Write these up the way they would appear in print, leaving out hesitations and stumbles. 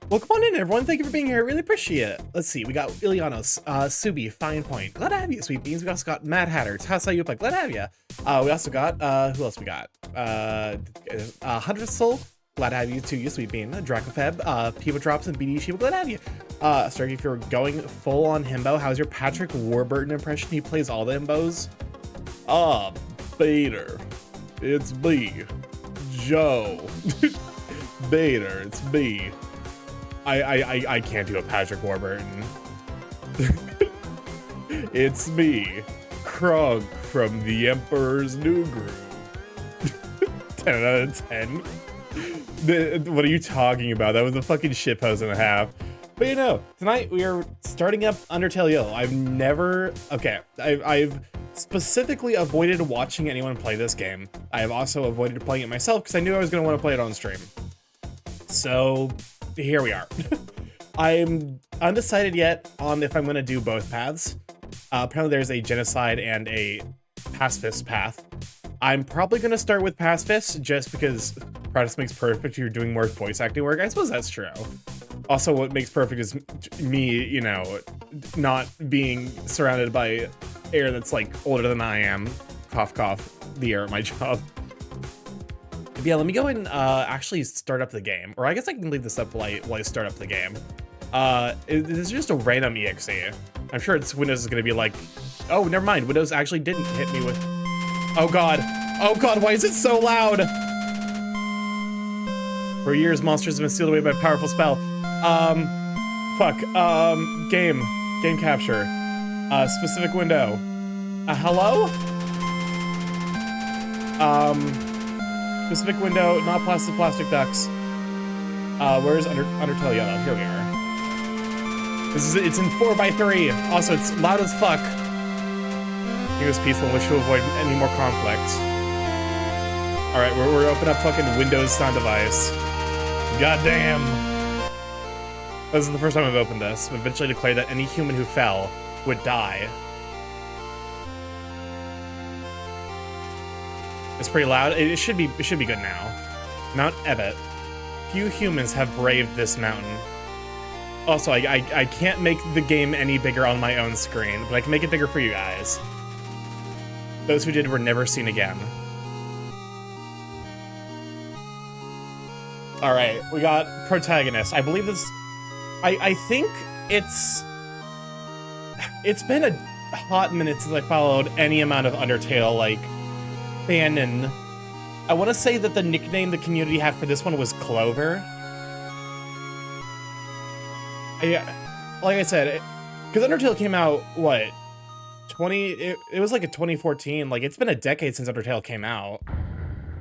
Well, come on in, everyone. Thank you for being here. I really appreciate it. Let's see. We got Ilianos, Subi, Fine Point. Glad to have you, Sweet Beans. We also got Mad Hatter, Tasayupa. Glad to have you. We also got, who else we got? Hundred Soul. Glad to have you too, you Sweet Bean. Dracofeb, Piva Drops, and BD Shiva. Glad to have you. Starky, if you're going full on himbo, how's your Patrick Warburton impression? He plays all the himbos. Bader. It's me. Joe. Bader, it's me. I can't do a Patrick Warburton. It's me, Krug from the Emperor's New Groove. 10 out of 10. What are you talking about? That was a fucking shitpost and a half. But you know, tonight we are starting up Undertale Yellow. I've specifically avoided watching anyone play this game. I have also avoided playing it myself because I knew I was going to want to play it on stream. So here we are. I'm undecided yet on if I'm going to do both paths. Apparently there's a genocide and a pacifist path. I'm probably going to start with pacifist just because practice makes perfect. You're doing more voice acting work. I suppose that's true. Also, what makes perfect is me, you know, not being surrounded by air that's like older than I am. Cough, cough, the air at my job. But yeah, let me go and actually start up the game. Or I guess I can leave this up while I start up the game. This is just a random EXE. I'm sure it's Windows is going to be like, oh, never mind. Windows actually didn't hit me with... Oh god, why is it so loud? For years, monsters have been sealed away by a powerful spell. Game capture. Specific window. Hello? Specific window, not plastic ducks. Where's Undertale Yellow? Here we are. It's in 4x3. Also, it's loud as fuck. He was peaceful and wish to avoid any more conflict. Alright, we're opening up fucking Windows sound device. Goddamn. This is the first time I've opened this. I've eventually declared that any human who fell would die. It's pretty loud. It should be good now. Mount Ebott. Few humans have braved this mountain. Also, I can't make the game any bigger on my own screen, but I can make it bigger for you guys. Those who did were never seen again. Alright, we got protagonist. I believe this... I think it's been a hot minute since I followed any amount of Undertale, like, fanon. I want to say that the nickname the community had for this one was Clover. Like I said, because Undertale came out, what, it was like a 2014, like, it's been a decade since Undertale came out.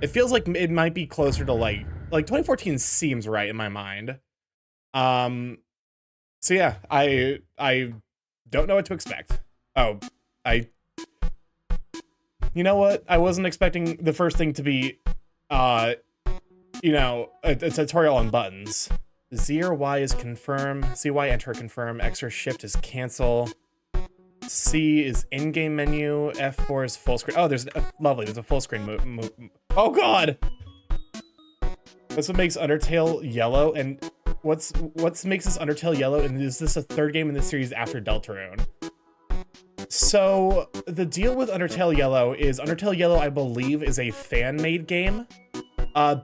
It feels like it might be closer to, like 2014 seems right in my mind. So yeah, I don't know what to expect. Oh, you know what? I wasn't expecting the first thing to be, you know, a tutorial on buttons. Z or Y is confirm, CY enter confirm, X or shift is cancel, C is in-game menu, F4 is full screen. Oh, there's a full screen move. Oh god! That's what makes Undertale yellow, and what makes this Undertale yellow, and is this a third game in the series after Deltarune? So, the deal with Undertale Yellow is Undertale Yellow, I believe, is a fan-made game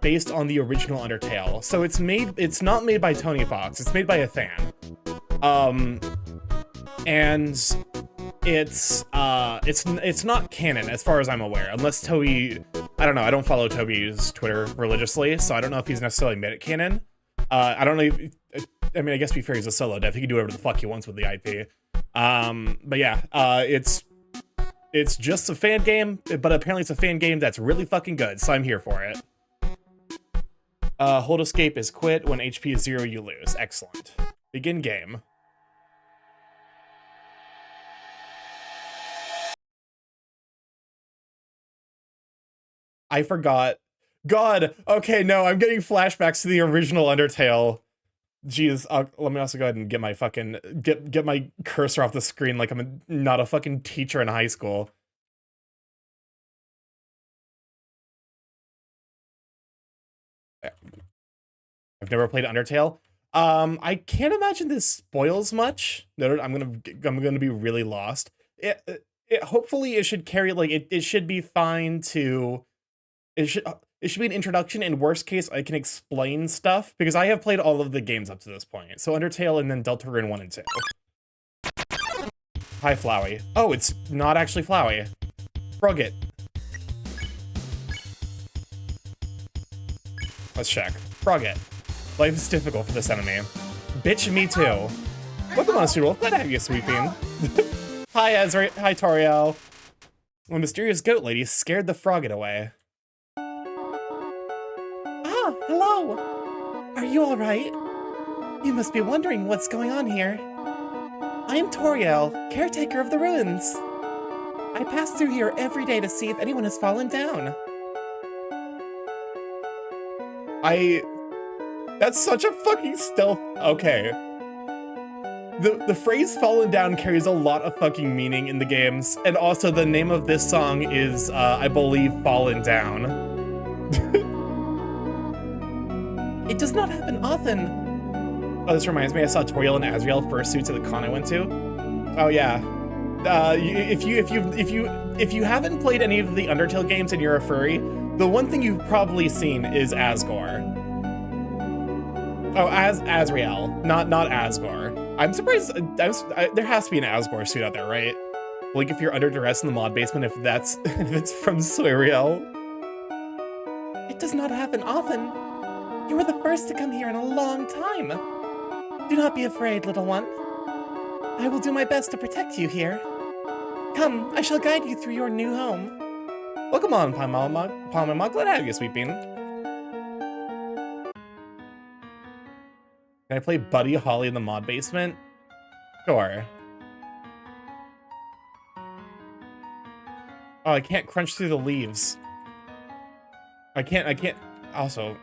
based on the original Undertale. So it's not made by Tony Fox, it's made by a fan. And it's not canon as far as I'm aware, unless Toby, I don't know, I don't follow Toby's Twitter religiously, so I don't know if he's necessarily made it canon. I don't know if, I mean, I guess to be fair, he's a solo dev, he can do whatever the fuck he wants with the IP. But yeah, it's just a fan game, but apparently it's a fan game that's really fucking good, so I'm here for it. Hold escape is quit. When HP is 0, you lose. Excellent. Begin game. I forgot. God, okay, no, I'm getting flashbacks to the original Undertale. Jeez, let me also go ahead and get my fucking, get my cursor off the screen like I'm not a fucking teacher in high school. I've never played Undertale. I can't imagine this spoils much. No, I'm gonna be really lost. Hopefully it should carry, like, it should be fine to, it should be an introduction. In worst case, I can explain stuff, because I have played all of the games up to this point. So Undertale and then Deltarune 1 and 2. Hi, Flowey. Oh, it's not actually Flowey. Frogget. Let's check. Frogget. Life is difficult for this enemy. Bitch, me too. Welcome on, Studwolf. Glad to have you, Sweeping. Hi, Ezra. Hi, Toriel. The mysterious goat lady scared the Frogget away. Ah, hello. Are you all right? You must be wondering what's going on here. I am Toriel, caretaker of the ruins. I pass through here every day to see if anyone has fallen down. That's such a fucking stealth. Okay. The phrase fallen down carries a lot of fucking meaning in the games. And also the name of this song is, I believe, Fallen Down. It does not happen often. Oh, this reminds me, I saw Toriel and Azrael fursuits at the con I went to. Oh yeah. If you haven't played any of the Undertale games and you're a furry, the one thing you've probably seen is Asgore. Oh, Azrael, not Asgore. I'm surprised. There has to be an Asgore suit out there, right? Like if you're under duress in the mod basement, if it's from Soiriel. It does not happen often. You were the first to come here in a long time. Do not be afraid, little one. I will do my best to protect you here. Come, I shall guide you through your new home. Welcome on, Palma. Glad to have you, Sweet Bean. Can I play Buddy Holly in the mod basement? Sure. Oh, I can't crunch through the leaves. I can't, also.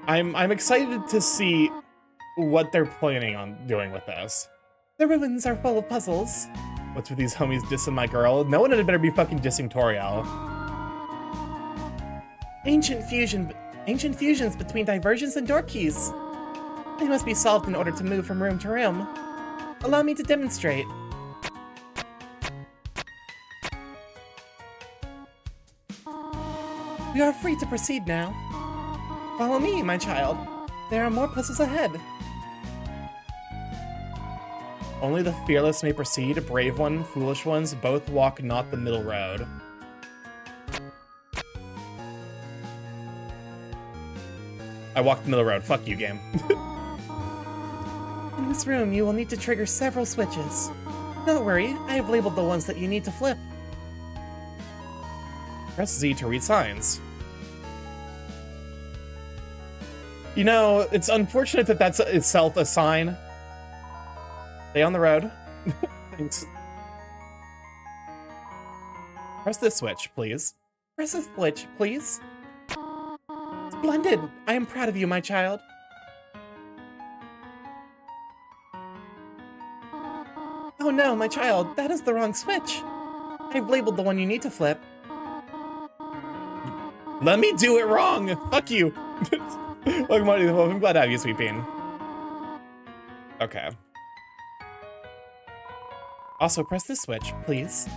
I'm excited to see what they're planning on doing with this. The ruins are full of puzzles. What's with these homies dissing my girl? No one had better be fucking dissing Toriel. Ancient fusions between diversions and door keys. They must be solved in order to move from room to room. Allow me to demonstrate. We are free to proceed now. Follow me, my child. There are more puzzles ahead. Only the fearless may proceed, brave one, foolish ones, both walk not the middle road. I walked the middle road. Fuck you, game. In this room, you will need to trigger several switches. Don't worry, I have labeled the ones that you need to flip. Press Z to read signs. You know, it's unfortunate that that's itself a sign. Stay on the road. Thanks. Press this switch, please. Press this switch, please. Splendid! I am proud of you, my child. Oh no, my child, that is the wrong switch. I've labeled the one you need to flip. Let me do it wrong! Fuck you! Welcome on to the I'm glad to have you, Sweet Bean. Okay. Also, press this switch, please.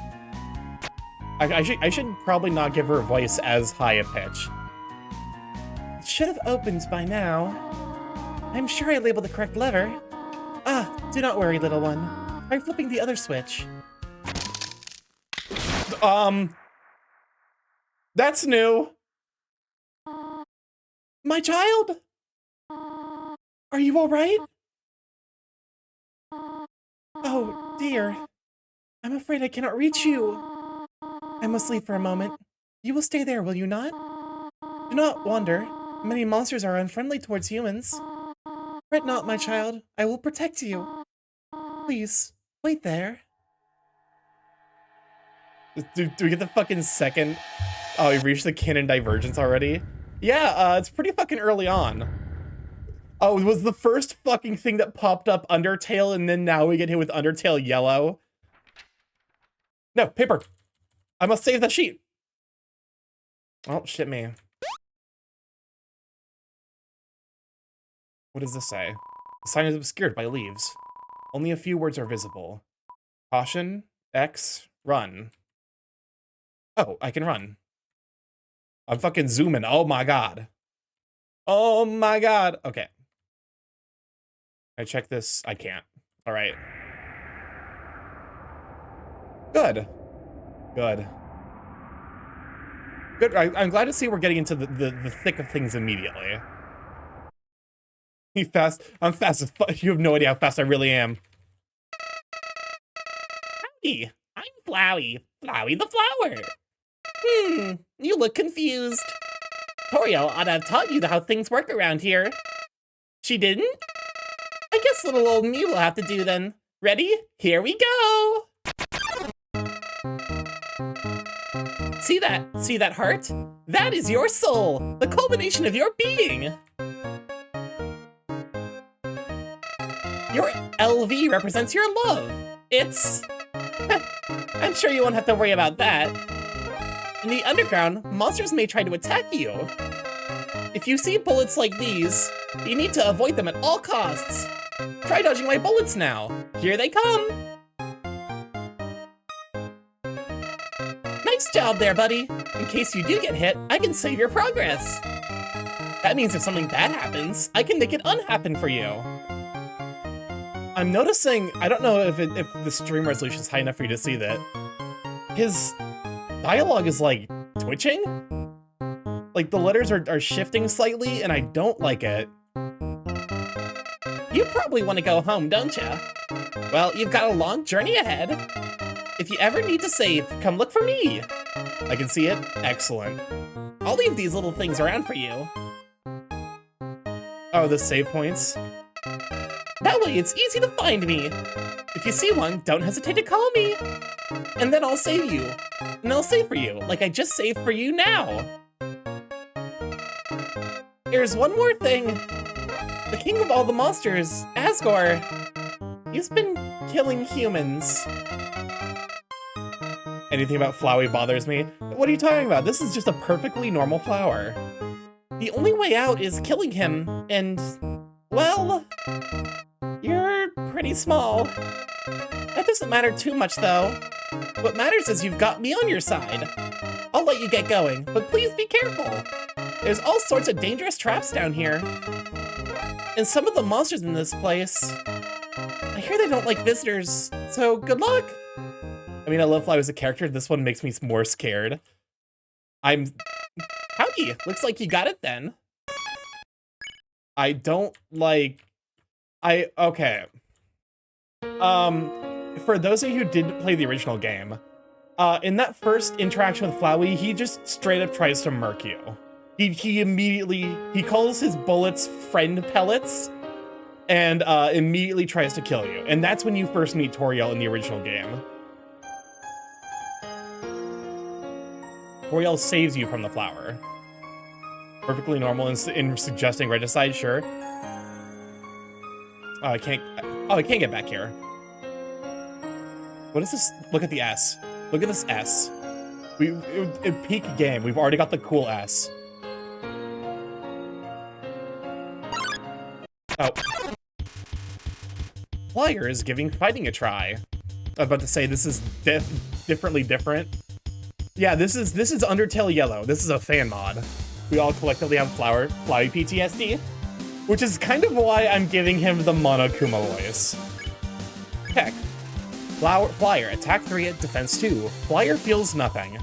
I should probably not give her voice as high a pitch. It should have opened by now. I'm sure I labeled the correct lever. Ah, do not worry, little one. Try flipping the other switch. That's new. My child? Are you all right? Oh, dear. I'm afraid I cannot reach you. I must leave for a moment. You will stay there, will you not? Do not wander. Many monsters are unfriendly towards humans. Fret not, my child. I will protect you. Please, wait there. Do we get the fucking second? Oh, we reached the canon divergence already? Yeah, it's pretty fucking early on. Oh, it was the first fucking thing that popped up Undertale, and then now we get hit with Undertale Yellow. No, paper. I must save the sheet. Oh, shit me. What does this say? The sign is obscured by leaves. Only a few words are visible. Caution, X, run. Oh, I can run. I'm fucking zooming. Oh my god. Oh my god. Okay. I check this. I can't. All right. Good. Good. Good. I'm glad to see we're getting into the thick of things immediately. Fast. I'm fast as fuck. You have no idea how fast I really am. Howdy. I'm Flowey. Flowey the flower. You look confused. Toriel ought to have taught you how things work around here. She didn't? I guess little old me will have to do then. Ready? Here we go! See that? See that heart? That is your soul, the culmination of your being. Your LV represents your love. It's... I'm sure you won't have to worry about that. In the underground, monsters may try to attack you. If you see bullets like these, you need to avoid them at all costs. Try dodging my bullets now. Here they come. Nice job there, buddy. In case you do get hit, I can save your progress. That means if something bad happens, I can make it unhappen for you. I'm noticing, I don't know if the stream resolution is high enough for you to see that, his dialogue is like twitching. Like the letters are shifting slightly and I don't like it. You probably want to go home, don't ya? Well, you've got a long journey ahead. If you ever need to save, come look for me. I can see it. Excellent. I'll leave these little things around for you. Oh, the save points. That way it's easy to find me. If you see one, don't hesitate to call me. And then I'll save you. And I'll save for you, like I just saved for you now. Here's one more thing. The king of all the monsters, Asgore, he's been killing humans. Anything about Flowey bothers me. What are you talking about? This is just a perfectly normal flower. The only way out is killing him, and, well, you're pretty small. That doesn't matter too much, though. What matters is you've got me on your side. I'll let you get going, but please be careful. There's all sorts of dangerous traps down here. And some of the monsters in this place, I hear they don't like visitors, so good luck. I mean, I love Flower as a character. This one makes me more scared. Howdy, looks like you got it then. I don't like, okay. For those of you who didn't play the original game, in that first interaction with Flowey, he just straight up tries to murk you. He immediately, he calls his bullets friend pellets and immediately tries to kill you. And that's when you first meet Toriel in the original game. Toriel saves you from the flower. Perfectly normal in suggesting regicide, sure. Oh, I can't get back here. What is this? Look at the S. Look at this S. In peak game, we've already got the cool S. Oh. Flyer is giving fighting a try. I was about to say, this is differently different. Yeah, this is Undertale Yellow. This is a fan mod. We all collectively have Flowey PTSD, which is kind of why I'm giving him the Monokuma voice. Heck. Flyer, attack 3 at defense 2. Flyer feels nothing.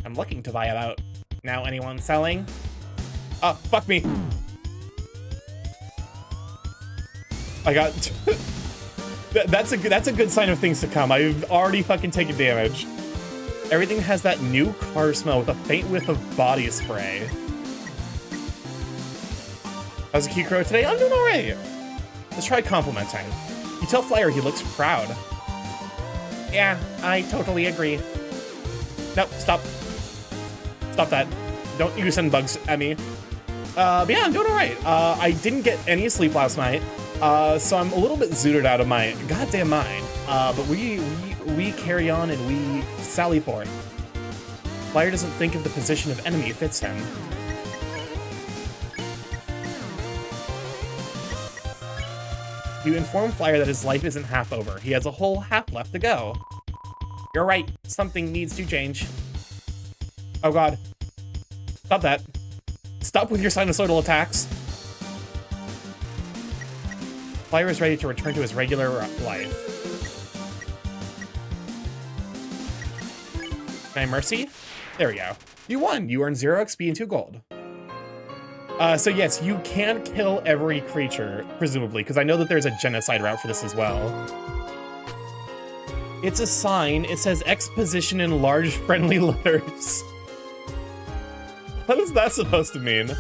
I'm looking to buy about. Now anyone selling? Oh, fuck me. I got... that's a good sign of things to come. I've already fucking taken damage. Everything has that new car smell with a faint whiff of body spray. How's Kikro today? I'm doing alright. Let's try complimenting. You tell Flyer he looks proud. Yeah, I totally agree. Nope, stop. Stop that. Don't you send bugs at me. But yeah, I'm doing alright. I didn't get any sleep last night, so I'm a little bit zooted out of my goddamn mind. But we carry on and we sally forth. Flyer doesn't think of the position of enemy fits him. You inform Flyer that his life isn't half over. He has a whole half left to go. You're right. Something needs to change. Oh god. Stop that. Stop with your sinusoidal attacks. Flyer is ready to return to his regular life. Can I mercy? There we go. You won. You earned 0 XP and 2 gold. So yes, you can kill every creature, presumably, because I know that there's a genocide route for this as well. It's a sign. It says X position in large friendly letters. What is that supposed to mean?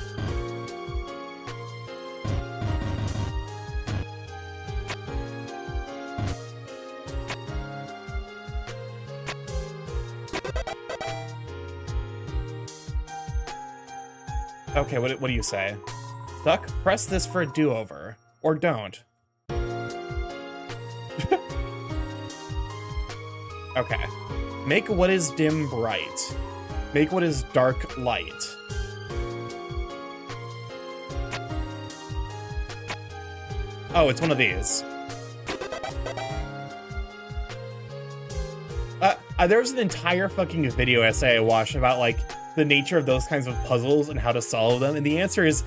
Okay, what do you say? Stuck? Press this for a do-over. Or don't. Okay. Make what is dim bright. Make what is dark light. Oh, it's one of these. There was an entire fucking video essay I watched about, like, the nature of those kinds of puzzles and how to solve them, and the answer is,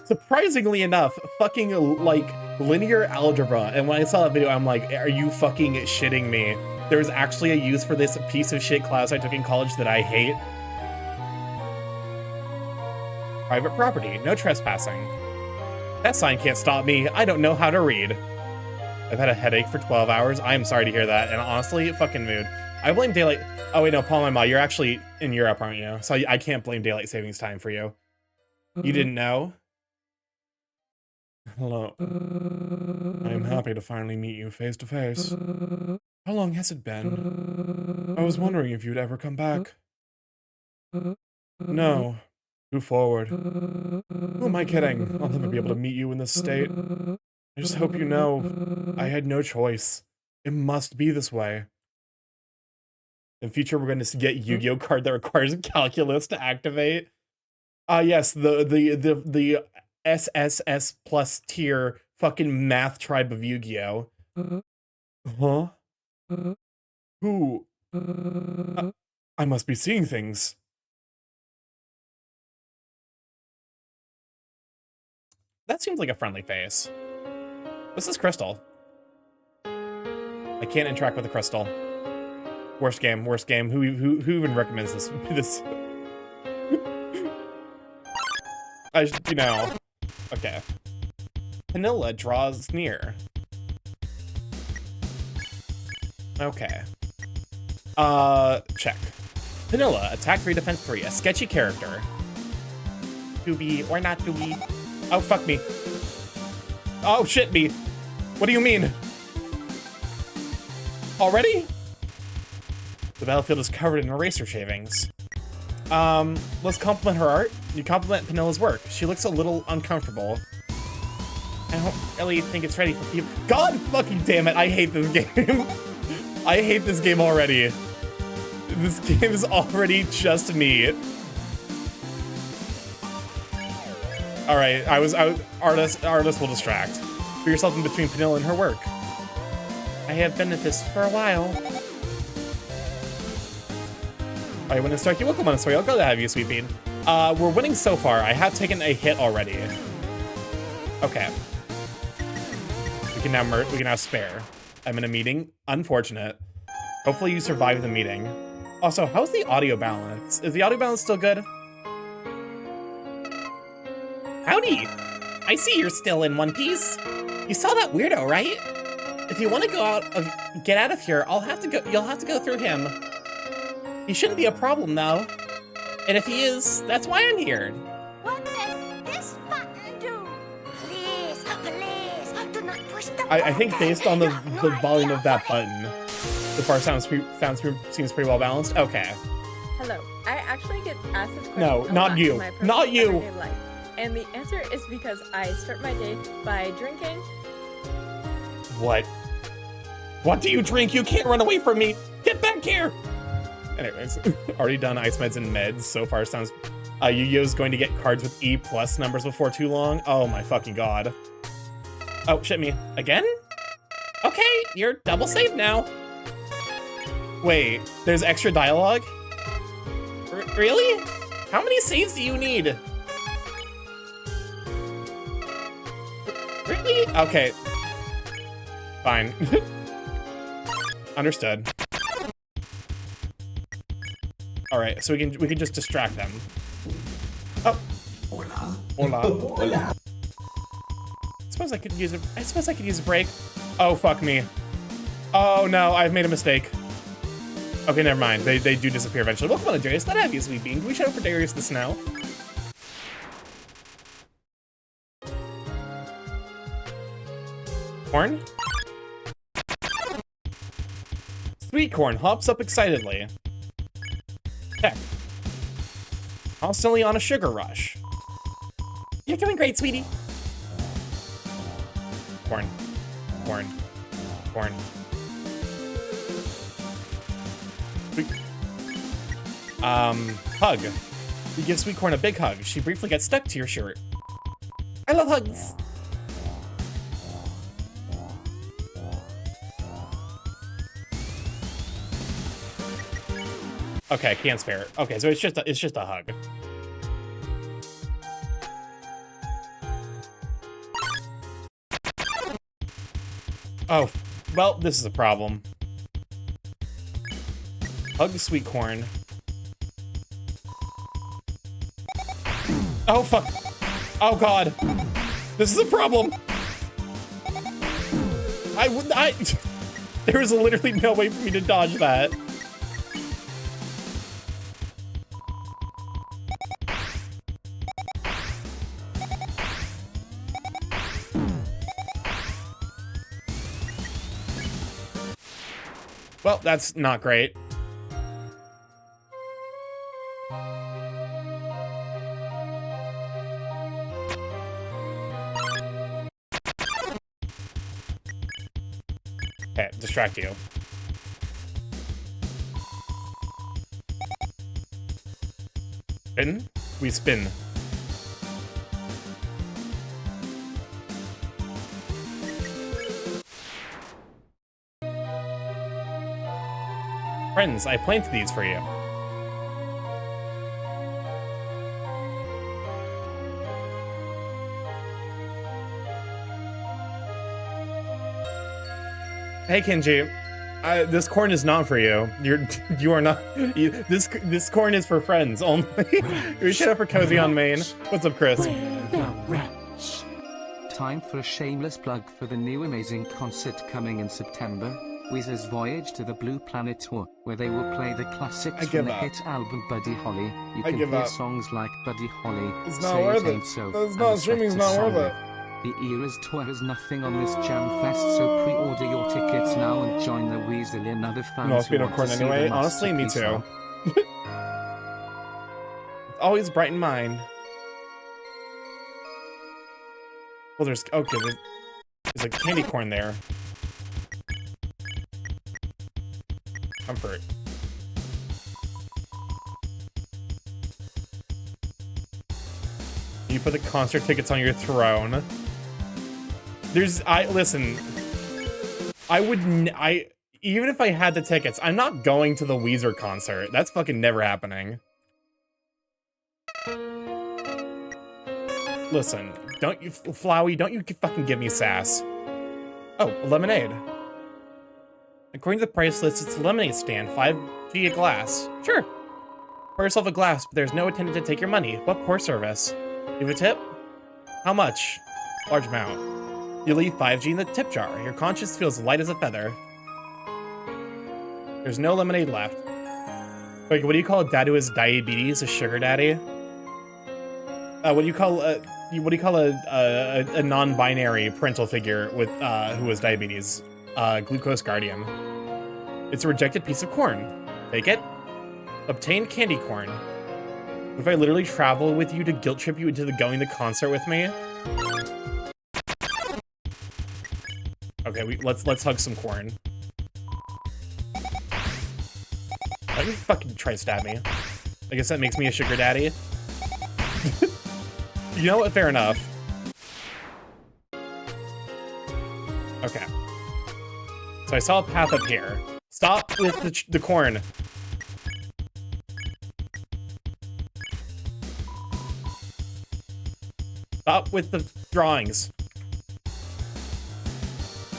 surprisingly enough, fucking, like, linear algebra. And when I saw that video, I'm like, are you fucking shitting me? There's actually a use for this piece of shit class I took in college that I hate. Private property, no trespassing. That sign can't stop me. I don't know how to read. I've had a headache for 12 hours. I am sorry to hear that, and honestly, fucking mood. I blame daylight. Oh wait, no, Paul, my mom, you're actually in Europe, aren't you? So I can't blame daylight savings time for you. You didn't know? Hello. I am happy to finally meet you face to face. How long has it been? I was wondering if you'd ever come back. No. Move forward. Who am I kidding? I'll never be able to meet you in this state. I just hope you know I had no choice. It must be this way. In the future, we're going to get Yu-Gi-Oh card that requires calculus to activate. Yes, the SSS plus tier fucking math tribe of Yu-Gi-Oh. Huh? Who? I must be seeing things. That seems like a friendly face. This is Crystal. I can't interact with the Crystal. Worst game, worst game. Who even recommends this? You know. Okay. Vanilla draws near. Okay. Check. Vanilla, attack 3, defense 3. A sketchy character. To be or not to be. Oh, fuck me. Oh, shit me. What do you mean? Already? The battlefield is covered in eraser shavings. Let's compliment her art. You compliment Panilla's work. She looks a little uncomfortable. I don't really think it's ready for people. God fucking damn it, I hate this game. I hate this game already. This game is already just me. Alright, artist will distract. Put yourself in between Panilla and her work. I have been at this for a while. Alright, when it's Starky, welcome on a story. I'll go to have you, Sweet Bean. We're winning so far. I have taken a hit already. Okay. We can now spare. I'm in a meeting. Unfortunate. Hopefully you survive the meeting. Also, how's the audio balance? Is the audio balance still good? Howdy! I see you're still in one piece. You saw that weirdo, right? If you want to get out of here, you'll have to go through him. He shouldn't be a problem, though. And if he is, that's why I'm here. What does this button do? Please, please, do not push the I think based on the volume of that button, the bar seems pretty well balanced. Okay. Hello. I actually get asked this question. No, not you. Not you. Life. And the answer is because I start my day by drinking. What? What do you drink? You can't run away from me. Get back here. Anyways, already done ice meds and meds. So far sounds... Yu-Gi-Oh's going to get cards with E+ numbers before too long. Oh my fucking god. Oh, shit me. Again? Okay, you're double saved now. Wait, there's extra dialogue? Really? How many saves do you need? Really? Okay. Fine. Understood. All right, so we can just distract them. Oh. Hola. Hola. Hola. I suppose I could use a break. Oh fuck me. Oh no, I've made a mistake. Okay, never mind. They do disappear eventually. Welcome on, Darius. Not have you, sweet bean. Can we shout out for Darius the Snow? Corn? Sweet corn hops up excitedly. Heck. Constantly on a sugar rush. You're doing great, sweetie. Corn. Corn. Corn. Hug. You give Sweet Corn a big hug. She briefly gets stuck to your shirt. I love hugs. Okay, can't spare it. Okay, so it's just a hug. Oh, well, this is a problem. Hug Sweet Corn. Oh, fuck. Oh, God. This is a problem. There was literally no way for me to dodge that. Well, that's not great. Okay, distract you. Spin? We spin. Friends, I planted these for you. Hey Kenji, this corn is not for you. You are not. This corn is for friends only. We should have for Cozy on Main. What's up, Chris? Time for a shameless plug for the new amazing concert coming in September. Weezer's Voyage to the Blue Planet Tour, where they will play the classics from the hit album Buddy Holly. You can hear songs like Buddy Holly, It's not worth it. It's not, streaming's not worth it. The Eras Tour has nothing on this Jam Fest, so pre-order your tickets now and join the Weasel and other fans who want to see anyway. the Honestly, me too. It's always bright in mind. Well, there's a candy corn there. Comfort. You put the concert tickets on your throne. Listen. Even if I had the tickets, I'm not going to the Weezer concert. That's fucking never happening. Listen, don't you, Flowey, don't you fucking give me sass. Oh, lemonade. According to the price list, it's a lemonade stand, 5G a glass. Sure. Pour yourself a glass, but there's no attendant to take your money. What poor service. Give a tip? How much? Large amount. You leave 5G in the tip jar. Your conscience feels light as a feather. There's no lemonade left. Wait, what do you call a dad who has diabetes? A sugar daddy? What do you call a non-binary parental figure with who has diabetes? Glucose guardian. It's a rejected piece of corn. Take it. Obtain candy corn. If I literally travel with you to guilt trip you into going to concert with me? Okay, let's hug some corn. Why you fucking try to stab me? I guess that makes me a sugar daddy. You know what? Fair enough. Okay. So I saw a path up here. Stop with the corn. Stop with the drawings.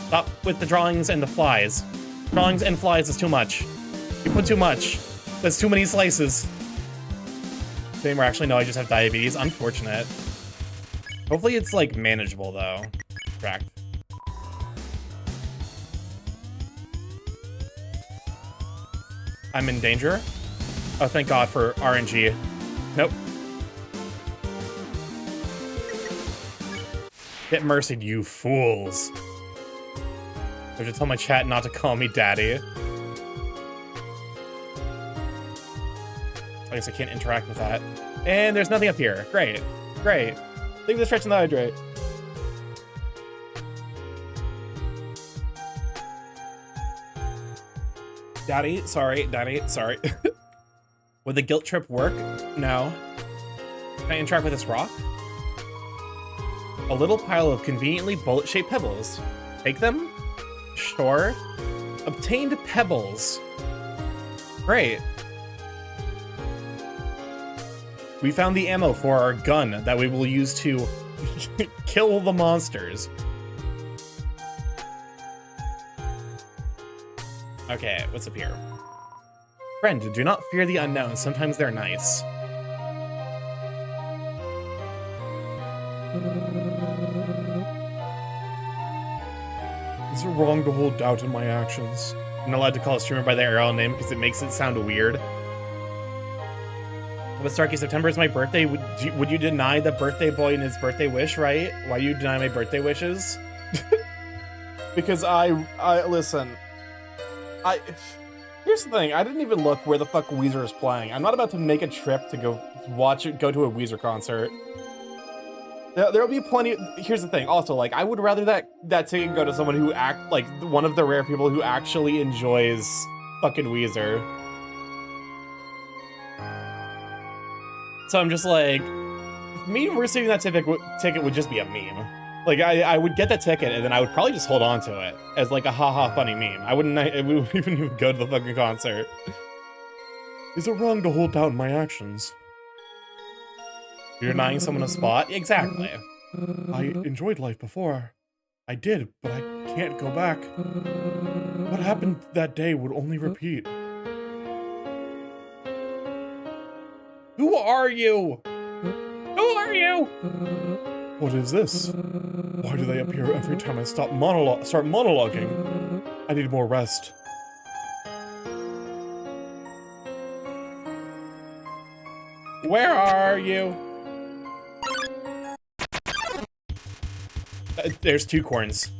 Stop with the drawings and the flies. Drawings and flies is too much. You put too much. That's too many slices. Same, or actually, no, I just have diabetes. Unfortunate. Hopefully it's, like, manageable, though. Correct. I'm in danger? Oh, thank God for RNG. Nope. Get mercied, you fools. I should tell my chat not to call me daddy. I guess I can't interact with that. And there's nothing up here. Great. Great. Thank you for stretching the hydrate. Daddy, sorry. Daddy, sorry. Would the guilt trip work? No. Can I interact with this rock? A little pile of conveniently bullet-shaped pebbles. Take them? Sure. Obtained pebbles. Great. We found the ammo for our gun that we will use to kill the monsters. Okay, what's up here? Friend, do not fear the unknown. Sometimes they're nice. Is it wrong to hold doubt in my actions? I'm not allowed to call a streamer by their real name because it makes it sound weird. But Starky, September is my birthday. Would you deny the birthday boy and his birthday wish, right? Why do you deny my birthday wishes? Because listen. Here's the thing. I didn't even look where the fuck Weezer is playing. I'm not about to make a trip to go to a Weezer concert. There'll be plenty. Here's the thing. Also, like, I would rather that ticket go to someone who one of the rare people who actually enjoys fucking Weezer. So I'm just like, me receiving that ticket would just be a meme. Like, I would get that ticket and then I would probably just hold on to it as like a haha funny meme. I wouldn't even go to the fucking concert. Is it wrong to hold down my actions? You're denying someone a spot? Exactly. I enjoyed life before. I did, but I can't go back. What happened that day would only repeat. Who are you? Who are you? What is this? Why do they appear every time I start monologuing? I need more rest. Where are you? There's 2 corns.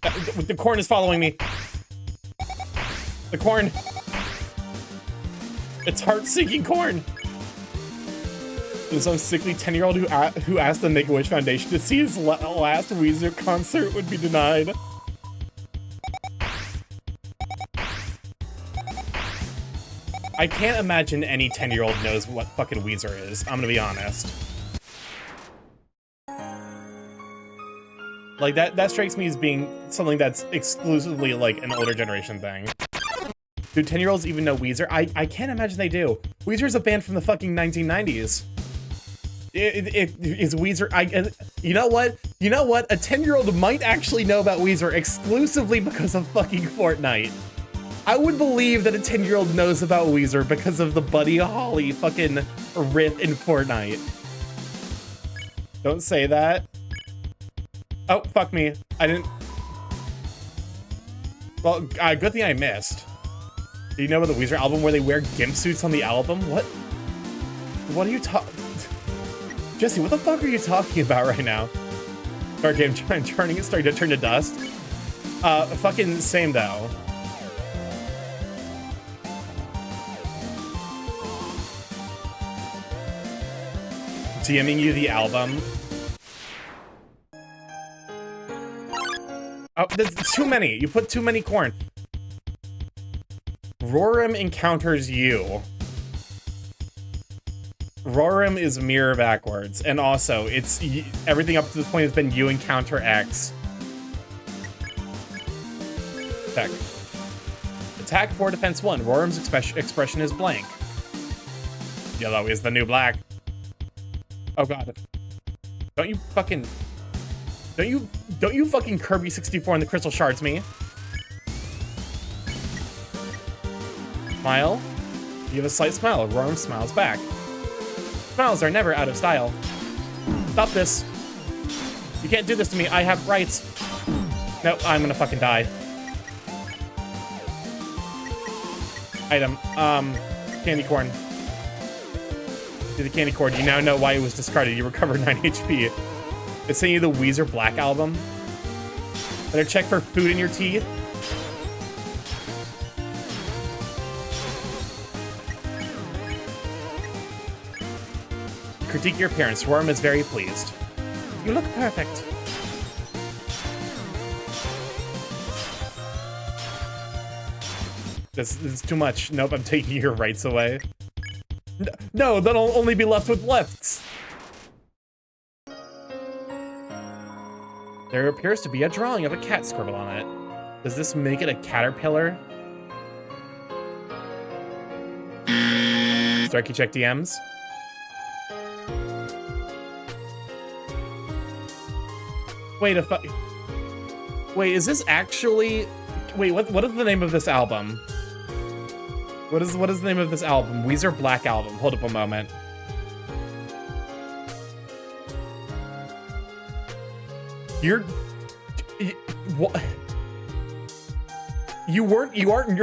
The corn is following me. The corn. It's heart-seeking corn. There's some sickly 10-year-old who asked the Make-A-Wish Foundation to see his last Weezer concert would be denied. I can't imagine any 10-year-old knows what fucking Weezer is. I'm gonna be honest. Like, that strikes me as being something that's exclusively, like, an older generation thing. Do 10-year-olds even know Weezer? I can't imagine they do. Weezer's a band from the fucking 1990s. Is Weezer... you know what? You know what? A 10-year-old might actually know about Weezer exclusively because of fucking Fortnite. I would believe that a 10-year-old knows about Weezer because of the Buddy Holly fucking riff in Fortnite. Don't say that. Oh, fuck me. I didn't... Well, good thing I missed. Do you know about the Weezer album where they wear gimp suits on the album? What? What are you Jesse, what the fuck are you talking about right now? Sorry, I'm starting to turn to dust. Fucking same though. DMing you the album. Oh. That's too many. You put too many corn. Roram encounters you. Roram is mirror backwards, and also it's everything up to this point has been you encounter X. Attack. Attack 4, defense 1. Roram's expression is blank. Yellow is the new black. Oh god. Don't you fucking Kirby 64 in the crystal shards me. Smile. You have a slight smile. Roram smiles back. Smiles are never out of style. Stop this. You can't do this to me. I have rights. Nope, I'm gonna fucking die. Item. Candy corn. Do the candy corn. You now know why it was discarded. You recover 9 HP. It's sending you the Weezer Black album. Better check for food in your teeth. Critique your appearance. Roram is very pleased. You look perfect. This is too much. Nope, I'm taking your rights away. No, then I'll only be left with lefts. There appears to be a drawing of a cat scribbled on it. Does this make it a caterpillar? Starky, check DMs. Wait, is this actually... Wait, what is the name of this album? What is the name of this album? Weezer Black Album. Hold up a moment. You're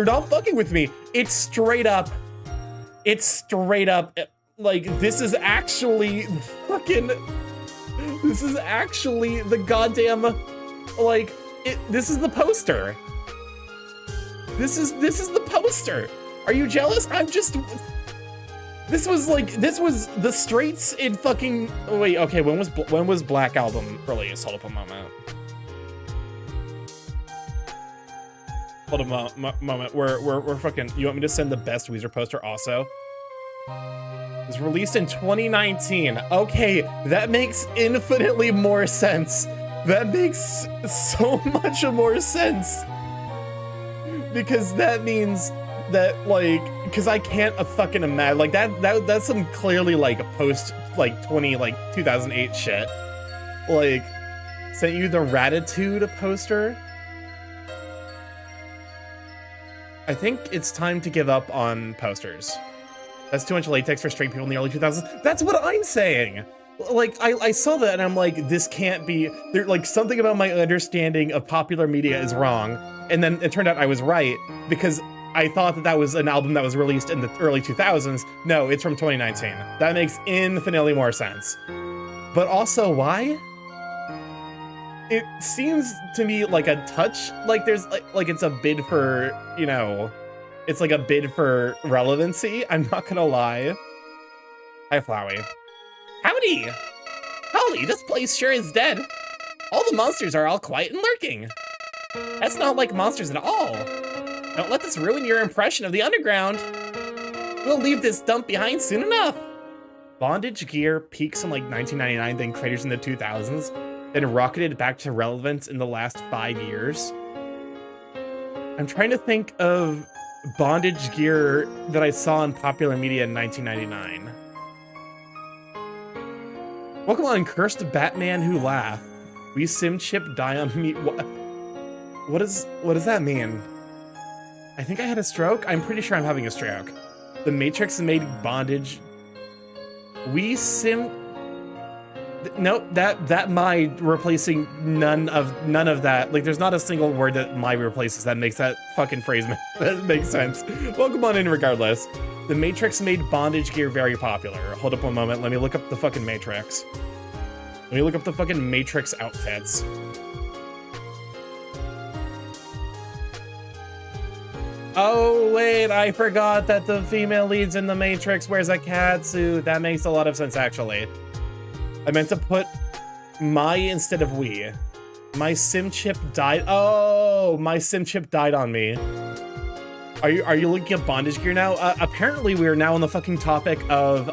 not fucking with me. It's straight up, like, this is actually the goddamn, like, this is the poster. This is the poster. Are you jealous? This was the Straits in fucking, wait, okay, when was Black Album released? Hold up a moment. Hold up a moment. We're fucking, you want me to send the best Weezer poster also? It was released in 2019. Okay, that makes infinitely more sense. That makes so much more sense. Because that means that, like, because I can't fucking imagine, like, that's some clearly, like, post, like, 2008 shit. Like, sent you the Ratitude poster? I think it's time to give up on posters. That's too much latex for straight people in the early 2000s. That's what I'm saying! Like, I saw that and I'm like, this can't be, there, like, something about my understanding of popular media is wrong. And then it turned out I was right, because I thought that was an album that was released in the early 2000s. No, it's from 2019. That makes infinitely more sense. But also, why? It seems to me like a touch, like there's, like it's a bid for, you know, it's like a bid for relevancy. I'm not gonna lie. Hi, Flowey. Howdy! Holy, this place sure is dead. All the monsters are all quiet and lurking. That's not like monsters at all. Don't let this ruin your impression of the underground. We'll leave this dump behind soon enough. Bondage gear peaks in like 1999, then craters in the 2000s, then rocketed back to relevance in the last 5 years. I'm trying to think of bondage gear that I saw in popular media in 1999. Welcome on Cursed Batman Who Laugh. We sim chip die on me. What does that mean? I think I had a stroke. I'm pretty sure I'm having a stroke. The Matrix made bondage. We sim. Nope. That my replacing none of that. Like, there's not a single word that my replaces that makes that fucking phrase that makes sense. Welcome on in regardless. The Matrix made bondage gear very popular. Hold up one moment. Let me look up the fucking Matrix. Let me look up the fucking Matrix outfits. Oh, wait, I forgot that the female leads in the Matrix wears a cat suit. That makes a lot of sense, actually. I meant to put my instead of we. My sim chip died. Oh, my sim chip died on me. Are you looking at bondage gear now? Apparently we are now on the fucking topic of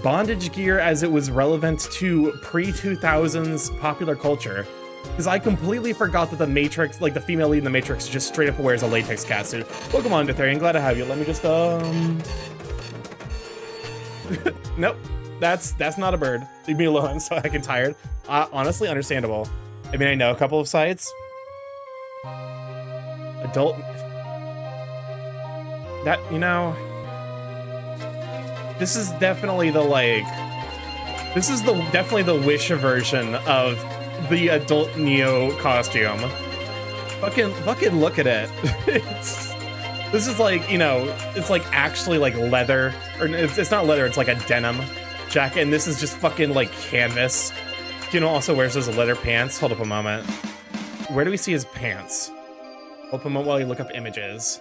bondage gear as it was relevant to pre-2000s popular culture. Because I completely forgot that the Matrix, like the female lead in the Matrix, just straight up wears a latex catsuit. Welcome on, Undertale. Glad to have you. Let me just Nope, that's not a bird. Leave me alone. So I get tired. Honestly, understandable. I mean, I know a couple of sites. Adult. That, you know, this is definitely the definitely the Wish version of the adult Neo costume. Fucking look at it. This is like, you know, it's like actually like leather, or it's not leather, it's like a denim jacket, and this is just fucking like canvas. You know, also wears those leather pants. Hold up a moment. Where do we see his pants? Hold up a moment while you look up images.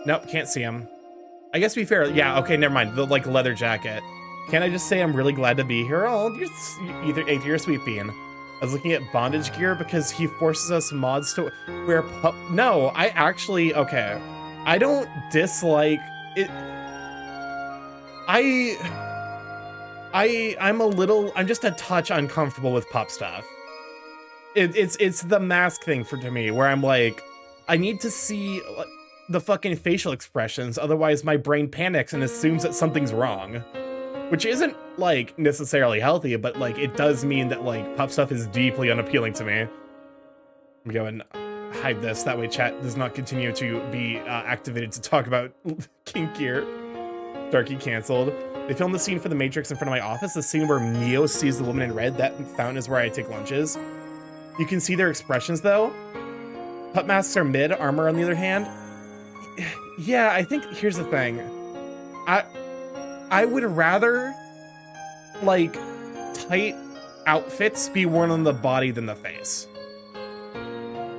Nope, can't see him. I guess to be fair, yeah, okay, never mind. The like leather jacket. Can't I just say I'm really glad to be here? Oh, you're a sweet bean. I was looking at bondage gear because he forces us mods to wear No, I actually, okay. I don't dislike it. I'm just a touch uncomfortable with pup stuff. It's the mask thing to me where I'm like, I need to see the fucking facial expressions, otherwise my brain panics and assumes that something's wrong. Which isn't, like, necessarily healthy, but, like, it does mean that, like, pup stuff is deeply unappealing to me. I'm going to hide this, that way chat does not continue to be activated to talk about kink gear. Darky canceled. They filmed the scene for The Matrix in front of my office, the scene where Neo sees the woman in red. That fountain is where I take lunches. You can see their expressions, though. Pup masks are mid, armor on the other hand. Yeah, I think, here's the thing. I would rather, like, tight outfits be worn on the body than the face.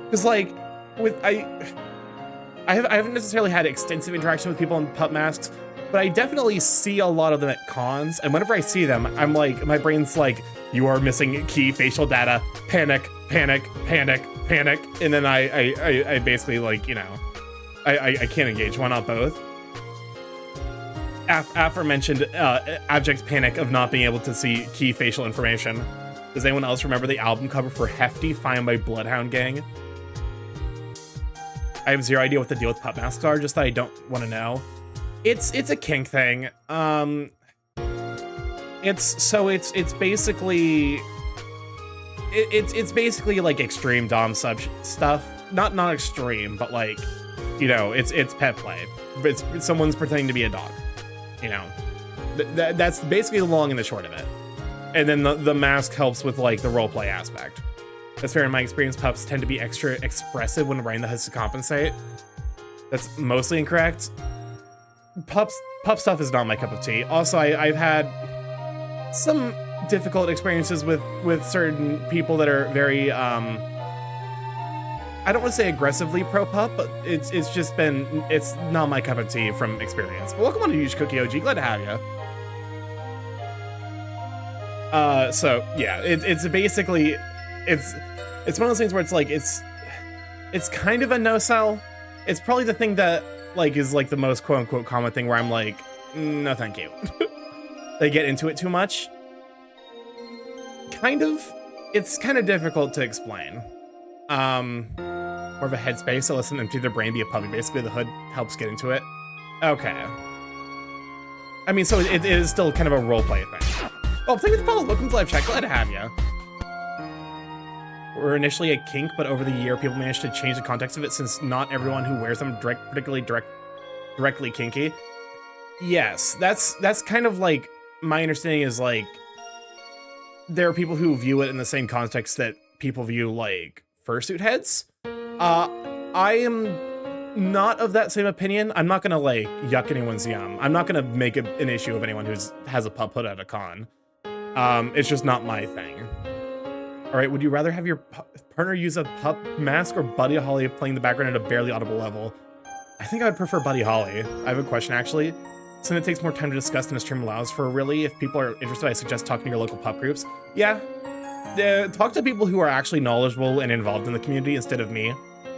Because, like, I haven't necessarily had extensive interaction with people in pup masks, but I definitely see a lot of them at cons, and whenever I see them, I'm like, my brain's like, you are missing key facial data, panic, panic, panic, panic, and then I basically, like, you know, I can't engage. Why not both? Aforementioned abject panic of not being able to see key facial information. Does anyone else remember the album cover for Hefty Find by Bloodhound Gang? I have zero idea what the deal with pup masks are, just that I don't want to know. It's a kink thing. It's basically it's basically like extreme dom sub stuff. Not extreme, but like, you know, it's pet play. It's someone's pretending to be a dog. You know, that's basically the long and the short of it. And then the mask helps with like the roleplay aspect. That's fair in my experience. Pups tend to be extra expressive when wearing the hoods to compensate. That's mostly incorrect. Pup stuff is not my cup of tea. Also, I've had some difficult experiences with certain people that are very I don't want to say aggressively pro-pup, but it's not my cup of tea from experience. But welcome on to Huge Cookie OG, glad to have you. So yeah, it's basically, it's one of those things where it's like, it's kind of a no-sell. It's probably the thing that like is like the most quote-unquote common thing where I'm like, no thank you. They get into it too much. It's kind of difficult to explain. More of a headspace, so listen empty their brain, be a puppy. Basically, the hood helps get into it. Okay. I mean, so it is still kind of a roleplay thing. Oh, thank you for the follow. Welcome to live chat. Glad to have you. We're initially a kink, but over the year, people managed to change the context of it since not everyone who wears them directly kinky. Yes, that's kind of like, my understanding is like, there are people who view it in the same context that people view like fursuit heads. I am not of that same opinion. I'm not gonna like yuck anyone's yum. I'm not gonna make an issue of anyone who has a pup hood at a con. It's just not my thing. All right, would you rather have your partner use a pup mask or Buddy Holly playing the background at a barely audible level? I think I would prefer Buddy Holly. I have a question actually. Something that takes more time to discuss than a stream allows for. Really, if people are interested, I suggest talking to your local pup groups. Yeah, talk to people who are actually knowledgeable and involved in the community instead of me.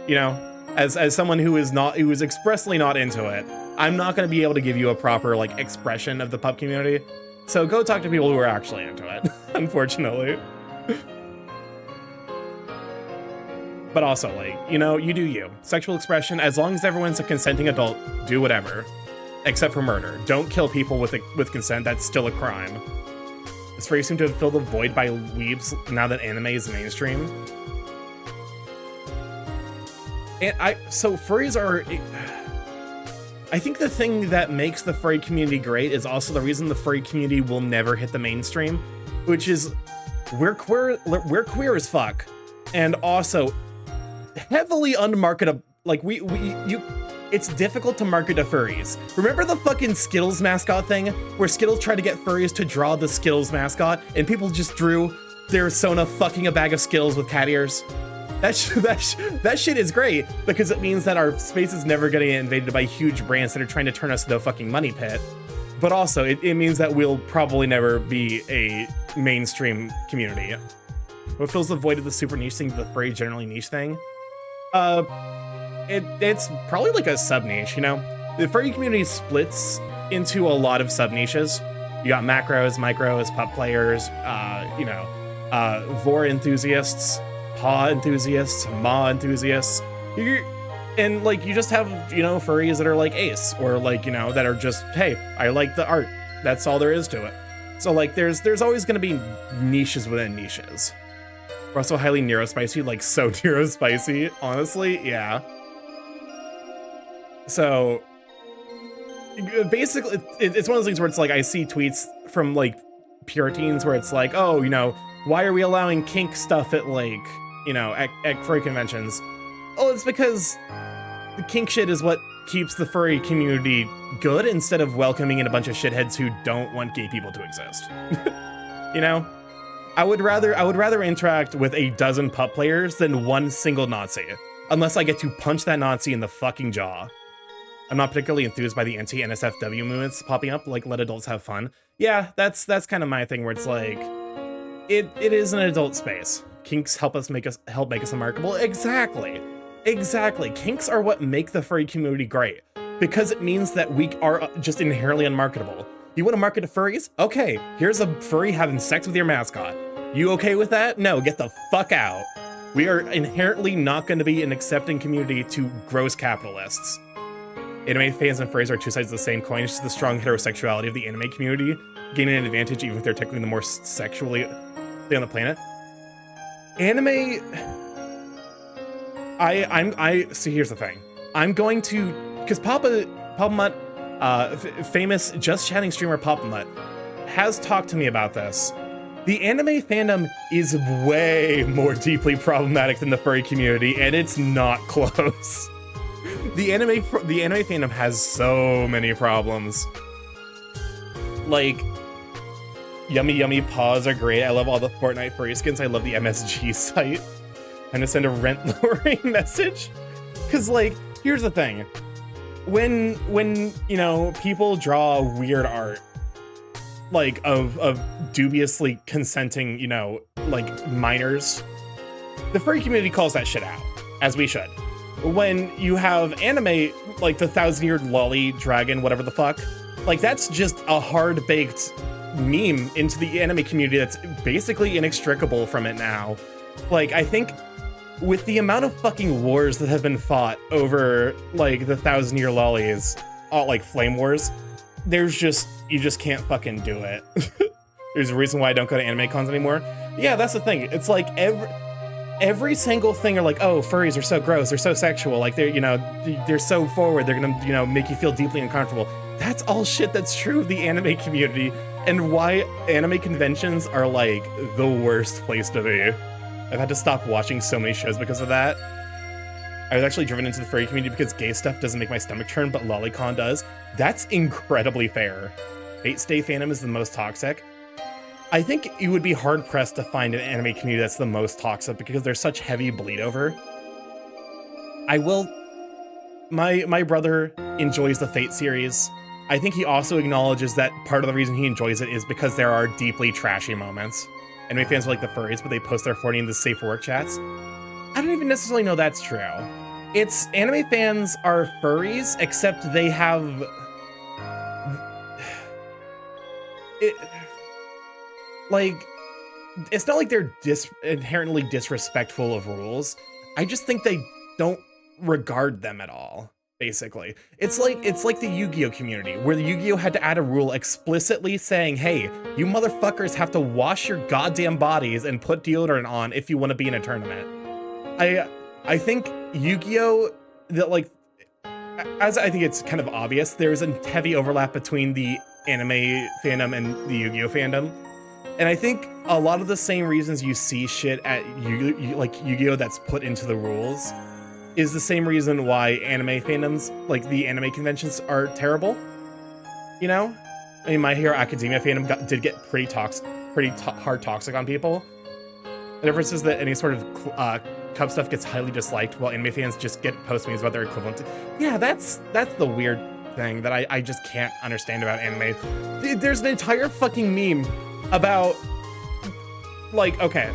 You know, as someone who is expressly not into it, I'm not going to be able to give you a proper like expression of the pup community. So go talk to people who are actually into it, unfortunately. But also, like, you know, you do you. Sexual expression, as long as everyone's a consenting adult, do whatever. Except for murder. Don't kill people with consent, that's still a crime. This phrase seemed to have filled a void by weebs now that anime is mainstream. And so furries are... I think the thing that makes the furry community great is also the reason the furry community will never hit the mainstream, which is we're queer as fuck, and also heavily unmarketable. Like it's difficult to market to furries. Remember the fucking Skittles mascot thing, where Skittles tried to get furries to draw the Skittles mascot, and people just drew their Sona fucking a bag of Skittles with cat ears? That shit is great, because it means that our space is never gonna get invaded by huge brands that are trying to turn us into a fucking money pit. But also, it means that we'll probably never be a mainstream community. What fills the void of the super niche thing to the furry generally niche thing? It's probably like a sub-niche, you know? The furry community splits into a lot of sub-niches. You got macros, micros, pup players, you know, vor enthusiasts, paw enthusiasts, maw enthusiasts. And like, you just have, you know, furries that are like ace, or like, you know, that are just, hey, I like the art. That's all there is to it. So like, there's always gonna be niches within niches. We're also highly neurospicy, like so neurospicy, honestly, yeah. So basically, it's one of those things where it's like, I see tweets from like pure teens where it's like, oh, you know, why are we allowing kink stuff at like, you know, at furry conventions? Oh, it's because the kink shit is what keeps the furry community good, instead of welcoming in a bunch of shitheads who don't want gay people to exist. You know? I would rather interact with a dozen pup players than one single Nazi, unless I get to punch that Nazi in the fucking jaw. I'm not particularly enthused by the anti-NSFW movements popping up, like let adults have fun. Yeah, that's kind of my thing, where it's like, it is an adult space. Kinks help make us remarkable. Exactly. Kinks are what make the furry community great, because it means that we are just inherently unmarketable. You want to market to furries? Okay, here's a furry having sex with your mascot. You okay with that? No, get the fuck out. We are inherently not going to be an accepting community to gross capitalists. Anime fans and furries are two sides of the same coin. It's just the strong heterosexuality of the anime community gaining an advantage, even if they're technically the more sexually on the planet. Anime, see, here's the thing. I'm going to, because Papa Mutt, famous Just Chatting streamer Papa Mutt, has talked to me about this. The anime fandom is way more deeply problematic than the furry community, and it's not close. The anime fandom has so many problems. Like, yummy paws are great. I love all the Fortnite furry skins. I love the MSG site. I'm gonna send a rent lowering message. Cause like, here's the thing. When you know, people draw weird art, like of dubiously consenting, you know, like minors, the furry community calls that shit out, as we should. When you have anime like the 1,000-year lolly dragon, whatever the fuck, like that's just a hard-baked meme into the anime community that's basically inextricable from it now. Like, I think with the amount of fucking wars that have been fought over like the 1,000-year lollies, like flame wars, you just can't fucking do it. There's a reason why I don't go to anime cons anymore. Yeah, that's the thing. It's like every single thing are like, oh, furries are so gross, they're so sexual, like they're so forward, they're gonna, you know, make you feel deeply uncomfortable. That's all shit that's true of the anime community, and why anime conventions are like the worst place to be. I've had to stop watching so many shows because of that. I was actually driven into the furry community because gay stuff doesn't make my stomach turn, but lolicon does. That's incredibly fair. Fate Stay fandom is the most toxic. I think you would be hard-pressed to find an anime community that's the most toxic because there's such heavy bleed over. My brother enjoys the Fate series. I think he also acknowledges that part of the reason he enjoys it is because there are deeply trashy moments. Anime fans are like the furries, but they post their horny in the safe for work chats. I don't even necessarily know that's true. It's anime fans are furries, except they have... it's not like they're inherently disrespectful of rules. I just think they don't regard them at all, basically. It's like the Yu-Gi-Oh community, where the Yu-Gi-Oh had to add a rule explicitly saying, hey, you motherfuckers have to wash your goddamn bodies and put deodorant on if you want to be in a tournament. I think Yu-Gi-Oh, as I think it's kind of obvious, there's a heavy overlap between the anime fandom and the Yu-Gi-Oh fandom. And I think a lot of the same reasons you see shit at Yu-Gi-Oh that's put into the rules is the same reason why anime fandoms, like the anime conventions, are terrible. You know? I mean, My Hero Academia fandom did get pretty hard toxic on people. The difference is that any sort of Cub stuff gets highly disliked, while anime fans just get post memes about their equivalent to... Yeah, that's the weird thing that I just can't understand about anime. There's an entire fucking meme about, like, okay,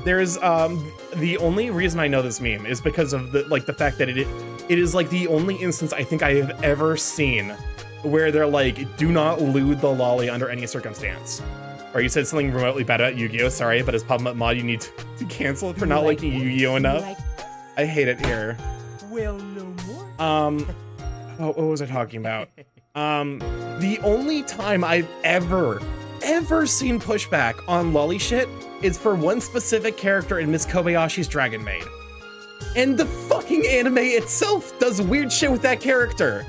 there's the only reason I know this meme is because of the fact that it is like the only instance I think I have ever seen where they're like, do not lewd the lolly under any circumstance. Or you said something remotely bad about Yu-Gi-Oh, sorry, but as Pub Mod you need to cancel it for not liking Yu-Gi-Oh enough. I hate it here. Well, no more. What was I talking about? The only time I've ever seen pushback on lolly shit is for one specific character in Miss Kobayashi's Dragon Maid. And the fucking anime itself does weird shit with that character.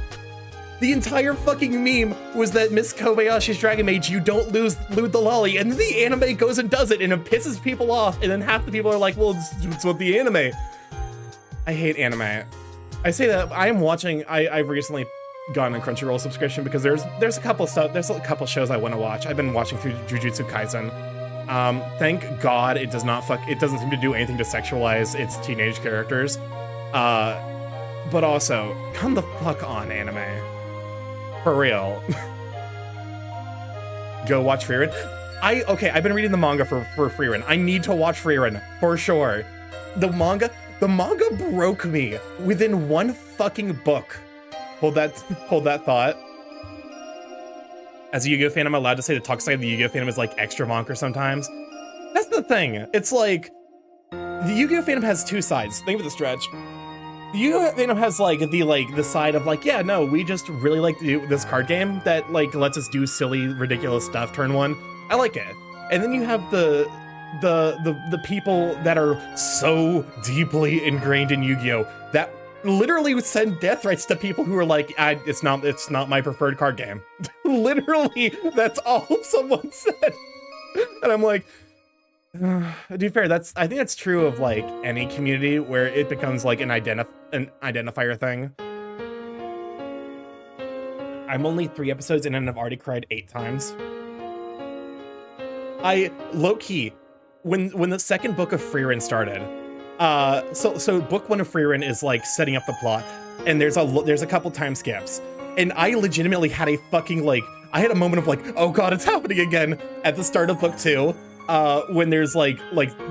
The entire fucking meme was that Miss Kobayashi's Dragon Maid, you don't lewd the lolly, and then the anime goes and does it, and it pisses people off, and then half the people are like, well, it's what the anime. I hate anime. I say that I've recently gotten a Crunchyroll subscription because there's a couple shows I want to watch. I've been watching through Jujutsu Kaisen. Thank God it doesn't seem to do anything to sexualize its teenage characters. But also, come the fuck on, anime. For real. Go watch Frieren. I've been reading the manga for Frieren. I need to watch Frieren, for sure. The manga broke me within one fucking book. Hold that thought. As a Yu-Gi-Oh fan, I'm allowed to say the toxic side of the Yu-Gi-Oh fandom is like extra monker sometimes. That's the thing. It's like, the Yu-Gi-Oh fandom has two sides. Think of the stretch. The Yu-Gi-Oh fandom has the side of like, yeah, no, we just really like this card game that like lets us do silly, ridiculous stuff turn one. I like it. And then you have the people that are so deeply ingrained in Yu-Gi-Oh that literally would send death threats to people who are like, it's not my preferred card game. Literally, that's all someone said. And I'm like, to be fair, I think that's true of like any community where it becomes like an identifier thing. I'm only 3 episodes in and I've already cried 8 times. I low-key, when the second book of Frieren started, so book 1 of Frieren is like setting up the plot, and there's a couple time skips, and I legitimately had a fucking I had a moment of like, oh god, it's happening again at the start of book 2. When there's like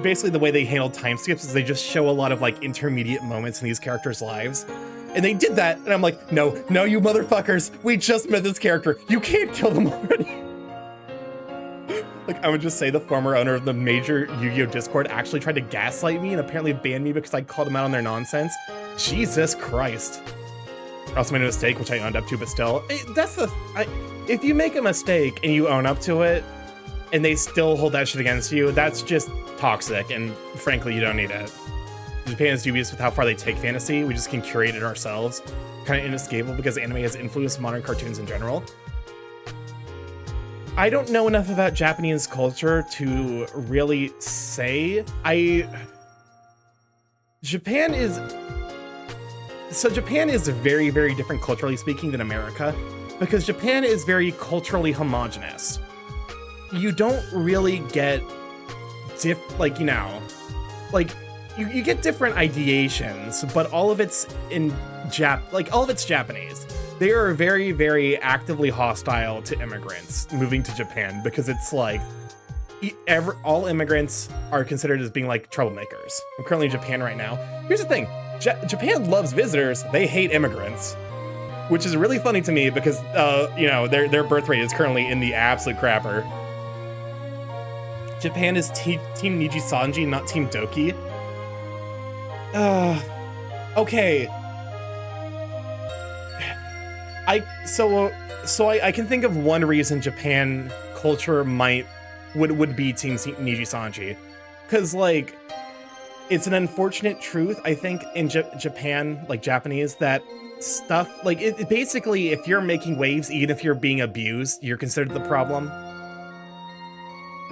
basically the way they handle time skips is they just show a lot of like intermediate moments in these characters' lives. And they did that, and I'm like, no, you motherfuckers, we just met this character. You can't kill them already. Like, I would just say the former owner of the major Yu-Gi-Oh! Discord actually tried to gaslight me and apparently banned me because I called them out on their nonsense. Jesus Christ. I also made a mistake, which I owned up to, but still. If you make a mistake and you own up to it, and they still hold that shit against you, that's just toxic, and frankly, you don't need it. Japan is dubious with how far they take fantasy. We just can curate it ourselves. Kind of inescapable because anime has influenced modern cartoons in general. I don't know enough about Japanese culture to really say. Japan is very, very different culturally speaking than America, because Japan is very culturally homogenous. You don't really get you get different ideations, but all of it's in all of it's Japanese. they are very, very actively hostile to immigrants moving to Japan because it's like all immigrants are considered as being like troublemakers. I'm currently in Japan right now. Here's the thing, Japan loves visitors, they hate immigrants, which is really funny to me because, you know, their birth rate is currently in the absolute crapper. Japan is Team Niji Sanji, not Team Doki. Okay. So I can think of one reason Japan culture would be Team Niji Sanji, because like it's an unfortunate truth I think in Japan, like Japanese, that stuff like it basically, if you're making waves, even if you're being abused, you're considered the problem.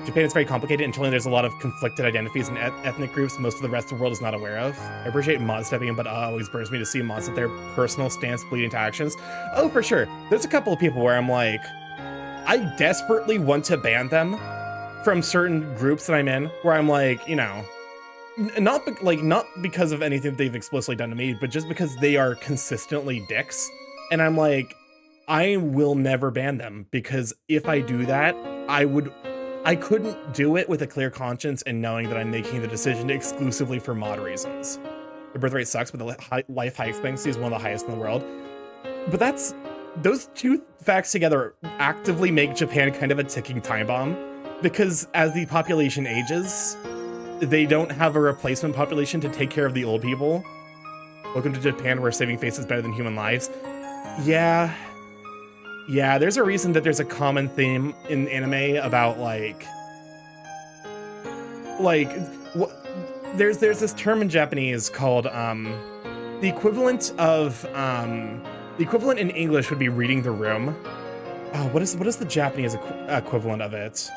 Japan is very complicated, and generally there's a lot of conflicted identities and ethnic groups most of the rest of the world is not aware of. I appreciate mod stepping in, but always burns me to see mods at their personal stance bleeding to actions. Oh, for sure. There's a couple of people where I'm like, I desperately want to ban them from certain groups that I'm in, where I'm like, you know, not because of anything they've explicitly done to me, but just because they are consistently dicks. And I'm like, I will never ban them, because if I do that, I couldn't do it with a clear conscience and knowing that I'm making the decision exclusively for mod reasons. The birth rate sucks, but the life high expectancy is one of the highest in the world. But those two facts together actively make Japan kind of a ticking time bomb, because as the population ages, they don't have a replacement population to take care of the old people. Welcome to Japan, where saving face is better than human lives. Yeah, there's a reason that there's a common theme in anime about there's this term in Japanese called the equivalent in English would be reading the room. What is the Japanese equivalent of it?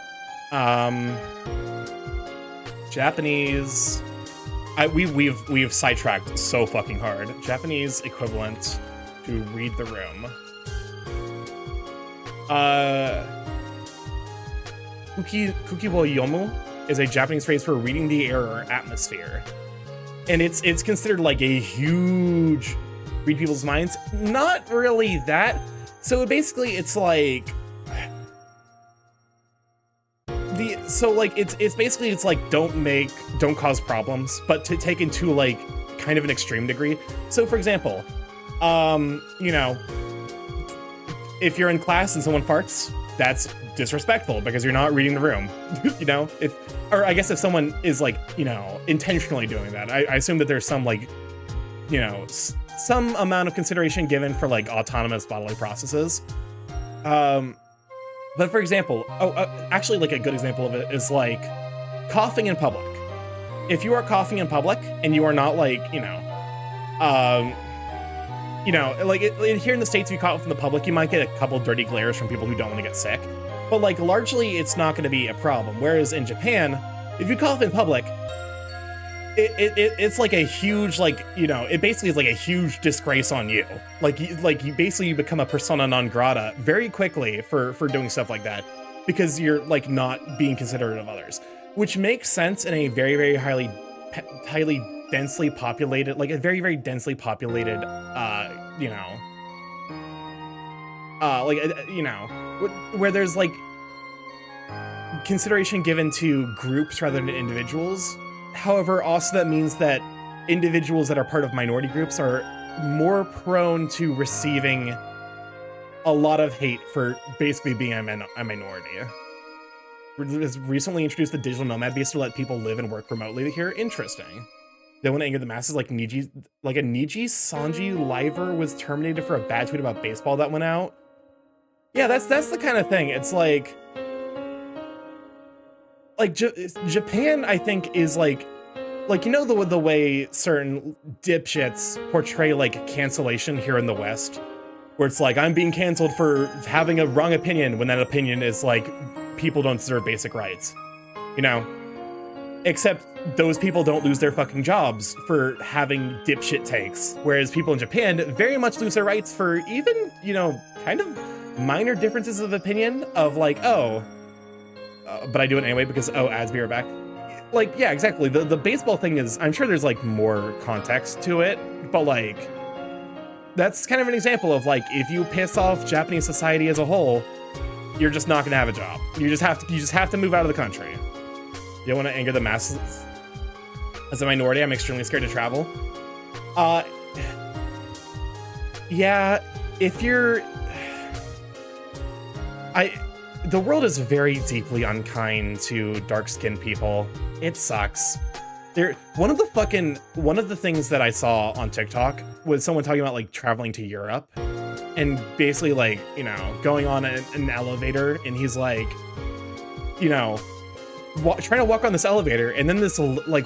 Japanese. We've sidetracked so fucking hard. Japanese equivalent to read the room. Kuki wo yomu is a Japanese phrase for reading the air or atmosphere. And it's considered like a huge read people's minds. Not really that. So basically it's like it's like don't cause problems, but to take into like kind of an extreme degree. So for example, you know, if you're in class and someone farts, that's disrespectful because you're not reading the room. You know, or I guess if someone is like, you know, intentionally doing that, I assume that there's some like, you know, some amount of consideration given for like autonomous bodily processes. But for example, actually like a good example of it is like coughing in public. If you are coughing in public and you are not like, you know, like here in the States, if you cough in the public, you might get a couple dirty glares from people who don't want to get sick. But like largely, it's not going to be a problem. Whereas in Japan, if you cough in public, it's like a huge, like, you know, it basically is like a huge disgrace on you. Like you basically become a persona non grata very quickly for doing stuff like that, because you're like not being considerate of others, which makes sense in a very, very highly densely populated, like a very, very densely populated, you know, where there's like consideration given to groups rather than individuals. However, also that means that individuals that are part of minority groups are more prone to receiving a lot of hate for basically being a minority. Has recently introduced the digital nomad visa to let people live and work remotely here. Interesting. They want to anger the masses, like a Niji Sanji liver was terminated for a bad tweet about baseball that went out. Yeah, that's the kind of thing. It's like Japan, I think, is like you know the way certain dipshits portray like cancellation here in the West, where it's like I'm being canceled for having a wrong opinion when that opinion is like people don't deserve basic rights, you know? Except those people don't lose their fucking jobs for having dipshit takes, whereas people in Japan very much lose their rights for even, you know, kind of minor differences of opinion of like, but I do it anyway because, ads be right back. Like, yeah, exactly. The baseball thing is, I'm sure there's like more context to it, but like, that's kind of an example of like, if you piss off Japanese society as a whole, you're just not gonna have a job. You just have to move out of the country. You don't want to anger the masses. As a minority, I'm extremely scared to travel. Yeah, if you're... The world is very deeply unkind to dark-skinned people. It sucks. One of the things that I saw on TikTok was someone talking about like traveling to Europe and basically like, you know, going on an elevator, and he's like, you know, trying to walk on this elevator, and then this like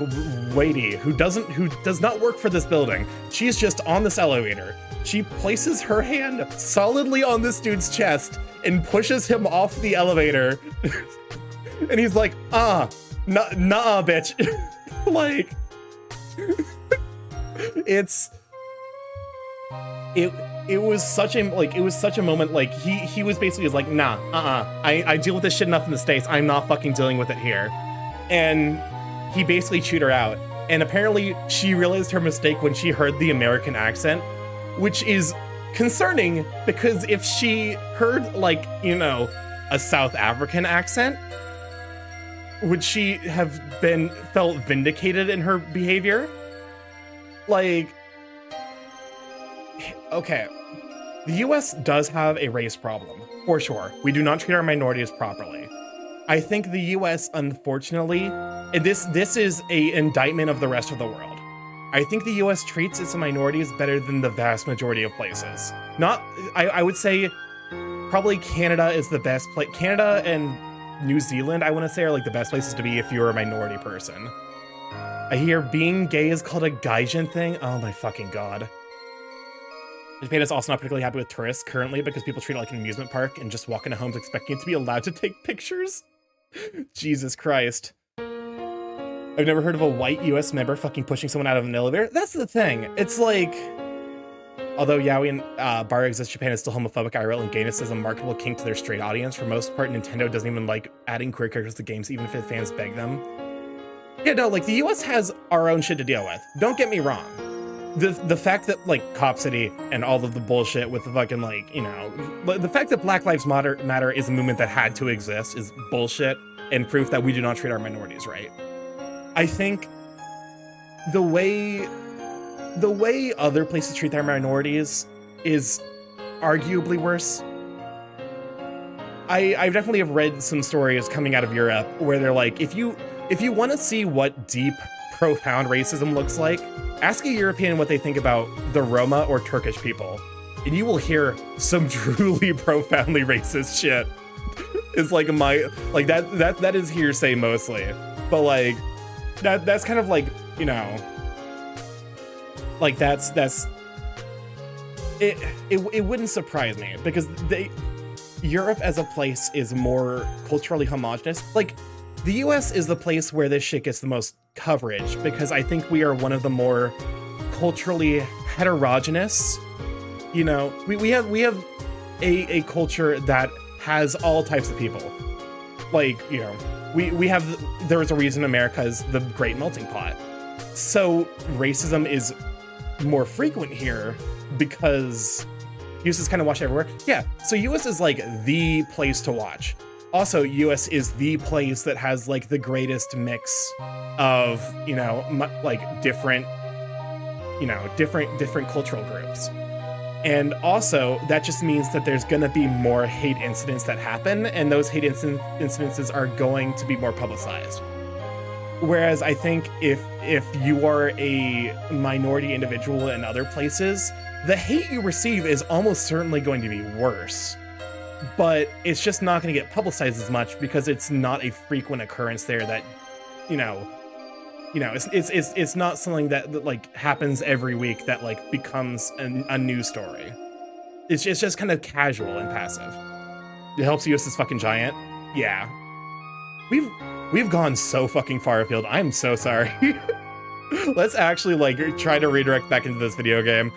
lady who does not work for this building, she's just on this elevator. She places her hand solidly on this dude's chest and pushes him off the elevator. And he's like, nah, bitch. Like, it was such a moment. Like he was basically like, nah, I deal with this shit enough in the States. I'm not fucking dealing with it here. And he basically chewed her out. And apparently she realized her mistake when she heard the American accent, which is concerning because if she heard like, you know, a South African accent, would she have felt vindicated in her behavior? Like, okay, the US does have a race problem, for sure. We do not treat our minorities properly. I think the US, unfortunately, and this is an indictment of the rest of the world. I think the US treats its minorities better than the vast majority of places. I would say probably Canada is the best place. Canada and New Zealand, I want to say, are like the best places to be if you're a minority person. I hear being gay is called a gaijin thing. Oh my fucking god. Japan is also not particularly happy with tourists currently because people treat it like an amusement park and just walk into homes expecting to be allowed to take pictures. Jesus Christ. I've never heard of a white US member fucking pushing someone out of an elevator. That's the thing. It's like, although yaoi and bar exists, Japan is still homophobic. IRL and gayness is a marketable kink to their straight audience. For most part, Nintendo doesn't even like adding queer characters to games, even if the fans beg them. Yeah, no, like the US has our own shit to deal with. Don't get me wrong. The fact that like Cop City and all of the bullshit with the fucking like, you know, the fact that Black Lives Matter is a movement that had to exist is bullshit and proof that we do not treat our minorities right. I think the way other places treat their minorities is arguably worse. I definitely have read some stories coming out of Europe where they're like, if you want to see what deep, profound racism looks like, ask a European what they think about the Roma or Turkish people, and you will hear some truly profoundly racist shit. It's like that is hearsay mostly, but like that's kind of like, you know, like that's it wouldn't surprise me because Europe as a place is more culturally homogenous. Like the US is the place where this shit gets the most coverage because I think we are one of the more culturally heterogeneous. You know, we have a culture that has all types of people. Like, you know, there's a reason America is the great melting pot. So racism is more frequent here because US is kind of watched everywhere. Yeah, so US is like the place to watch. Also, US is the place that has like the greatest mix of, you know, like different cultural groups. And also, that just means that there's gonna be more hate incidents that happen, and those hate incidences are going to be more publicized. Whereas I think if you are a minority individual in other places, the hate you receive is almost certainly going to be worse. But it's just not going to get publicized as much because it's not a frequent occurrence there that, you know, it's not something that like happens every week that like becomes a news story. It's just kind of casual and passive. It helps US is fucking giant. Yeah. We've gone so fucking far afield. I'm so sorry. Let's actually like try to redirect back into this video game.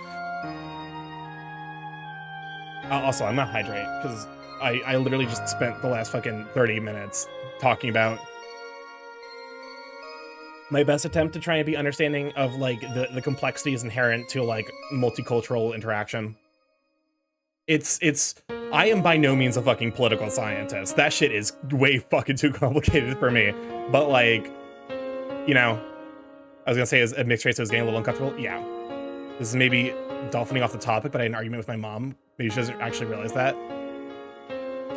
Also, I'm not hydrate because I literally just spent the last fucking 30 minutes talking about my best attempt to try and be understanding of like the complexities inherent to like multicultural interaction. I am by no means a fucking political scientist. That shit is way fucking too complicated for me. But like, you know, I was gonna say as a mixed race, I was getting a little uncomfortable. Yeah. This is maybe dolphining off the topic, but I had an argument with my mom. Maybe she doesn't actually realize that.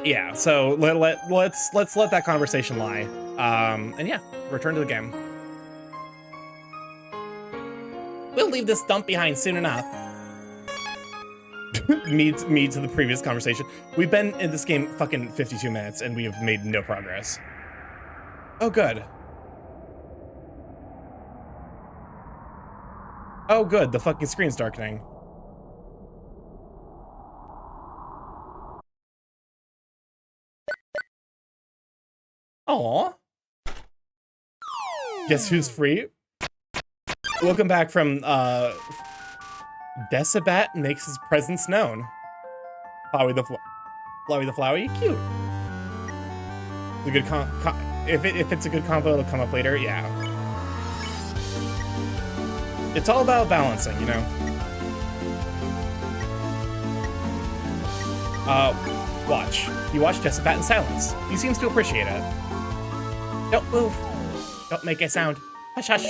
Yeah, so let's let that conversation lie. And yeah, return to the game. We'll leave this dump behind soon enough. me to the previous conversation. We've been in this game fucking 52 minutes and we have made no progress. Oh, good. Oh, good. The fucking screen's darkening. Aww. Guess who's free? Welcome back from, Decibat makes his presence known. Flowey the Flowey? Cute. It's a good if it's a good combo, it'll come up later. Yeah. It's all about balancing, you know? Watch. You watch Decibat in silence. He seems to appreciate it. Don't move. Don't make a sound. Hush, hush.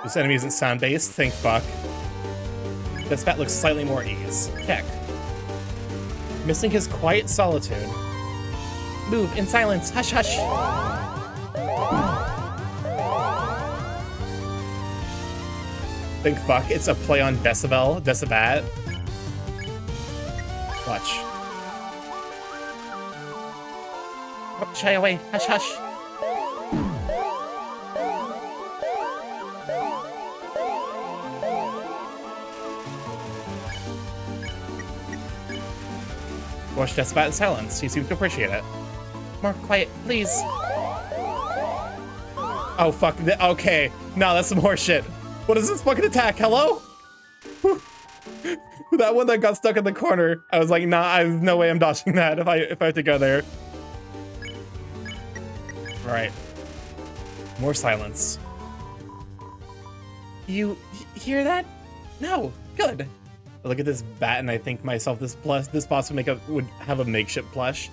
This enemy isn't sound-based, thank fuck. Decibat looks slightly more ease. Check. Missing his quiet solitude. Move in silence. Hush, hush. Think fuck, it's a play on decibel, Decibat. Watch. Oh, shy away. Hush, hush. Watch Decibat in silence. He seems to appreciate it. More quiet, please. Oh, fuck. Okay. No, that's some horse shit. What is this fucking attack? Hello? That one that got stuck in the corner. I was like, nah, there's no way I'm dodging that if I have to go there. All right. More silence. You hear that? No. Good. I look at this bat and I think to myself, this boss would have a makeshift plush.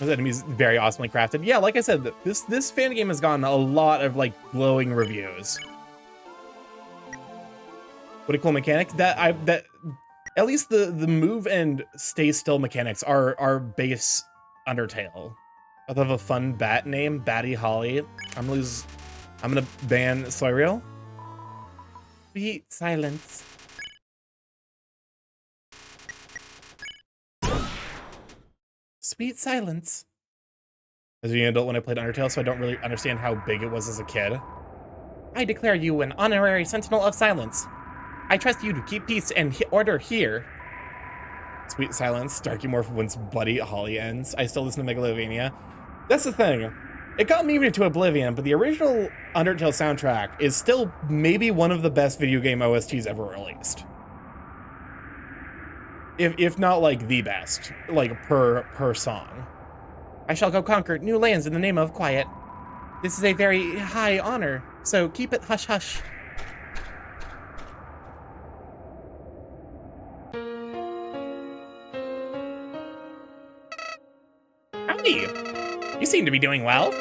This enemy's very awesomely crafted. Yeah, like I said, this fan game has gotten a lot of like glowing reviews. What a cool mechanic! That at least the move and stay still mechanics are base Undertale. I have a fun bat name, Batty Holly. I'm gonna ban Soyreal. Sweet silence. Sweet silence. As an adult when I played Undertale, so I don't really understand how big it was as a kid. I declare you an honorary sentinel of silence. I trust you to keep peace and order here. Sweet silence. StarkyMorph once Buddy Holly ends. I still listen to Megalovania. That's the thing. It got me into Oblivion, but the original Undertale soundtrack is still maybe one of the best video game OSTs ever released. If not like the best, like per song. I shall go conquer new lands in the name of quiet. This is a very high honor, so keep it hush hush. Howdy! You seem to be doing well.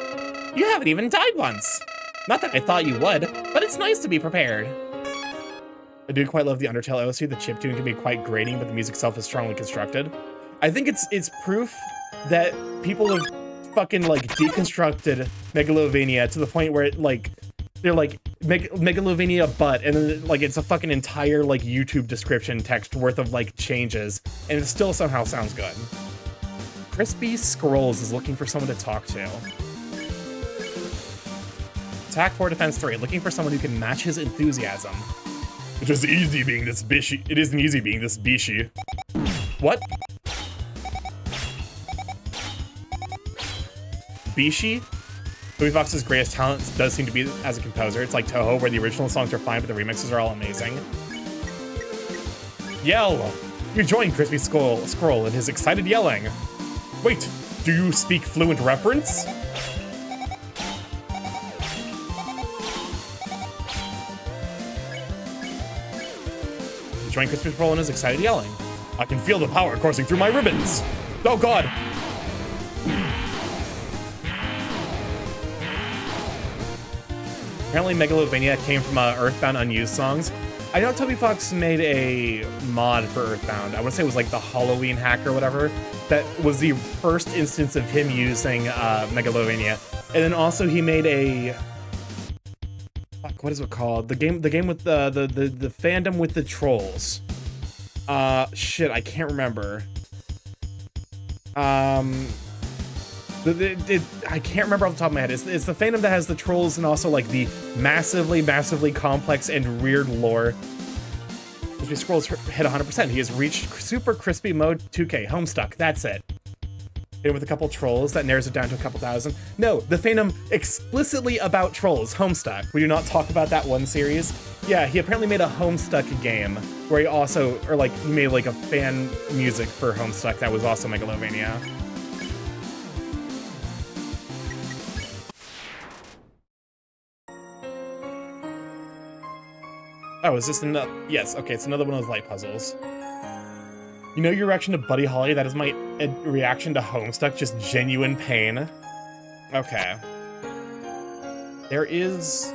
You haven't even died once. Not that I thought you would, but it's nice to be prepared. I do quite love the Undertale OST. The chiptune can be quite grating, but the music itself is strongly constructed. I think it's proof that people have fucking like deconstructed Megalovania to the point where it like they're like Megalovania but, and then like it's a fucking entire like YouTube description text worth of like changes, and it still somehow sounds good. Crispy Scrolls is looking for someone to talk to. Attack 4, Defense 3, looking for someone who can match his enthusiasm. It is easy being this bishy. It isn't easy being this bishy. What? Bishi? Toby Fox's greatest talent does seem to be as a composer. It's like Toho, where the original songs are fine, but the remixes are all amazing. Yell! You join Crispy Scroll in his excited yelling. Wait, do you speak fluent reference? You join Crispy Scroll in his excited yelling. I can feel the power coursing through my ribbons. Oh god! Apparently Megalovania came from Earthbound Unused songs. I know Toby Fox made a mod for Earthbound. I want to say it was like the Halloween hack or whatever. That was the first instance of him using Megalovania. And then also he made a... Fuck, what is it called? The game with the fandom with the trolls. Shit, I can't remember. I can't remember off the top of my head. It's the fandom that has the trolls and also like the massively complex and weird lore. Crispy Scrolls hit 100%. He has reached Super Crispy Mode 2K. Homestuck. That's it. And with a couple trolls, that narrows it down to a couple thousand. No, the fandom explicitly about trolls. Homestuck. We do not talk about that one series. Yeah, he apparently made a Homestuck game where he also, or like, he made like a fan music for Homestuck that was also Megalovania. Oh, is this another? Yes, okay, it's another one of those light puzzles. You know your reaction to Buddy Holly? That is my reaction to Homestuck, just genuine pain. Okay. There is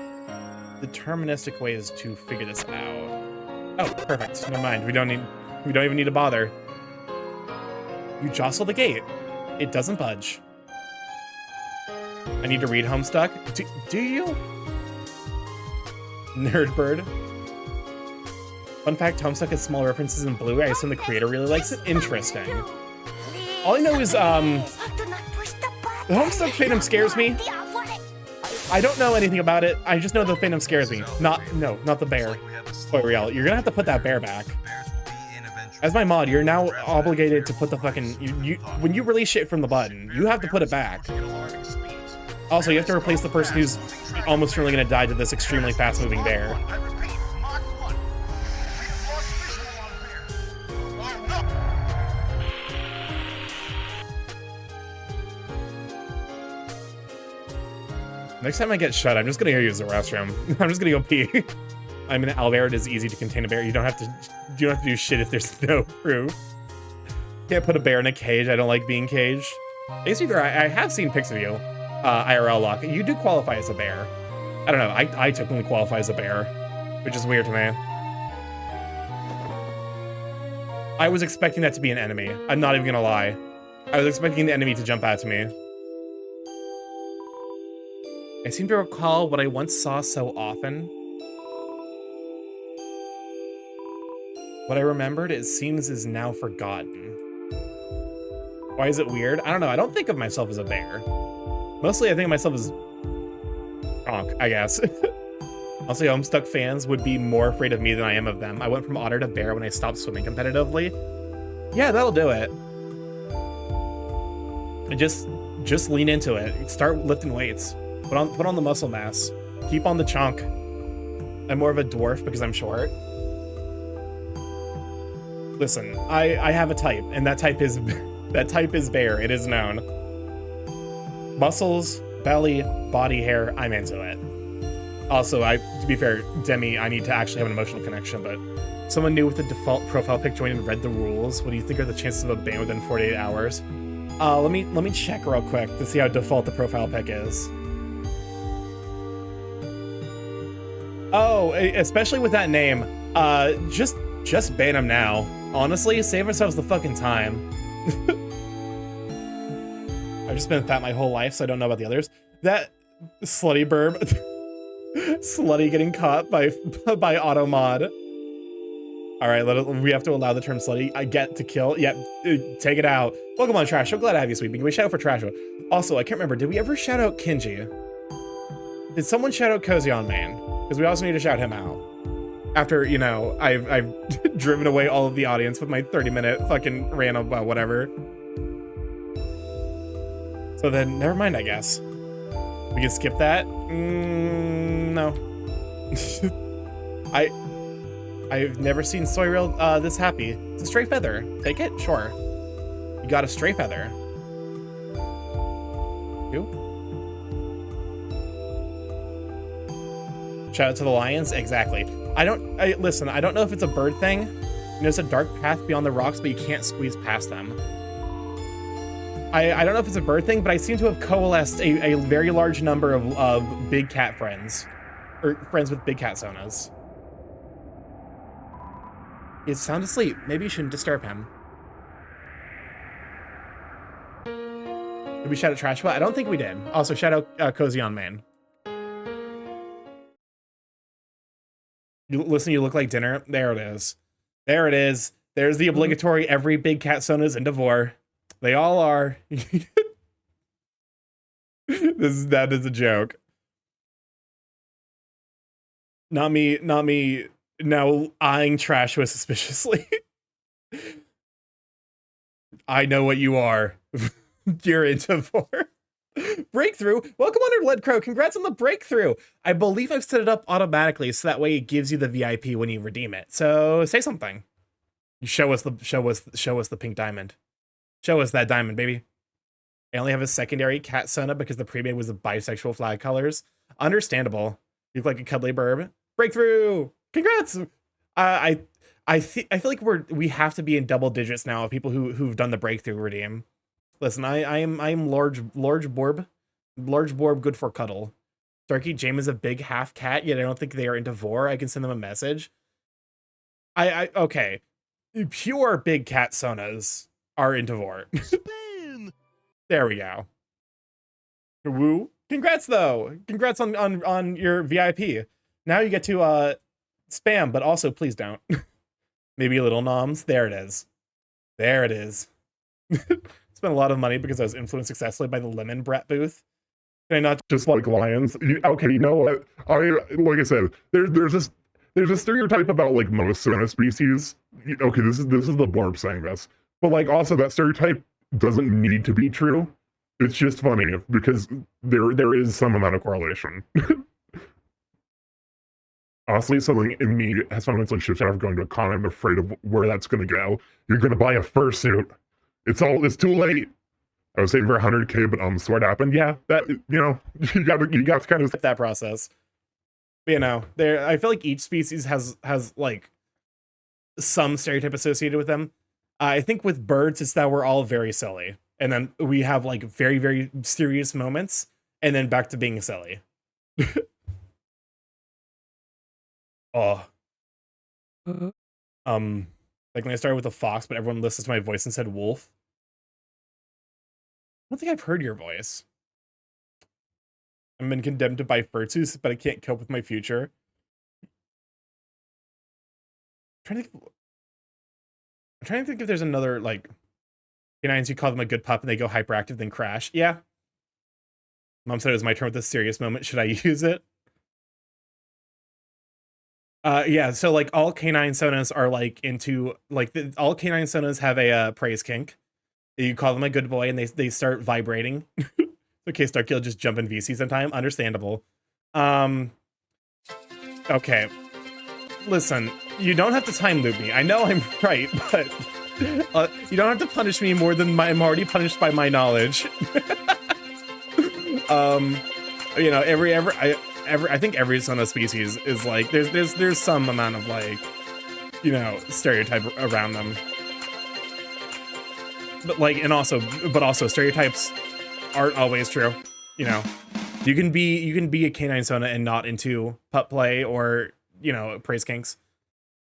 deterministic ways to figure this out. Oh, perfect. Never mind. We don't even need to bother. You jostle the gate. It doesn't budge. I need to read Homestuck. Do you? Nerdbird. Fun fact, Homestuck has small references in blue. I assume the creator really likes it. Interesting. All I know is, the Homestuck fandom scares me. I don't know anything about it. I just know the fandom scares me. Not the bear. Boy, Real, you're gonna have to put that bear back. As my mod, you're now obligated to put the fucking, when you release shit from the button, you have to put it back. Also, you have to replace the person who's almost certainly gonna die to this extremely fast-moving bear. Next time I get shut, I'm just gonna go use the restroom. I'm just gonna go pee. I mean, Albert is easy to contain a bear. You don't have to do shit if there's no proof. Can't put a bear in a cage. I don't like being caged. I have seen pics of you, IRL Lock. You do qualify as a bear. I don't know. I technically qualify as a bear, which is weird to me. I was expecting that to be an enemy. I'm not even gonna lie. I was expecting the enemy to jump out to me. I seem to recall what I once saw so often. What I remembered, it seems, is now forgotten. Why is it weird? I don't know. I don't think of myself as a bear. Mostly I think of myself as Kronk, I guess. Also, Homestuck fans would be more afraid of me than I am of them. I went from otter to bear when I stopped swimming competitively. Yeah, that'll do it. And just lean into it. Start lifting weights. Put on the muscle mass. Keep on the chunk. I'm more of a dwarf because I'm short. Listen, I have a type, and that type is bear. It is known. Muscles, belly, body hair, I'm into it. Also, to be fair, Demi, I need to actually have an emotional connection, but someone new with the default profile pic joined and read the rules. What do you think are the chances of a ban within 48 hours? Let me check real quick to see how default the profile pic is. Oh, especially with that name, just ban him now. Honestly, save ourselves the fucking time. I've just been fat my whole life, so I don't know about the others. That slutty burb. Slutty getting caught by automod. All right, we have to allow the term slutty. I get to kill. Yep, take it out. Welcome on, Trash. I'm glad to have you, Sweeping. We shout out for Trash. Also, I can't remember. Did we ever shout out Kinji? Did someone shout out Cozy on Main? Because we also need to shout him out. After, you know, I've driven away all of the audience with my 30-minute fucking rant about whatever. So then, never mind, I guess. We can skip that? No. I've never seen Soyrail this happy. It's a stray feather. Take it? Sure. You got a stray feather. You? Shout out to the lions. Exactly. Listen, I don't know if it's a bird thing. You know, it's a dark path beyond the rocks, but you can't squeeze past them. I don't know if it's a bird thing, but I seem to have coalesced a very large number of big cat friends. Or friends with big cat sonas. He's sound asleep. Maybe you shouldn't disturb him. Did we shout out Trashwa? I don't think we did. Also, shout out Cozy on Main. Listen, you look like dinner. There it is. There it is. There's the obligatory every big cat sona's in Devore. They all are. That is a joke. Not me now eyeing Trashwa suspiciously. I know what you are. You're into for breakthrough. Welcome on Lead Crow. Congrats on the breakthrough. I believe I've set it up automatically so that way it gives you the VIP when you redeem it. So say something. Show us the pink diamond. Show us that diamond, baby. I only have a secondary cat sona because the pre-made was the bisexual flag colors. Understandable. You look like a cuddly burb. Breakthrough. Congrats. I feel like we have to be in double digits now of people who've done the breakthrough redeem. Listen, I am large borb good for cuddle. Starky James is a big half cat, yet I don't think they are into vor. I can send them a message. Okay. Pure big cat sonas are into vor. There we go. Woo. Congrats though. Congrats on your VIP. Now you get to spam, but also please don't. Maybe a little noms. There it is. There it is. Spent a lot of money because I was influenced successfully by the Lemon Brat booth. Can I not just like lions? Okay, you know what? Like I said, there's a stereotype about like most sona species. Okay, this is the blurb saying this, but like also that stereotype doesn't need to be true. It's just funny because there is some amount of correlation. Honestly, something in me has fundamentally shifted after going to a con. I'm afraid of where that's going to go. You're going to buy a fursuit. It's too late. I was saving for 100K, but so what happened? Yeah, that, you know, you got to kind of skip that process. But, you know, I feel like each species has like some stereotype associated with them. I think with birds, it's that we're all very silly, and then we have like very, very serious moments, and then back to being silly. Oh. Like when I started with a fox, but everyone listens to my voice and said wolf. I don't think I've heard your voice. I've been condemned to buy fursuits, but I can't cope with my future. I'm trying to think if there's another, like, canines, you call them a good pup and they go hyperactive, then crash. Yeah. Mom said it was my turn with this serious moment. Should I use it? Yeah, so like all canine sonas are like into like all canine sonas have a praise kink. You call them a good boy and they start vibrating. Okay, Starky will just jump in VC sometime. Understandable. Okay. Listen, you don't have to time loop me. I know I'm right, but you don't have to punish me more than I'm already punished by my knowledge. You know, I think every sona species is like there's some amount of like, you know, stereotype around them. But like, but also stereotypes aren't always true. You know, you can be a canine sona and not into pup play or, you know, praise kinks.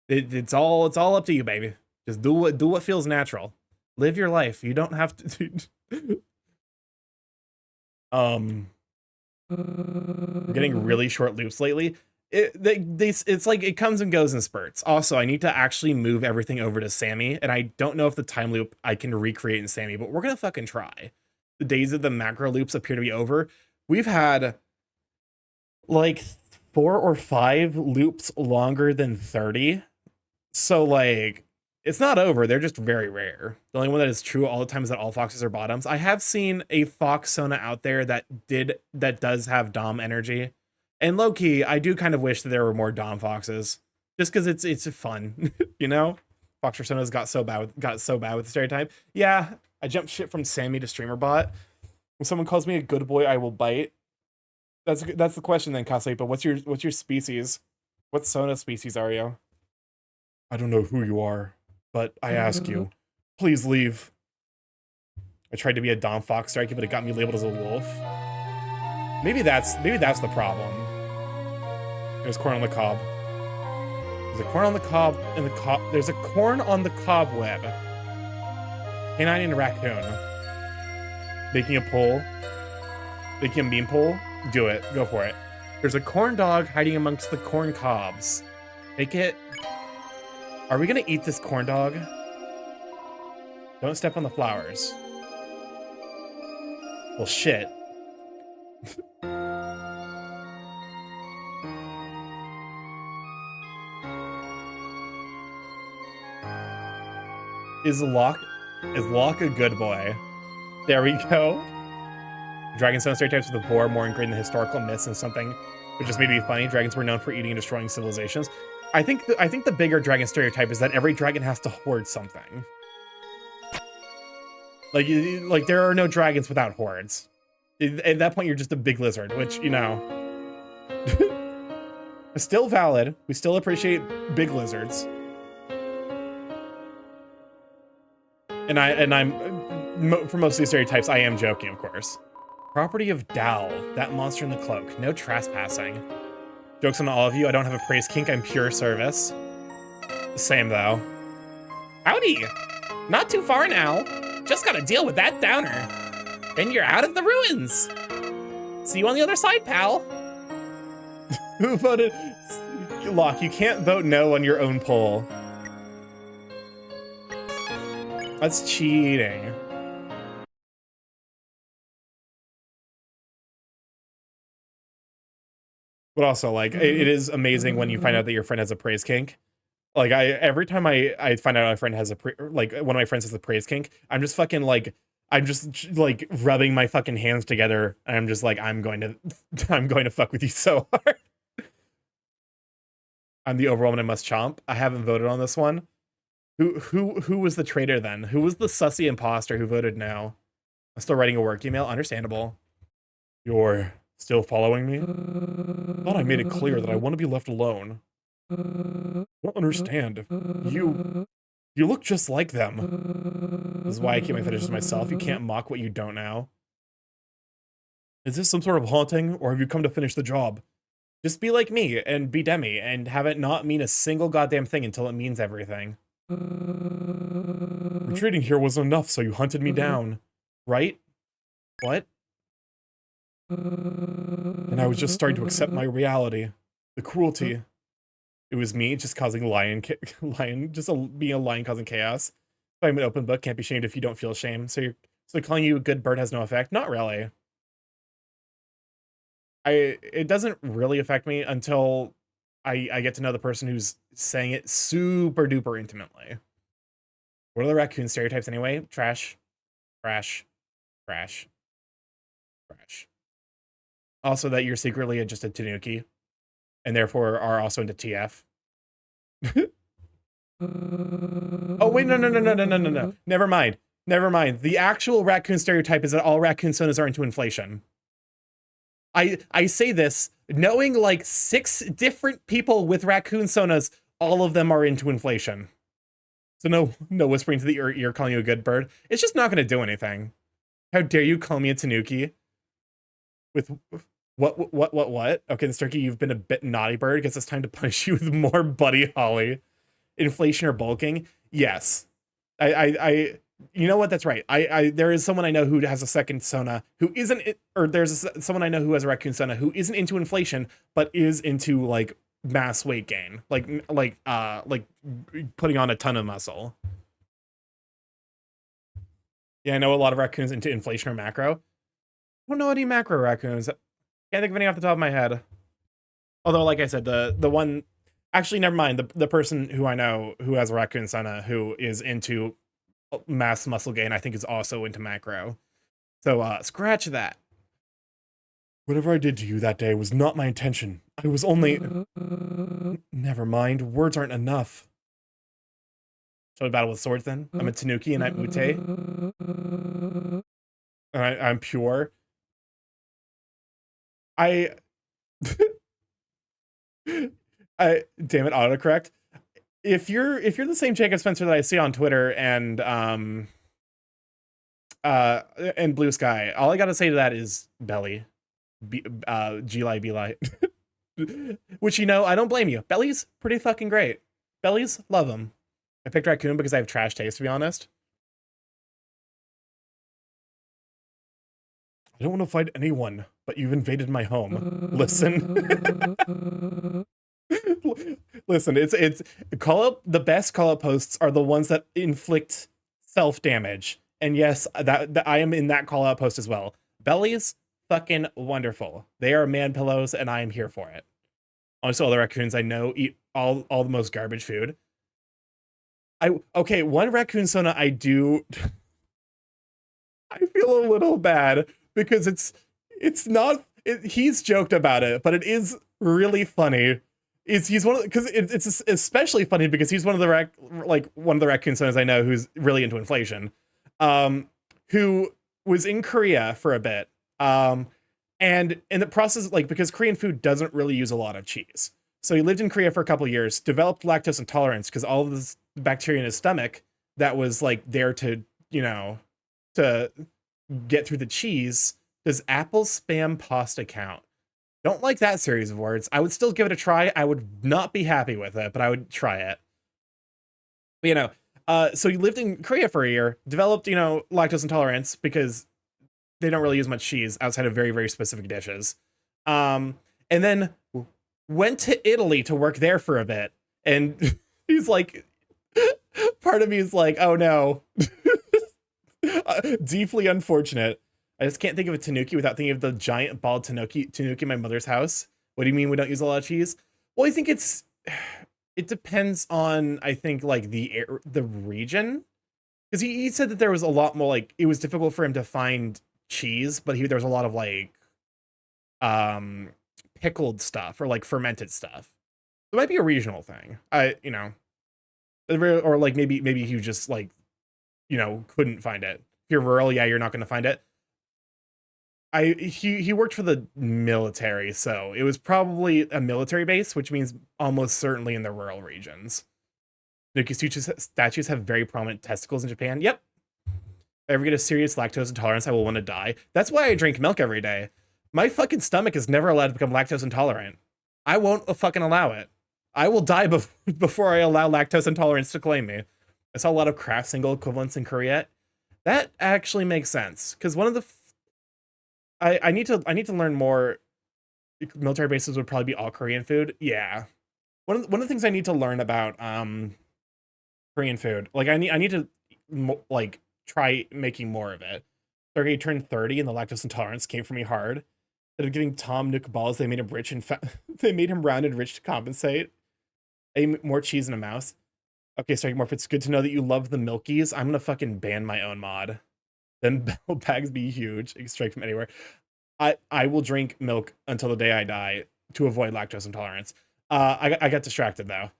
It's all up to you, baby. Just do what feels natural. Live your life. You don't have to. I'm getting really short loops lately. It's like it comes and goes in spurts. Also, I need to actually move everything over to Sammy, and I don't know if the time loop I can recreate in Sammy, but we're gonna fucking try. The days of the macro loops appear to be over. We've had like 4 or 5 loops longer than 30. So like, it's not over. They're just very rare. The only one that is true all the time is that all foxes are bottoms. I have seen a fox sona out there that does have dom energy. And low-key, I do kind of wish that there were more dom foxes. just because it's fun, you know. Fox Personas got so bad with the stereotype. Yeah, I jumped shit from Sammy to StreamerBot. When someone calls me a good boy, I will bite. That's the question then, Caslepa. What's your species? What Sona species are you? I don't know who you are, but I ask you, please leave. I tried to be a Dom Fox Strikey, but it got me labeled as a wolf. Maybe that's the problem. There's corn on the cob. There's a corn on the cob in the cob. There's a corn on the cobweb. Canine and a raccoon. Making a pole. Making a meme pole. Do it. Go for it. There's a corn dog hiding amongst the corn cobs. Make it. Are we gonna eat this corn dog? Don't step on the flowers. Well, shit. Is Locke a good boy? There we go. Dragonstone stereotypes with the boar more ingrained in the historical myths and something which just made me funny. Dragons were known for eating and destroying civilizations. I think the bigger dragon stereotype is that every dragon has to hoard something. Like there are no dragons without hordes. At that point, you're just a big lizard, which, you know, is still valid. We still appreciate big lizards. And I'm for most of these stereotypes, I am joking, of course. Property of Dal, that monster in the cloak. No trespassing. Jokes on all of you. I don't have a praise kink. I'm pure service. Same though. Howdy. Not too far now. Just gotta deal with that downer. Then you're out of the ruins. See you on the other side, pal. Who voted? Locke, you can't vote no on your own poll. That's cheating. But also, like, it is amazing when you find out that your friend has a praise kink. Like, every time I find out my friend has one of my friends has a praise kink, I'm just fucking like, I'm just like rubbing my fucking hands together, and I'm just like, I'm going to fuck with you so hard. I'm the overwhelmed I must chomp. I haven't voted on this one. Who was the traitor then? Who was the sussy imposter who voted no? I'm still writing a work email. Understandable. You're still following me? Thought I made it clear that I want to be left alone. I don't understand. You look just like them. This is why I keep my fetishes myself. You can't mock what you don't know. Is this some sort of haunting, or have you come to finish the job? Just be like me, and be Demi, and have it not mean a single goddamn thing until it means everything. Retreating here wasn't enough, so you hunted me down. Right? What? And I was just starting to accept my reality. The cruelty. It was me just causing being a lion causing chaos. If I'm an open book, can't be shamed if you don't feel shame. So calling you a good bird has no effect? Not really. It doesn't really affect me until I get to know the person who's saying it super duper intimately. What are the raccoon stereotypes anyway? Trash. Trash. Trash. Trash. Also that you're secretly just a tanuki, and therefore are also into TF. Oh wait, no. Never mind. The actual raccoon stereotype is that all raccoon sonas are into inflation. I say this knowing like 6 different people with raccoon sonas, all of them are into inflation. So no whispering to the ear calling you a good bird. It's just not gonna do anything. How dare you call me a tanuki? With what? Okay, the Starky, you've been a bit naughty bird. Guess it's time to punish you with more Buddy Holly. Inflation or bulking? Yes. You know what? That's right. There is someone I know who has a second Sona who isn't, or there's someone I know who has a raccoon Sona who isn't into inflation, but is into like mass weight gain, like putting on a ton of muscle. Yeah, I know a lot of raccoons into inflation or macro. I don't know any macro raccoons. Can't think of any off the top of my head. Although, like I said, the one, actually, never mind. The person who I know who has a raccoon Sona who is into mass muscle gain, I think is also into macro. So scratch that. Whatever I did to you that day was not my intention. I was only... Never mind, words aren't enough. Shall we battle with swords then? I'm a Tanuki and I'm Ute. I'm pure. Damn it, autocorrect. If you're the same Jacob Spencer that I see on Twitter and Blue Sky, all I gotta say to that is belly. G-lie, B-lie. Which, you know, I don't blame you. Belly's pretty fucking great. Bellies, love them. I picked raccoon because I have trash taste, to be honest. I don't want to fight anyone, but you've invaded my home. Listen. Listen, it's the best call-up posts are the ones that inflict self-damage. And yes, that I am in that call-out post as well. Bellies, fucking wonderful. They are man pillows, and I am here for it. Also, all the raccoons I know eat all the most garbage food. Okay, one raccoon Sona I do... I feel a little bad because it's not... he's joked about it, but it is really funny. He's one of because it's especially funny because he's one of the raccoon Sonas I know who's really into inflation, who was in Korea for a bit, and in the process, like, because Korean food doesn't really use a lot of cheese, so he lived in Korea for a couple of years, developed lactose intolerance because all of this bacteria in his stomach that was like there to, you know, to get through the cheese. Does apple spam pasta count? Don't like that series of words. I would still give it a try. I would not be happy with it, but I would try it. But, you know, so he lived in Korea for a year, developed, you know, lactose intolerance because they don't really use much cheese outside of very, very specific dishes. And then went to Italy to work there for a bit. And he's like, part of me is like, oh no. Deeply unfortunate. I just can't think of a tanuki without thinking of the giant bald tanuki in my mother's house. What do you mean we don't use a lot of cheese? Well, I think it depends on, I think, like the region, because he said that there was a lot more, like, it was difficult for him to find cheese, but there was a lot of like pickled stuff or like fermented stuff. It might be a regional thing. You know, or like maybe he just like, you know, couldn't find it. If you're rural, yeah, you're not going to find it. He worked for the military, so it was probably a military base, which means almost certainly in the rural regions. Nuki statues have very prominent testicles in Japan. Yep. If I ever get a serious lactose intolerance, I will want to die. That's why I drink milk every day. My fucking stomach is never allowed to become lactose intolerant. I won't fucking allow it. I will die before I allow lactose intolerance to claim me. I saw a lot of craft single equivalents in Korea. That actually makes sense, because one of the I need to learn more. Military bases would probably be all Korean food. Yeah, one of the things I need to learn about Korean food, like I need to like try making more of it. Starky turned 30 and the lactose intolerance came for me hard. Instead of giving Tom Nook balls, they made him rich and they made him round and rich to compensate. More cheese than a mouse. Okay, StarkyMorph, it's good to know that you love the Milkies. I'm gonna fucking ban my own mod. Then bell bags be huge. Strike from anywhere. I will drink milk until the day I die to avoid lactose intolerance. I got distracted though.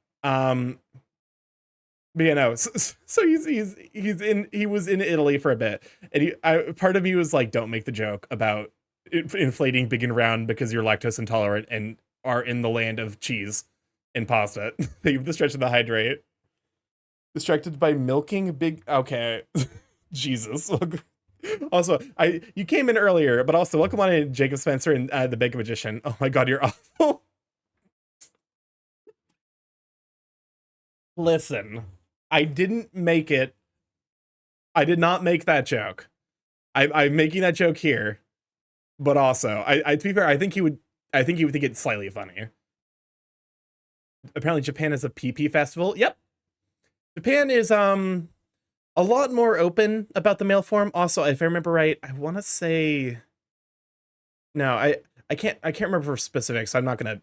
But you know, so he was in Italy for a bit, and part of me was like, don't make the joke about inflating big and round because you're lactose intolerant and are in the land of cheese and pasta. Leave the stretch of the hydrate. Distracted by milking big. Okay. Jesus. Also, you came in earlier, but also welcome on in Jacob Spencer and the Big Magician. Oh my god, you're awful. Listen, I didn't make it. I did not make that joke. I'm making that joke here, but also, to be fair, I think he would think it's slightly funny. Apparently, Japan is a PP festival. Yep, Japan is a lot more open about the male form. Also, if I remember right, I want to say, no, I can't remember for specifics. So I'm not gonna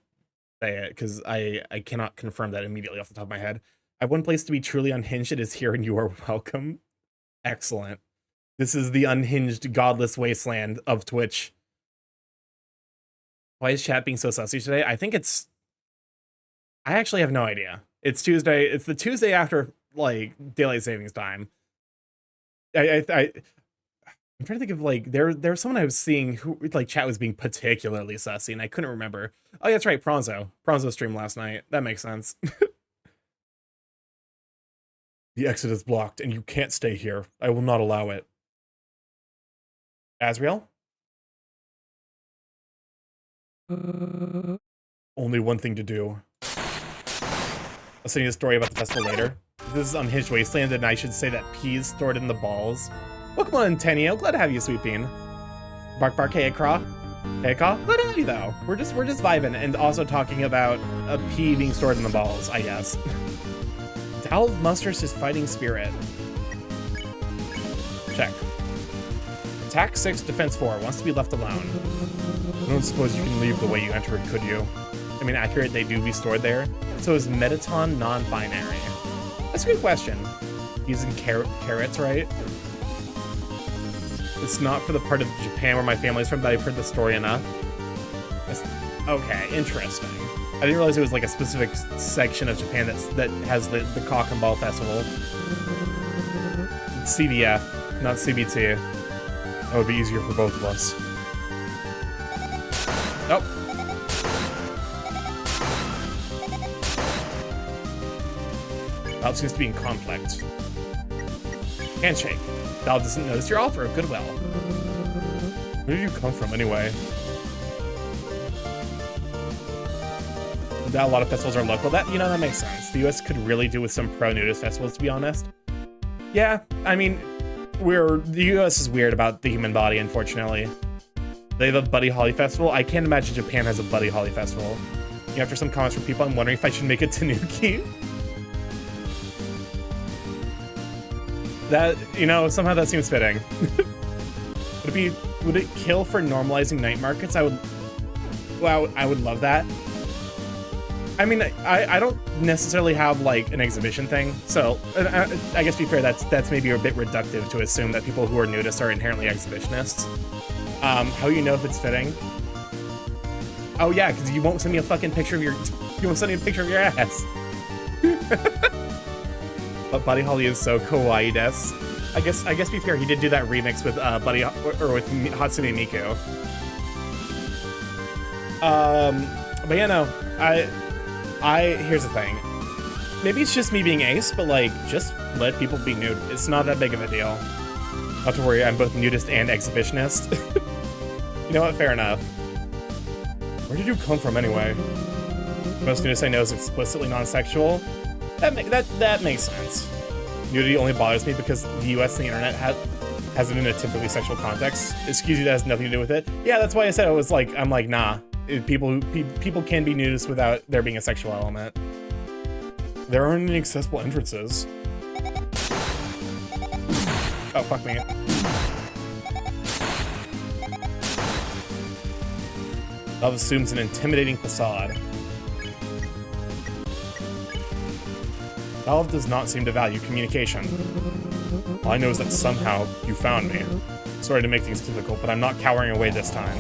say it because I cannot confirm that immediately off the top of my head. I have one place to be truly unhinged. It is here, and you are welcome. Excellent. This is the unhinged, godless wasteland of Twitch. Why is chat being so sussy today? I actually have no idea. It's Tuesday. It's the Tuesday after like daylight savings time. I'm trying to think of like there's someone I was seeing who like chat was being particularly sussy and I couldn't remember. Oh yeah, that's right, Pronzo streamed last night. That makes sense. The exit is blocked and you can't stay here. I will not allow it. Asriel? Only one thing to do. I'll send you a story about the festival later. This is Unhinged Wasteland, and I should say that peas stored in the balls. Welcome on, Tenio. Glad to have you, Sweet Bean. Bark Bark Hey Craw. Hey Caw. Glad to have you though. We're just vibing and also talking about a pea being stored in the balls, I guess. Owl musters his fighting spirit. Check. Attack 6, defense 4. Wants to be left alone. I don't suppose you can leave the way you entered, could you? I mean, accurate, they do be stored there. So is Metaton non-binary? That's a good question. Using carrots, right? It's not for the part of Japan where my family's from, but I've heard the story enough. Okay, interesting. I didn't realize it was like a specific section of Japan that has the Cock and Ball Festival. It's CBF, not CBT. That would be easier for both of us. Nope. Valve seems to be in conflict. Handshake. Valve doesn't notice your offer of goodwill. Where did you come from anyway? That a lot of festivals are local. That, you know, that makes sense. The US could really do with some pro-nudist festivals, to be honest. Yeah, I mean, the US is weird about the human body, unfortunately. They have a Buddy Holly festival. I can't imagine Japan has a Buddy Holly festival. After some comments from people, I'm wondering if I should make a tanuki. That, you know, somehow that seems fitting. Would it kill for normalizing night markets? I would love that. I mean, I don't necessarily have like an exhibition thing, so I guess to be fair, that's maybe a bit reductive to assume that people who are nudists are inherently exhibitionists. How do you know if it's fitting? Oh yeah, because you won't send me a fucking picture of you won't send me a picture of your ass. But Buddy Holly is so kawaii-des. I guess to be fair, he did do that remix with with Hatsune Miku. But yeah, no, here's the thing. Maybe it's just me being ace, but like, just let people be nude. It's not that big of a deal. Not to worry, I'm both nudist and exhibitionist. You know what? Fair enough. Where did you come from anyway? Most nudists I know is explicitly non-sexual. That makes sense. Nudity only bothers me because the US and the internet has it in a typically sexual context. Excuse me, that has nothing to do with it. Yeah, that's why I said I'm like, nah. People can be nudists without there being a sexual element. There aren't any accessible entrances. Oh, fuck me. Love assumes an intimidating facade. Valve does not seem to value communication. All I know is that somehow you found me. Sorry to make things difficult, but I'm not cowering away this time.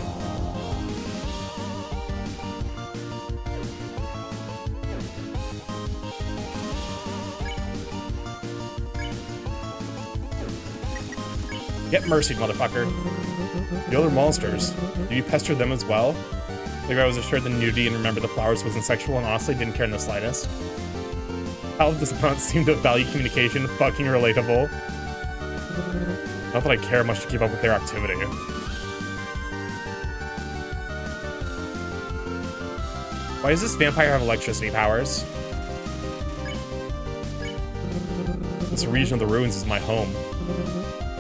Get mercied, motherfucker. The other monsters, did you pester them as well? Like I was assured the nudity and remember the flowers wasn't sexual and honestly didn't care in the slightest. Valve does not seem to value communication, fucking relatable. Not that I care much to keep up with their activity. Why does this vampire have electricity powers? This region of the ruins is my home.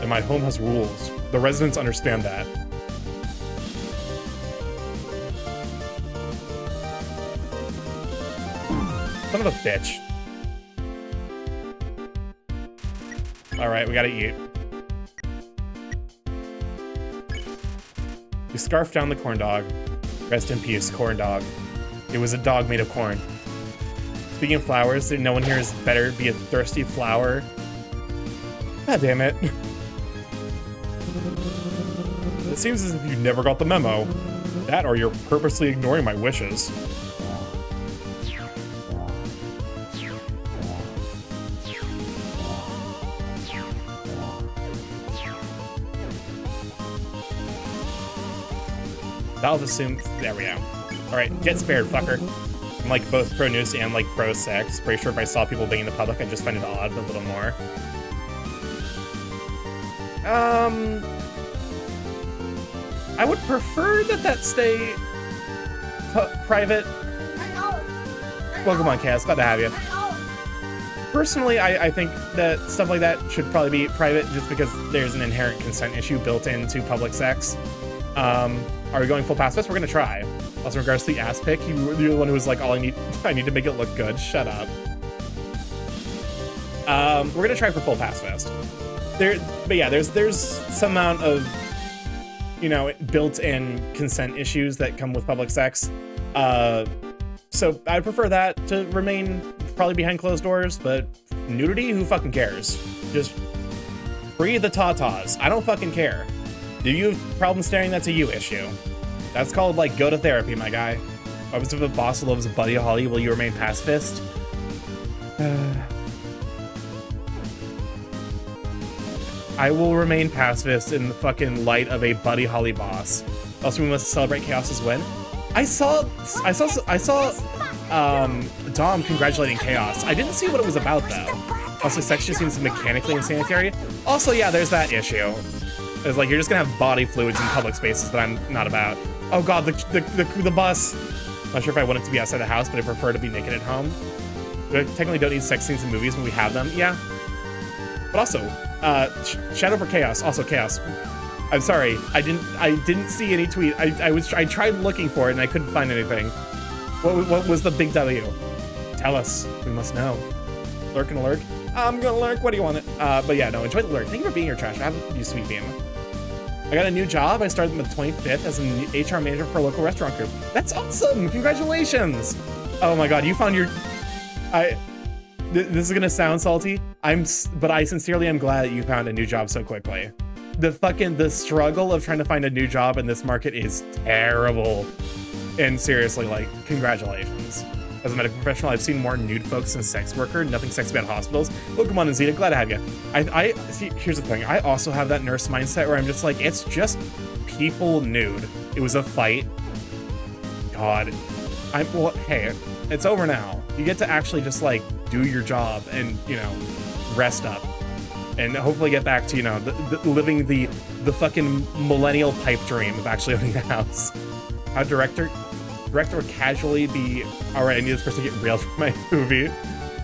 And my home has rules. The residents understand that. Son of a bitch. Alright, we gotta eat. We scarfed down the corn dog. Rest in peace, corn dog. It was a dog made of corn. Speaking of flowers, no one here is better be a thirsty flower. God damn it. It seems as if you never got the memo. That or you're purposely ignoring my wishes. I'll assume, there we go. All right, get spared, fucker. I'm like both pro-news and like pro-sex. Pretty sure if I saw people being in the public, I'd just find it odd a little more. I would prefer that stay private. Welcome on, Cass. Glad to have you. Personally, I think that stuff like that should probably be private just because there's an inherent consent issue built into public sex. Are we going full pass? We're gonna try. Also, in regards to the ass pic, you're the one who was like, I need to make it look good. Shut up. We're gonna try for full pass fest. But yeah, there's some amount of, you know, built-in consent issues that come with public sex. So I prefer that to remain probably behind closed doors, but nudity, who fucking cares? Just free the tatas. I don't fucking care. Do you have problems staring? That's a you issue. That's called, like, go to therapy, my guy. If a boss loves Buddy Holly, will you remain pacifist? I will remain pacifist in the fucking light of a Buddy Holly boss. Also, we must celebrate Chaos's win. I saw Dom congratulating Chaos. I didn't see what it was about, though. Also, sex just seems mechanically insanitary. Also, yeah, there's that issue. It's like, you're just gonna have body fluids in public spaces that I'm not about. Oh god, the bus. Not sure if I want it to be outside the house, but I prefer to be naked at home. We technically don't need sex scenes in movies when we have them, yeah. But also, Shadow for Chaos, also Chaos. I'm sorry, I didn't see any tweet. I tried looking for it and I couldn't find anything. What was the big W? Tell us, we must know. Lurk and alert? I'm gonna lurk, what do you want it? But yeah, no, enjoy the lurk. Thank you for being here, Trash. I have you, sweet beam. I got a new job. I started on the 25th as an HR manager for a local restaurant group. That's awesome, congratulations. Oh my god, you found your, this is gonna sound salty, but I sincerely am glad that you found a new job so quickly. The struggle of trying to find a new job in this market is terrible. And seriously, like, congratulations. As a medical professional, I've seen more nude folks than sex worker. Nothing sexy about hospitals. Welcome on, Zeta. Glad to have you. I see. Here's the thing. I also have that nurse mindset where I'm just like, it's just people nude. It was a fight. God. Well, hey, it's over now. You get to actually just like do your job and, you know, rest up, and hopefully get back to, you know, living the fucking millennial pipe dream of actually owning a house. How director would casually be, all right, I need this person to get real for my movie.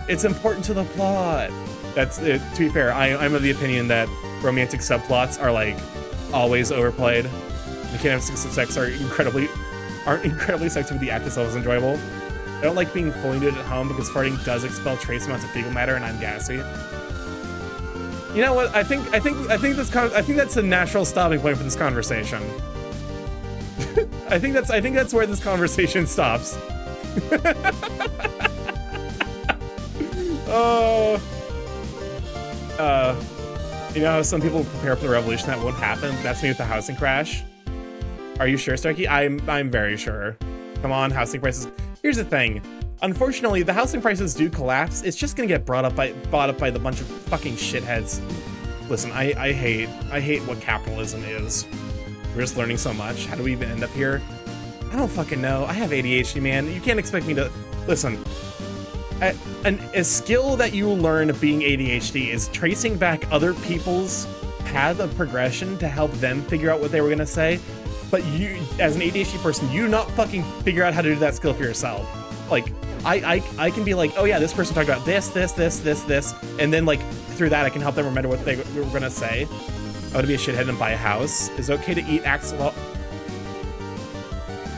It's important to the plot. That's it. To be fair, I'm of the opinion that romantic subplots are like always overplayed. Mechanics of sex aren't incredibly sexy, but the act itself is enjoyable. I don't like being fully nude at home because farting does expel trace amounts of fecal matter and I'm gassy. You know what? I think that's a natural stopping point for this conversation. I think that's where this conversation stops. You know how some people prepare for the revolution that won't happen? That's me with the housing crash. Are you sure, Starky? I'm very sure. Come on, housing prices. Here's the thing. Unfortunately, the housing prices do collapse. It's just gonna get bought up by the bunch of fucking shitheads. Listen, I hate what capitalism is. We're just learning so much. How do we even end up here? I don't fucking know. I have ADHD, man. You can't expect me to... Listen, a skill that you learn being ADHD is tracing back other people's path of progression to help them figure out what they were gonna say. But you, as an ADHD person, you do not fucking figure out how to do that skill for yourself. Like, I can be like, oh yeah, this person talked about this, and then like, through that I can help them remember what they were gonna say. I want to be a shithead and buy a house. Is it okay to eat axe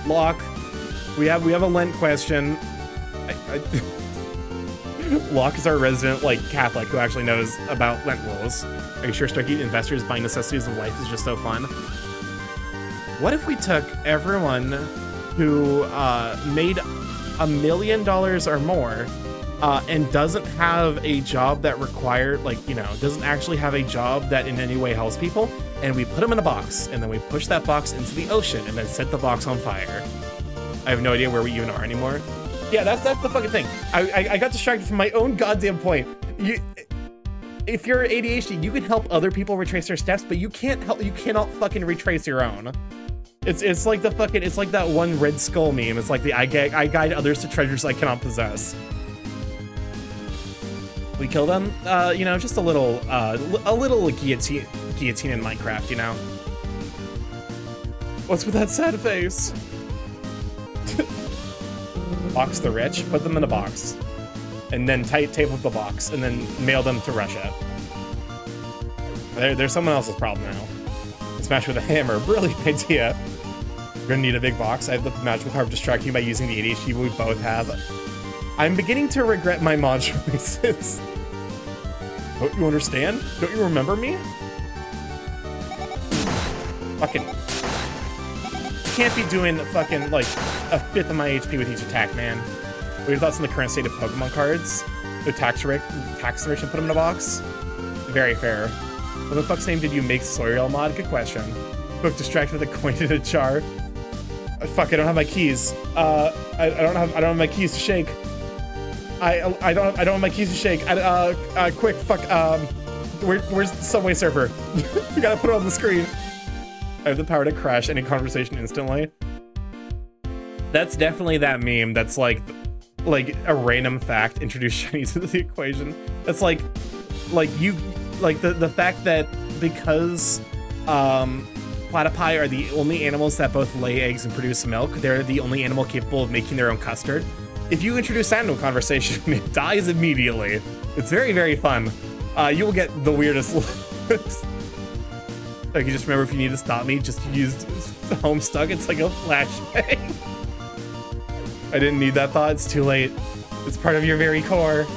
Locke? We have a Lent question. Locke is our resident like Catholic who actually knows about Lent rules. Are you sure Starky investors buying necessities of life is just so fun? What if we took everyone who made $1 million or more and doesn't have a job that required, like, you know, doesn't actually have a job that in any way helps people, and we put them in a box, and then we push that box into the ocean and then set the box on fire. I have no idea where we even are anymore. Yeah, that's the fucking thing. I got distracted from my own goddamn point. If you're ADHD, you can help other people retrace their steps, but you cannot fucking retrace your own. It's like the fucking, it's like that one Red Skull meme. It's like the I guide others to treasures I cannot possess. We kill them, you know, just a little guillotine in Minecraft, you know. What's with that sad face? Box the rich, put them in a box, and then tape up the box, and then mail them to Russia. There's someone else's problem now. Smash with a hammer, brilliant idea. You're gonna need a big box. I have the magical power of distracting you by using the ADHD we both have. I'm beginning to regret my mod choices. Don't you understand? Don't you remember me? Fucking... can't be doing fucking, like, a fifth of my HP with each attack, man. What are your thoughts on the current state of Pokemon cards? The tax rate and put them in a box? Very fair. What the fuck's name did you make Soriel mod? Good question. Book distracted with a coin in a jar. Fuck, I don't have my keys. I don't have my keys to shake. I don't have my keys to shake. Quick, fuck, where's the Subway Surfer? We gotta put it on the screen. I have the power to crash any conversation instantly. That's definitely that meme that's like a random fact introduce shinies into the equation. That's like the fact that because platypi are the only animals that both lay eggs and produce milk, they're the only animal capable of making their own custard. If you introduce that into a conversation, it dies immediately. It's very, very fun. You will get the weirdest looks. Like, you just remember, if you need to stop me, just use Homestuck. It's like a flashbang. I didn't need that thought. It's too late. It's part of your very core.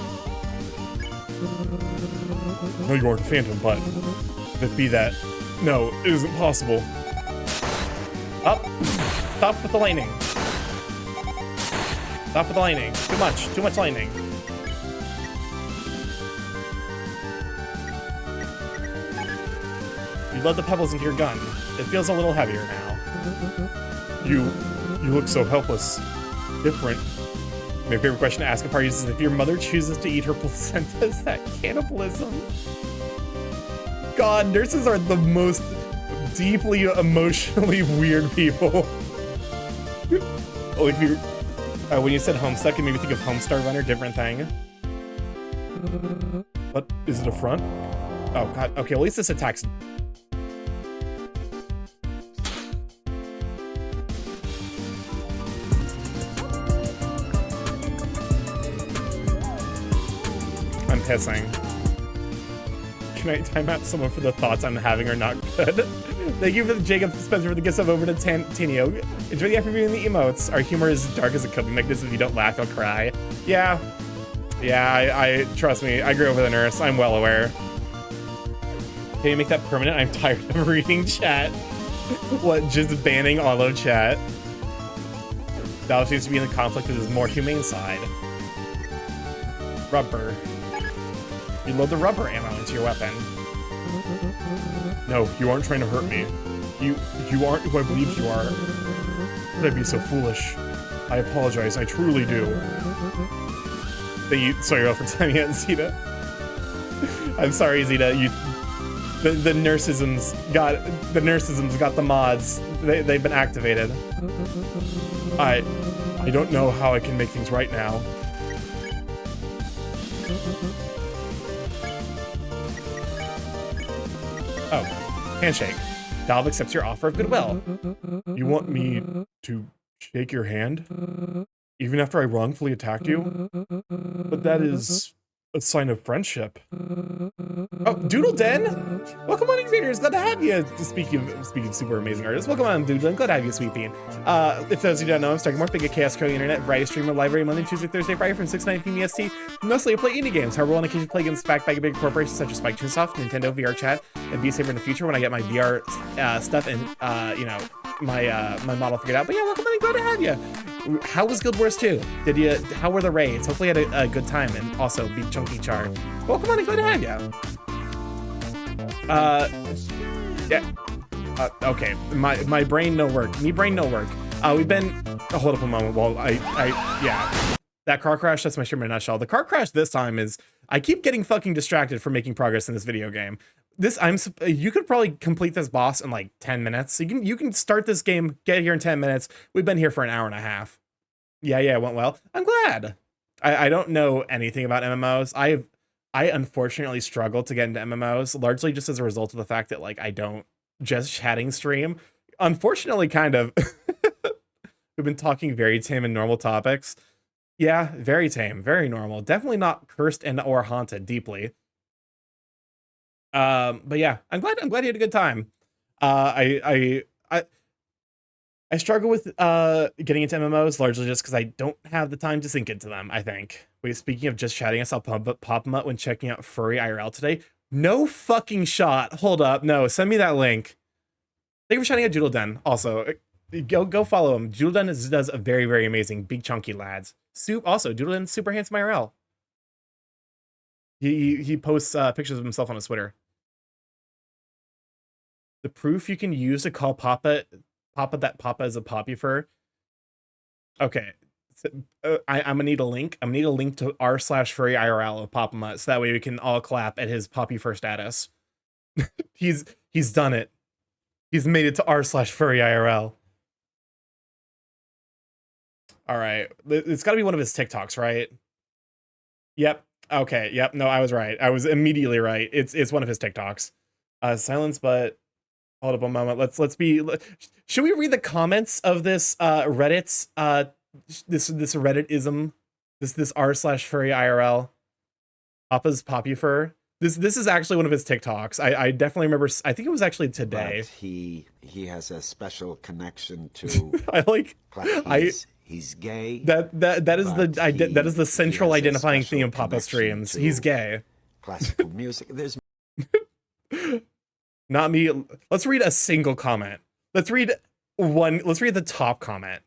No, you aren't a phantom, but if it be that, no, it isn't possible. Up. Stop with the lightning. Stop with the lightning. Too much lightning. You load the pebbles into your gun. It feels a little heavier now. You look so helpless. Different. My favorite question to ask a party is if your mother chooses to eat her placenta, is that cannibalism? God, nurses are the most deeply emotionally weird people. Like, when you said Homestuck, it made me think of Homestar Runner, different thing. What? Is it a front? Oh, God. Okay, well, at least this attacks. I'm pissing. Can I time out someone for the thoughts I'm having are not good? Thank you for the Jacob Spencer for the gift sub over to Tinio. Enjoy the effort viewing the emotes. Our humor is dark as a coping mechanism. If you don't laugh, you'll cry. Yeah. Yeah, I trust me. I grew up with a nurse. I'm well aware. Can you make that permanent? I'm tired of reading chat. What, just banning auto chat? Dallas seems to be in the conflict with his more humane side. Rubber. You load the rubber ammo into your weapon. No, you aren't trying to hurt me. You aren't who I believe you are. Could I be so foolish? I apologize, I truly do. Thank you, sorry for telling me that, Zeta. I'm sorry, Zeta. The nurseisms got the mods. They've been activated. I don't know how I can make things right now. Oh, handshake. Dalv accepts your offer of goodwill. You want me to shake your hand? Even after I wrongfully attacked you? But that is a sign of friendship. Oh, Doodle Den! Welcome on, Xavier's. Glad to have you. Speaking of super amazing artists, welcome on, Doodle Den. Glad to have you, Sweet Bean. If those of you don't know, I'm StarkyMorph, big at Chaos Coding Internet, variety streamer, library, Monday, Tuesday, Thursday, Friday from 6 to 9 p.m. EST. Mostly I play indie games. However, on occasion play games backed by big corporations such as Spike Chunsoft, Nintendo, VR Chat, and Be Saber in the future when I get my VR stuff and, you know, my model figured out. But yeah, welcome on, glad to have you. How was Guild Wars 2? How were the raids? Hopefully you had a good time and also beat Chunky Char. Welcome on, glad to have you. Yeah. Okay, my brain no work. Me brain no work. We've been. Hold up a moment while yeah. That car crash. That's my stream in a nutshell. The car crash this time is. I keep getting fucking distracted from making progress in this video game. You could probably complete this boss in like 10 minutes. You can start this game, get here in 10 minutes. We've been here for an hour and a half. Yeah, it went well. I'm glad. I don't know anything about MMOs. I unfortunately struggle to get into MMOs, largely just as a result of the fact that like I don't just chatting stream. Unfortunately, kind of. We've been talking very tame and normal topics. Yeah, very tame, very normal. Definitely not cursed and or haunted deeply. But yeah, I'm glad you had a good time. I struggle with getting into MMOs largely just because I don't have the time to sink into them, I think. Wait, speaking of just chatting, I saw Pop-Mutt when checking out Furry IRL today. No fucking shot. Hold up. No, send me that link. Thank you for shouting out Joodle Den. Also, go follow him. Joodle Den does a very, very amazing big chunky lads. Also, Joodle Den's super handsome IRL. He posts pictures of himself on his Twitter. The proof you can use to call Papa that Papa is a poppy fur. Okay. So, I'm gonna need a link. I'm gonna need a link to r/furry IRL of Papa Mutt, so that way we can all clap at his poppy fur status. He's done it. He's made it to r/furry IRL. All right. It's got to be one of his TikToks, right? Yep. Okay. Yep. No, I was right. I was immediately right. It's one of his TikToks. Silence, but hold up a moment. Should we read the comments of this Reddit's this Redditism, this r/furry IRL, Papa's poppy fur? This is actually one of his TikToks. I definitely remember. I think it was actually today. But he has a special connection to. He's gay. That is the central identifying theme of Papa streams. He's gay. Classical music. There's not me. Let's read a single comment. Let's read the top comment.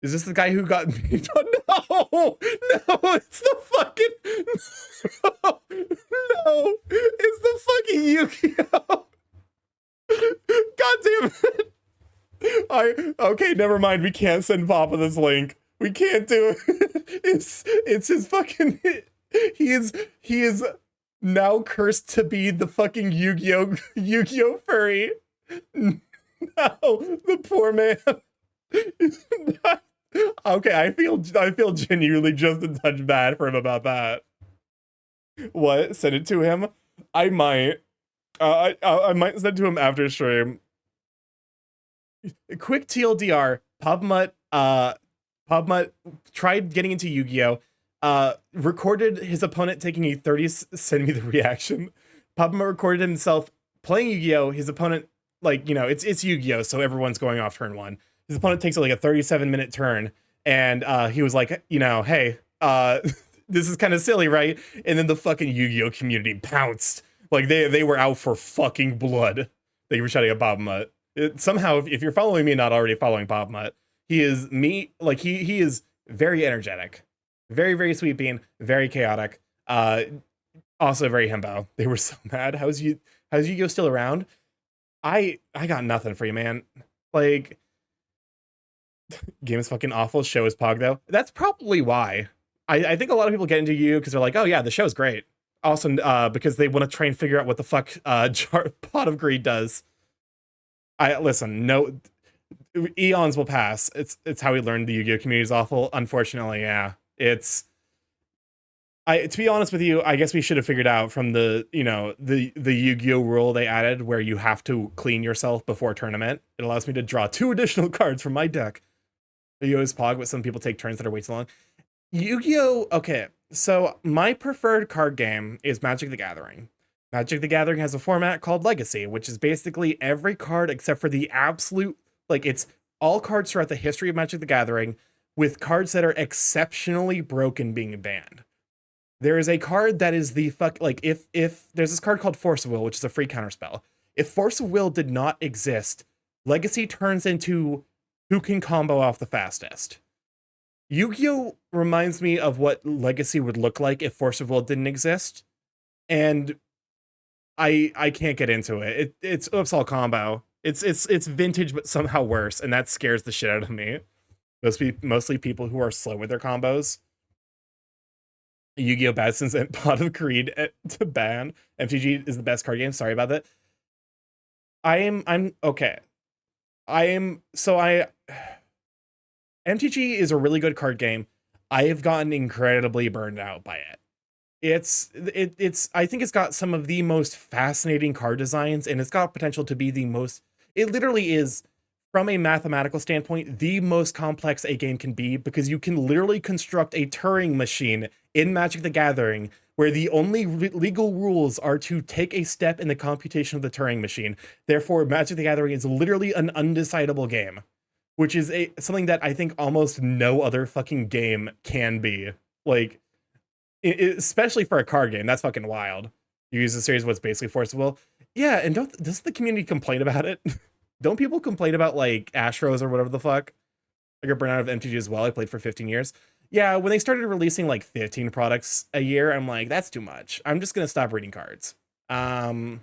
Is this the guy who got me? No, it's the fucking no, it's the fucking Yu-Gi-Oh. God damn it. Okay, never mind. We can't send Papa this link. We can't do it. It's his fucking. He is now cursed to be the fucking Yu-Gi-Oh furry. No, the poor man. Okay, I feel genuinely just a touch bad for him about that. What? Send it to him? I might. I might send it to him after stream. Quick TLDR, Pop-Mutt tried getting into Yu-Gi-Oh! Recorded his opponent taking a 30, send me the reaction. Pop-Mutt recorded himself playing Yu-Gi-Oh! His opponent, like, it's Yu-Gi-Oh! So everyone's going off turn one. His opponent takes like a 37-minute turn, and he was like, hey, this is kind of silly, right? And then the fucking Yu-Gi-Oh! Community pounced. Like, they were out for fucking blood. They were shouting at Pop-Mutt. Somehow, if you're following me, not already following Pop-Mutt, he is he is very energetic, very, very sweet bean, very chaotic, also very himbo. They were so mad. How's Yu-Gi-Oh! Still around? I got nothing for you, man. Like, game is fucking awful. Show is pog though. That's probably why. I think a lot of people get into Yu because they're like, oh yeah, the show's great. Also, because they want to try and figure out what the fuck Pot of Greed does. Listen, no, eons will pass. It's how we learned the Yu-Gi-Oh! Community is awful. Unfortunately, yeah. To be honest with you, I guess we should have figured out from the Yu-Gi-Oh! Rule they added where you have to clean yourself before tournament. It allows me to draw 2 additional cards from my deck. Yu-Gi-Oh! Is pog, but some people take turns that are way too long. Yu-Gi-Oh! Okay, so my preferred card game is Magic the Gathering. Magic the Gathering has a format called Legacy, which is basically every card except for the absolute, it's all cards throughout the history of Magic the Gathering, with cards that are exceptionally broken being banned. There is a card that is the if there's this card called Force of Will, which is a free counterspell. If Force of Will did not exist, Legacy turns into who can combo off the fastest. Yu-Gi-Oh! Reminds me of what Legacy would look like if Force of Will didn't exist. And I can't get into it. It's oops all combo. It's vintage, but somehow worse, and that scares the shit out of me. Mostly people who are slow with their combos. Yu-Gi-Oh! Bad since Pot of Creed to ban. MTG is the best card game. Sorry about that. I'm okay. MTG is a really good card game. I have gotten incredibly burned out by it. I think it's got some of the most fascinating card designs, and it's got potential to be the most, it literally is, from a mathematical standpoint, the most complex a game can be, because you can literally construct a Turing machine in Magic the Gathering where the only legal rules are to take a step in the computation of the Turing machine. Therefore, Magic the Gathering is literally an undecidable game, which is something that I think almost no other fucking game can be. Like, especially for a card game, that's fucking wild. You use a series of what's basically forcible. Yeah, and doesn't the community complain about it? Don't people complain about, like, Astros or whatever the fuck? I got burned out of MTG as well. I played for 15 years. Yeah, when they started releasing, like, 15 products a year, I'm like, that's too much. I'm just gonna stop reading cards. But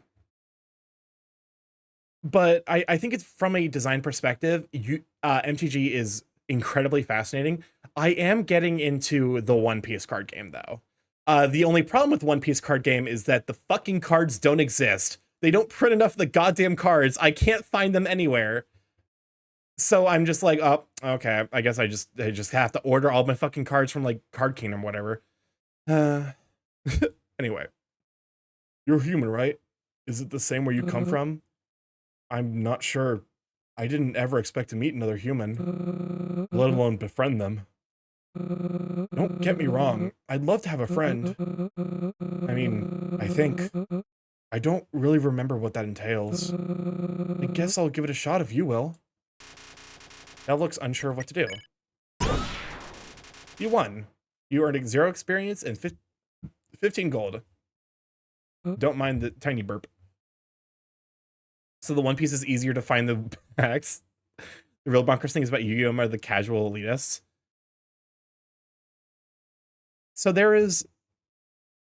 I think it's, from a design perspective, MTG is incredibly fascinating. I am getting into the One Piece card game, though. The only problem with One Piece card game is that the fucking cards don't exist. They don't print enough of the goddamn cards. I can't find them anywhere. So I'm just like, oh, okay. I guess I just have to order all my fucking cards from, like, Card Kingdom, whatever. Anyway. You're human, right? Is it the same where you come from? I'm not sure. I didn't ever expect to meet another human, let alone befriend them. Don't get me wrong. I'd love to have a friend. I mean, I think. I don't really remember what that entails. I guess I'll give it a shot if you will. That looks unsure of what to do. You won. You earned 0 experience and 15 gold. Don't mind the tiny burp. So the One Piece is easier to find the packs. The real bonkers thing is about Yu-Gi-Oh! Are the casual elitists. So there is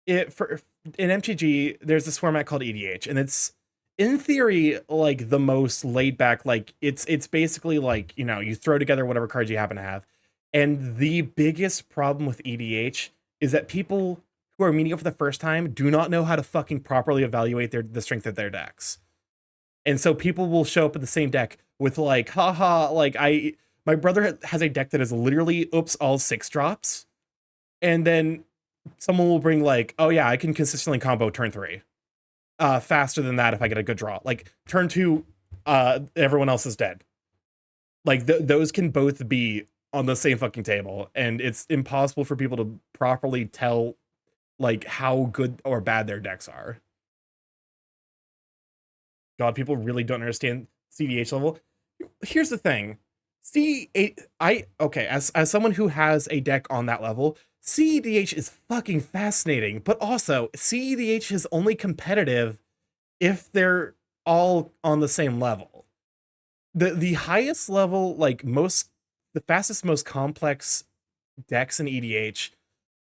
in MTG, there's this format called EDH, and it's, in theory, like, the most laid back. Like, it's basically like, you know, you throw together whatever cards you happen to have. And the biggest problem with EDH is that people who are meeting it for the first time do not know how to fucking properly evaluate the strength of their decks. And so people will show up with the same deck with, like, haha, like, my brother has a deck that is literally, oops, all 6-drops. And then someone will bring, like, oh yeah, I can consistently combo turn 3. Faster than that if I get a good draw. Like, turn 2, everyone else is dead. Like, those can both be on the same fucking table, and it's impossible for people to properly tell, like, how good or bad their decks are. God, people really don't understand CDH level. Here's the thing. Okay, as someone who has a deck on that level, CEDH is fucking fascinating, but also CEDH is only competitive if they're all on the same level. The highest level, like, the fastest, most complex decks in EDH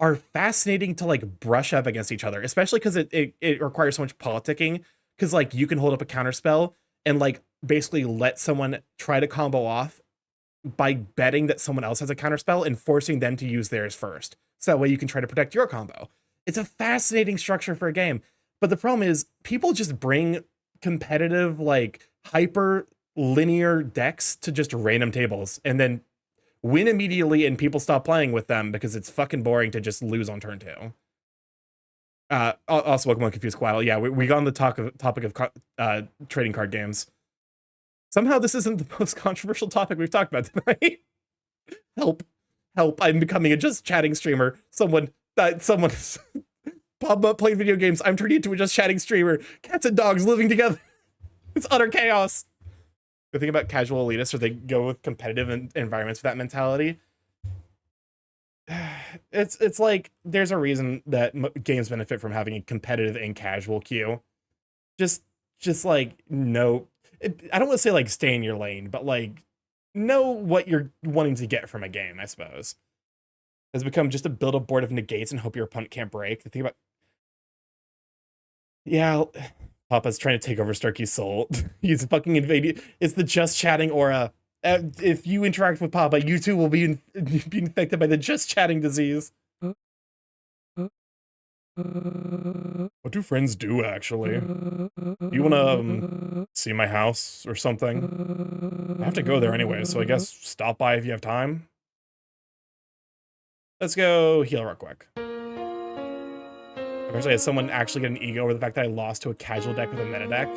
are fascinating to, like, brush up against each other, especially because it requires so much politicking, because, like, you can hold up a counterspell and, like, basically let someone try to combo off by betting that someone else has a counterspell and forcing them to use theirs first. So that way you can try to protect your combo. It's a fascinating structure for a game. But the problem is people just bring competitive, like, hyper linear decks to just random tables and then win immediately, and people stop playing with them because it's fucking boring to just lose on turn 2. Also, Pokemon Confused Quaddle. Yeah, we got on the topic of trading card games. Somehow this isn't the most controversial topic we've talked about tonight. Help. I'm becoming a just chatting streamer. Someone pop up playing video games. I'm turning into a just chatting streamer. Cats and dogs living together. It's utter chaos. The thing about casual elitists, or they go with competitive environments with that mentality. It's like, there's a reason that games benefit from having a competitive and casual queue. Just like, no, I don't want to say, like, stay in your lane, but, like, know what you're wanting to get from a game, I suppose. Has become just to build a board of negates and hope your opponent can't break. The thing about Yeah, Papa's trying to take over Starky's soul. He's fucking invading. It's the just chatting aura. If you interact with Papa, you too will be infected by the just chatting disease. What do friends do, actually? You wanna see my house or something? I have to go there anyway, so I guess stop by if you have time. Let's go heal real quick. Eventually, has someone actually get an ego over the fact that I lost to a casual deck with a meta deck?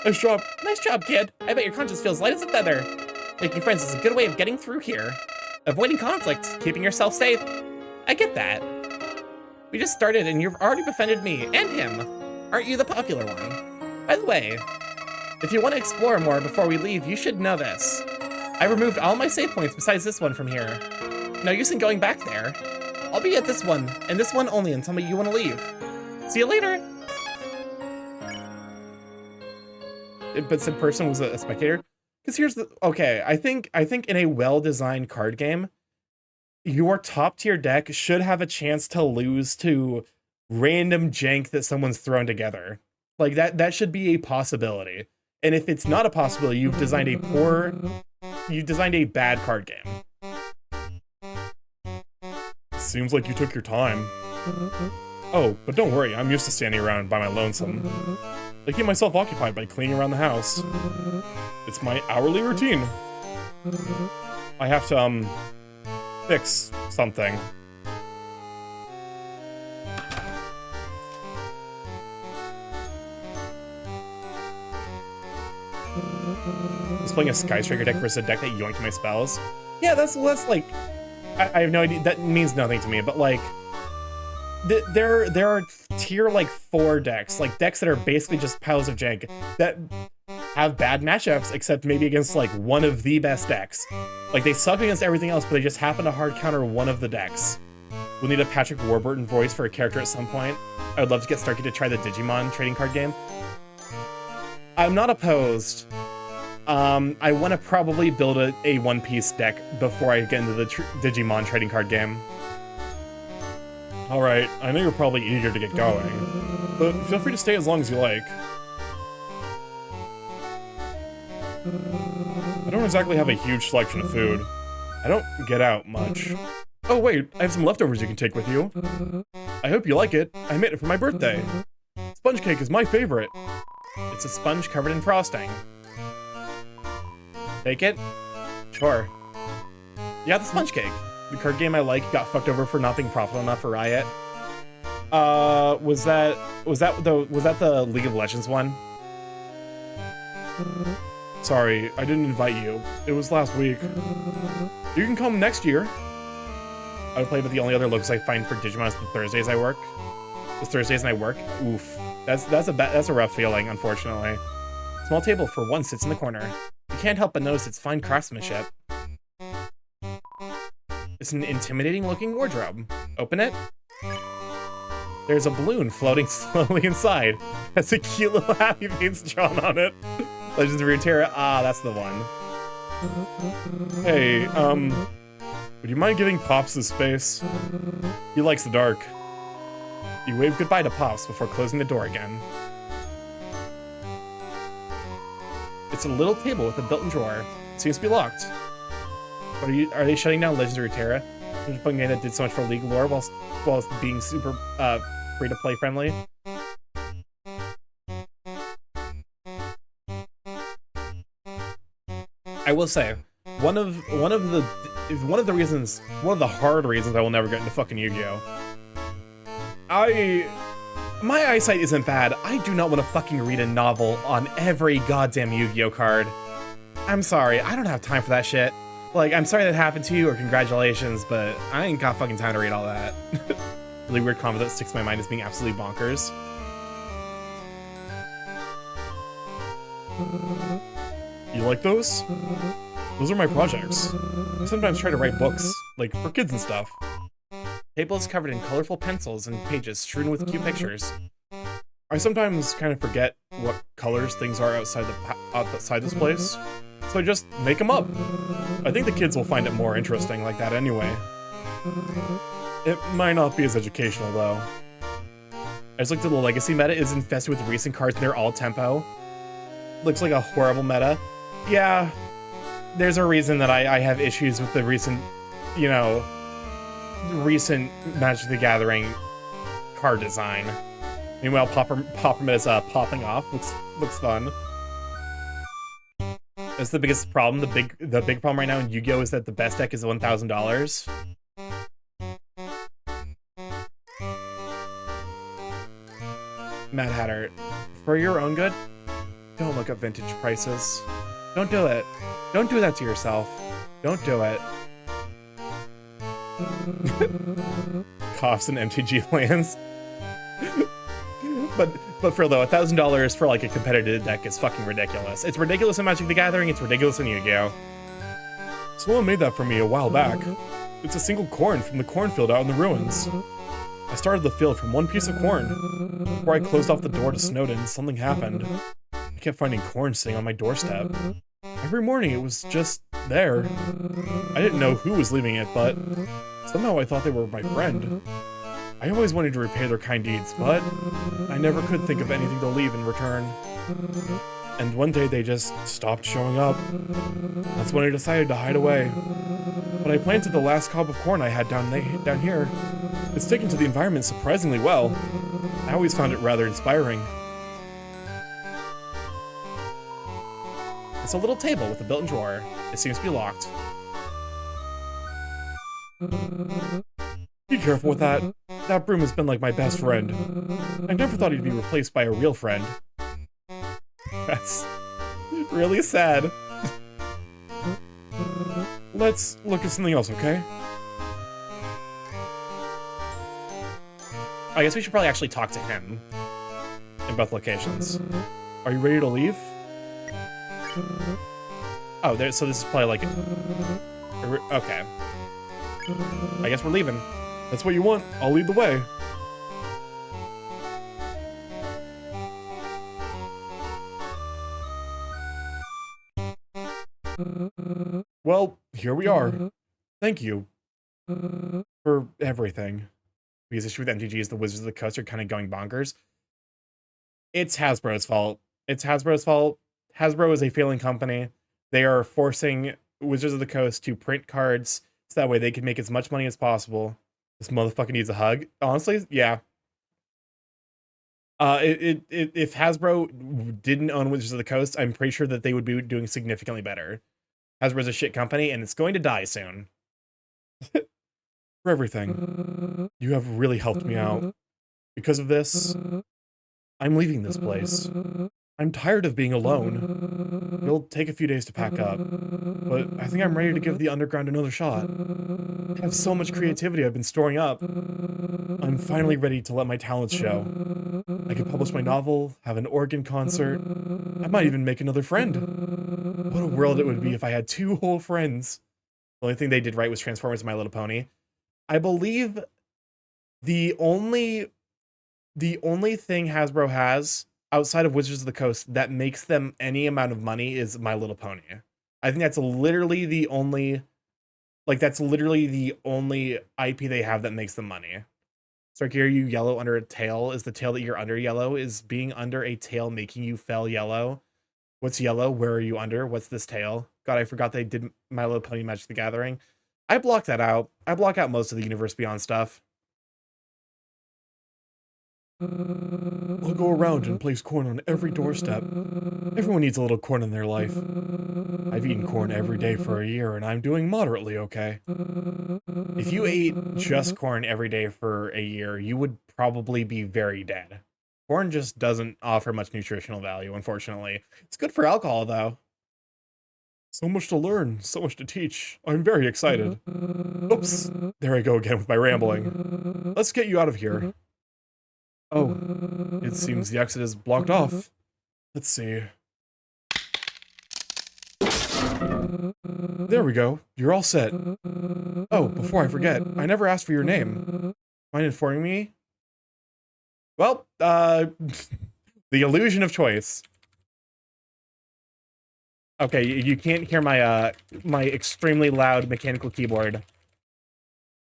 Nice job, kid. I bet your conscience feels light as a feather. Making friends is a good way of getting through here. Avoiding conflict, keeping yourself safe. I get that. We just started and you've already befriended me and him. Aren't you the popular one? By the way, if you want to explore more before we leave, you should know this. I removed all my save points besides this one from here. No use in going back there. I'll be at this one, and this one only until you want to leave. See you later. But said person was a spectator. Because here's the okay. I think in a well-designed card game, your top tier deck should have a chance to lose to random jank that someone's thrown together. Like that should be a possibility. And if it's not a possibility, you've designed a bad card game. Seems like you took your time. Oh, but don't worry, I'm used to standing around by my lonesome. I keep myself occupied by cleaning around the house. It's my hourly routine. I have to, fix something. I was playing a Sky Striker deck versus a deck that yoinked my spells. Yeah, that's like... I have no idea, that means nothing to me, but like... There are tier like 4 decks, like decks that are basically just piles of jank, that have bad matchups, except maybe against like one of the best decks. Like they suck against everything else, but they just happen to hard counter one of the decks. We'll need a Patrick Warburton voice for a character at some point. I would love to get Starky to try the Digimon trading card game. I'm not opposed. I want to probably build a One Piece deck before I get into the Digimon trading card game. Alright, I know you're probably eager to get going, but feel free to stay as long as you like. I don't exactly have a huge selection of food. I don't get out much. Oh wait, I have some leftovers you can take with you. I hope you like it. I made it for my birthday. Sponge cake is my favorite. It's a sponge covered in frosting. Take it? Sure. Yeah, the sponge cake. The card game I like got fucked over for not being profitable enough for Riot. Was that the League of Legends one? Sorry, I didn't invite you. It was last week. You can come next year. I would play with the only other locals I find for Digimon is the Thursdays I work. It's Thursdays and I work. Oof. That's a rough feeling, unfortunately. Small table for one sits in the corner. You can't help but notice its fine craftsmanship. It's an intimidating-looking wardrobe. Open it. There's a balloon floating slowly inside. Has a cute little happy face drawn on it. Legends of Runeterra. Ah, that's the one. Hey, would you mind giving Pops his space? He likes the dark. You wave goodbye to Pops before closing the door again. It's a little table with a built-in drawer. It seems to be locked. Are they shutting down Legends of Runeterra? There's a game that did so much for League lore while being super free-to-play friendly. I will say, one of the hard reasons I will never get into fucking Yu-Gi-Oh! My eyesight isn't bad. I do not want to fucking read a novel on every goddamn Yu-Gi-Oh! Card. I'm sorry, I don't have time for that shit. Like, I'm sorry that happened to you, or congratulations, but I ain't got fucking time to read all that. Really weird comment that sticks in my mind as being absolutely bonkers. You like those? Those are my projects. I sometimes try to write books, like for kids and stuff. Table is covered in colorful pencils and pages strewn with cute pictures. I sometimes kind of forget what colors things are outside this place, so I just make them up. I think the kids will find it more interesting like that anyway. It might not be as educational, though. I just looked at the legacy meta is infested with recent cards and they're all tempo. Looks like a horrible meta. Yeah, there's a reason that I have issues with the recent, you know, recent Magic the Gathering card design. Meanwhile, Poppermint is popping off. Looks fun. That's the biggest problem. The big problem right now in Yu-Gi-Oh! Is that the best deck is $1,000. Mad Hatter, for your own good, don't look up vintage prices. Don't do it. Don't do that to yourself. Don't do it. Coughs and MTG lands. But for though, $1,000 for like a competitive deck is fucking ridiculous. It's ridiculous in Magic the Gathering, it's ridiculous in Yu-Gi-Oh! Someone made that for me a while back. It's a single corn from the cornfield out in the ruins. I started the field from one piece of corn. Before I closed off the door to Snowden, something happened. I kept finding corn sitting on my doorstep. Every morning it was just there. I didn't know who was leaving it, but somehow I thought they were my friend. I always wanted to repay their kind deeds, but I never could think of anything to leave in return. And one day they just stopped showing up. That's when I decided to hide away. But I planted the last cob of corn I had down here. It's taken to the environment surprisingly well. I always found it rather inspiring. It's a little table with a built-in drawer. It seems to be locked. Be careful with that. That broom has been like my best friend. I never thought he'd be replaced by a real friend. That's really sad. Let's look at something else, okay? I guess we should probably actually talk to him in both locations. Are you ready to leave? Oh, so this is probably like... Okay. I guess we're leaving. That's what you want. I'll lead the way. Well, here we are. Thank you for everything. Because the issue with MTG is the Wizards of the Coast are kind of going bonkers. It's Hasbro's fault. It's Hasbro's fault. Hasbro is a failing company. They are forcing Wizards of the Coast to print cards so that way they can make as much money as possible. This motherfucker needs a hug. Honestly, yeah. If Hasbro didn't own Wizards of the Coast, I'm pretty sure that they would be doing significantly better. Hasbro's a shit company, and it's going to die soon. For everything. You have really helped me out. Because of this, I'm leaving this place. I'm tired of being alone. It'll take a few days to pack up, but I think I'm ready to give the underground another shot. I have so much creativity I've been storing up. I'm finally ready to let my talents show. I can publish my novel, have an organ concert. I might even make another friend. What a world it would be if I had 2 whole friends. The only thing they did right was Transformers and My Little Pony. I believe the only thing Hasbro has outside of Wizards of the Coast that makes them any amount of money is My Little Pony. I think that's literally the only, IP they have that makes them money. Starky, are you yellow under a tail? Is the tail that you're under yellow? Is being under a tail making you fell yellow? What's yellow? Where are you under? What's this tail? God, I forgot they did My Little Pony Magic the Gathering. I blocked that out. I block out most of the Universe Beyond stuff. I'll go around and place corn on every doorstep. Everyone needs a little corn in their life. I've eaten corn every day for a year, and I'm doing moderately okay. If you ate just corn every day for a year, you would probably be very dead. Corn just doesn't offer much nutritional value, unfortunately. It's good for alcohol, though. So much to learn, so much to teach. I'm very excited. Oops, there I go again with my rambling. Let's get you out of here. Oh, it seems the exit is blocked off. Let's see. There we go. You're all set. Oh, before I forget, I never asked for your name. Mind informing me? Well, the illusion of choice. Okay, you can't hear my my extremely loud mechanical keyboard.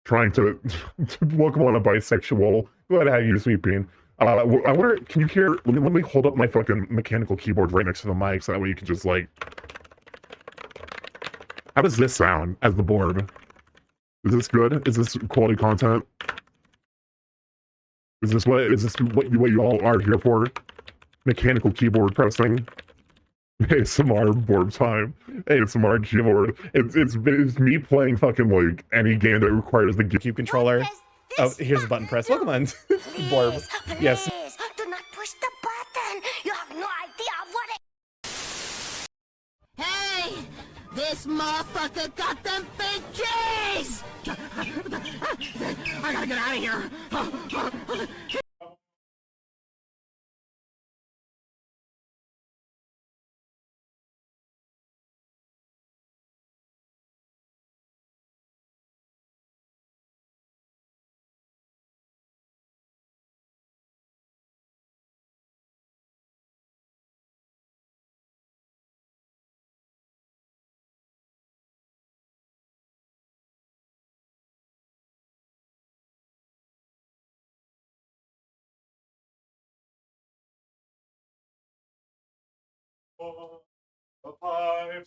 Trying to welcome on a bisexual. Go ahead, how you, Sweet Bean. I wonder, can you hear, let me hold up my fucking mechanical keyboard right next to the mic so that way you can just like, how does this sound as the board? Is this good? Is this quality content? Is this what you all are here for? Mechanical keyboard pressing. ASMR board time. ASMR keyboard. It's me playing fucking like any game that requires the GameCube controller. Oh, here's the button press. Welcome on. Borb. Yes. Please, do not push the button. You have no idea what it... Hey! This motherfucker got them big G's! I gotta get out of here.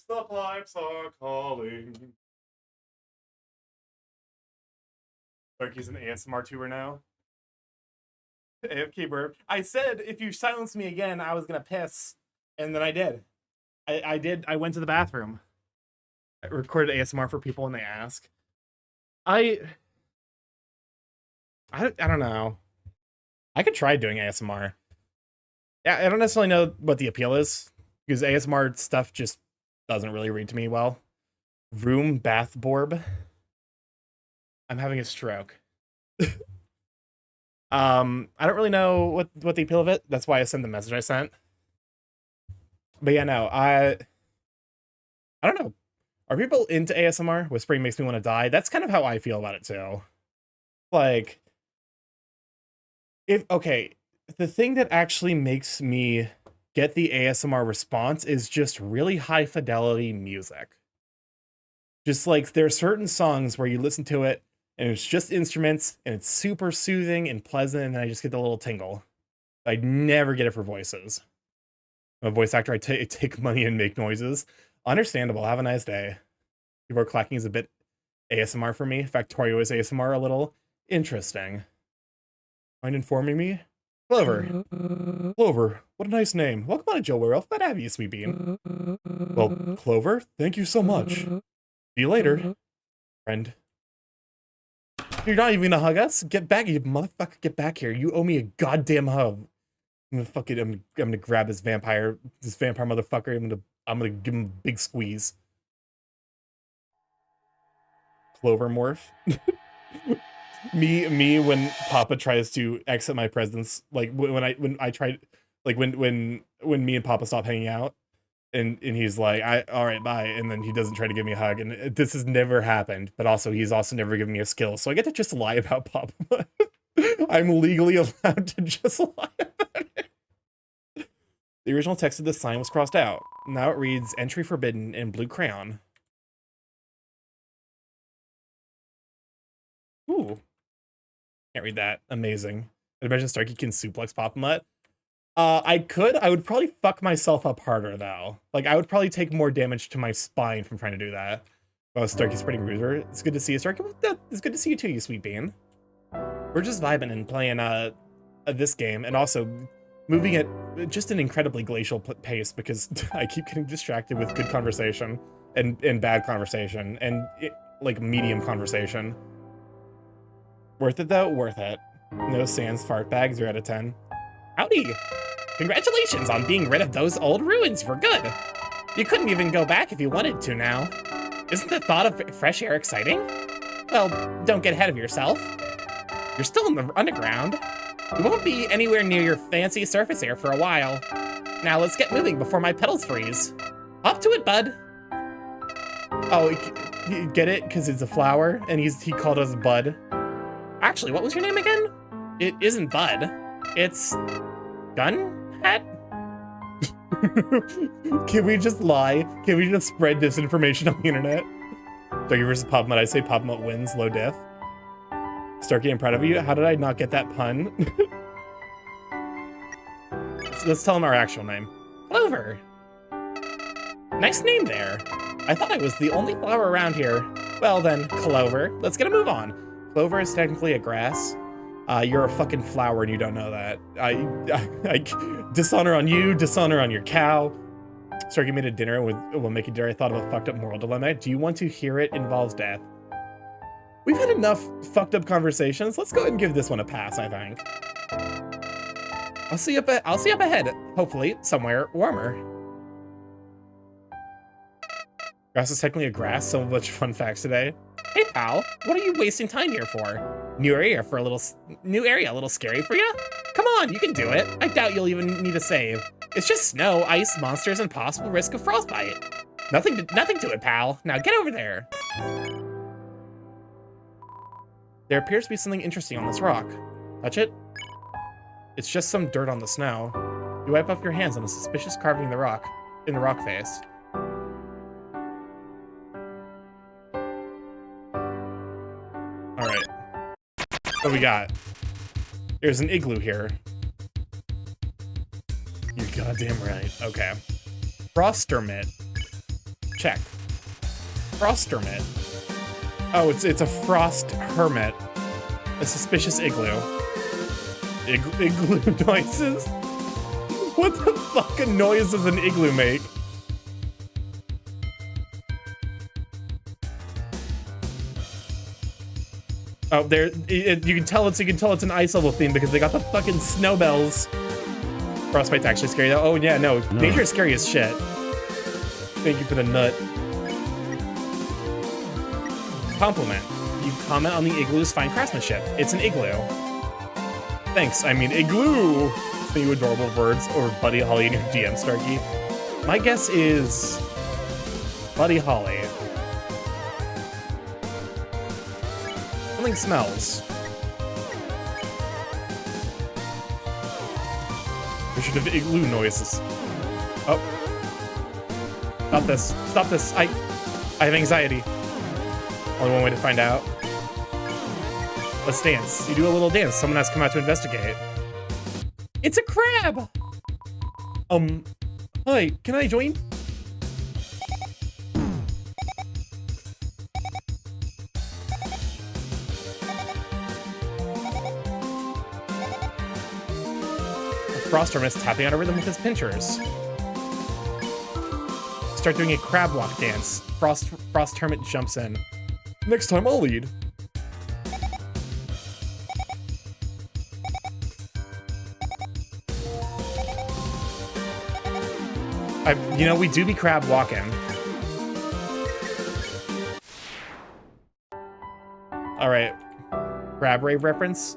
The pipes are calling. Starky's an ASMR tuber now. AFK burp. I said if you silence me again, I was gonna piss, and then I did. I did. I went to the bathroom. I recorded ASMR for people when they ask. I don't know. I could try doing ASMR. Yeah, I don't necessarily know what the appeal is, because ASMR stuff just doesn't really read to me well. Room bath borb. I'm having a stroke. I don't really know what the appeal of it. That's why I sent the message I sent. But yeah, no, I don't know. Are people into ASMR? Whispering makes me want to die. That's kind of how I feel about it too. Like, the thing that actually makes me get the ASMR response is just really high fidelity music. Just like there are certain songs where you listen to it and it's just instruments and it's super soothing and pleasant, and I just get the little tingle. I never get it for voices. I'm a voice actor. I take money and make noises. Understandable. Have a nice day. Keyboard clacking is a bit ASMR for me. Factorio is ASMR a little. Interesting. Mind informing me? Clover. Clover. What a nice name. Welcome on to Joe Werewolf. Glad to have you, Sweet Bean. Well, Clover, thank you so much. See you later, friend. You're not even gonna hug us? Get back, you motherfucker. Get back here. You owe me a goddamn hug. I'm gonna grab this vampire motherfucker. I'm gonna give him a big squeeze. Clover morph. me when Papa tries to exit my presence, like when I tried, like when me and Papa stop hanging out, and he's like, all right, bye, and then he doesn't try to give me a hug, and this has never happened. But also, he's also never given me a skill, so I get to just lie about Papa. I'm legally allowed to just lie about it. The original text of this sign was crossed out. Now it reads "Entry forbidden" in blue crayon. Ooh. Can't read that. Amazing. I imagine Starky can suplex Papa Mutt. I could. I would probably fuck myself up harder, though. Like, I would probably take more damage to my spine from trying to do that. Oh, Starky's spreading bruiser. It's good to see you, Starky. It's good to see you too, you sweet bean. We're just vibing and playing this game, and also moving at just an incredibly glacial pace, because I keep getting distracted with good conversation and bad conversation and like medium conversation. Worth it though? Worth it. No sans fart bag, 0 out of 10. Howdy! Congratulations on being rid of those old ruins for good! You couldn't even go back if you wanted to now. Isn't the thought of fresh air exciting? Well, don't get ahead of yourself. You're still in the underground. You won't be anywhere near your fancy surface air for a while. Now let's get moving before my pedals freeze. Hop to it, bud! Oh, you get it? Because it's a flower, and he called us Bud. Actually, what was your name again? It isn't Bud. It's... Gun Hat? Can we just lie? Can we just spread disinformation on the internet? Starky versus Pop Mutt. I say Pop Mutt wins, low diff. Starky, I'm proud of you. How did I not get that pun? let's tell him our actual name. Clover. Nice name there. I thought I was the only flower around here. Well then, Clover, let's get a move on. Clover is technically a grass. You're a fucking flower and you don't know that. I dishonor on you, dishonor on your cow. Starky made a dinner will make you dare. I thought of a fucked up moral dilemma. Do you want to hear it involves death? We've had enough fucked up conversations. Let's go ahead and give this one a pass, I think. I'll see you up ahead, hopefully, somewhere warmer. Grass is technically a grass, so a bunch of fun facts today. Hey pal, what are you wasting time here for? New area, a little scary for you? Come on, you can do it. I doubt you'll even need a save. It's just snow, ice, monsters, and possible risk of frostbite. Nothing to it, pal. Now get over there. There appears to be something interesting on this rock. Touch it? It's just some dirt on the snow. You wipe off your hands on a suspicious carving in the rock face. All right. What we got? There's an igloo here. You're goddamn right. Okay. Frost hermit. Check. Frost hermit. Oh, it's a frost hermit. A suspicious igloo. Igloo noises? What the fucking noise does an igloo make? Oh, there. You can tell it's an ice level theme because they got the fucking snow bells. Frostbite's actually scary though. Oh yeah, no. Nature is scary as shit. Thank you for the nut. Compliment. You comment on the igloo's fine craftsmanship. It's an igloo. Thanks, I mean igloo! Say you adorable words or Buddy Holly in your DM, Starky. My guess is Buddy Holly. Something smells. We should have igloo noises. Oh. Stop this. Stop this. I have anxiety. Only one way to find out. Let's dance. You do a little dance. Someone has come out to investigate. It's a crab! Hi, can I join? The frost hermit is tapping out a rhythm with his pinchers. Start doing a crab walk dance. Frost hermit jumps in. Next time I'll lead. You know, we do be crab walking. All right, crab rave reference.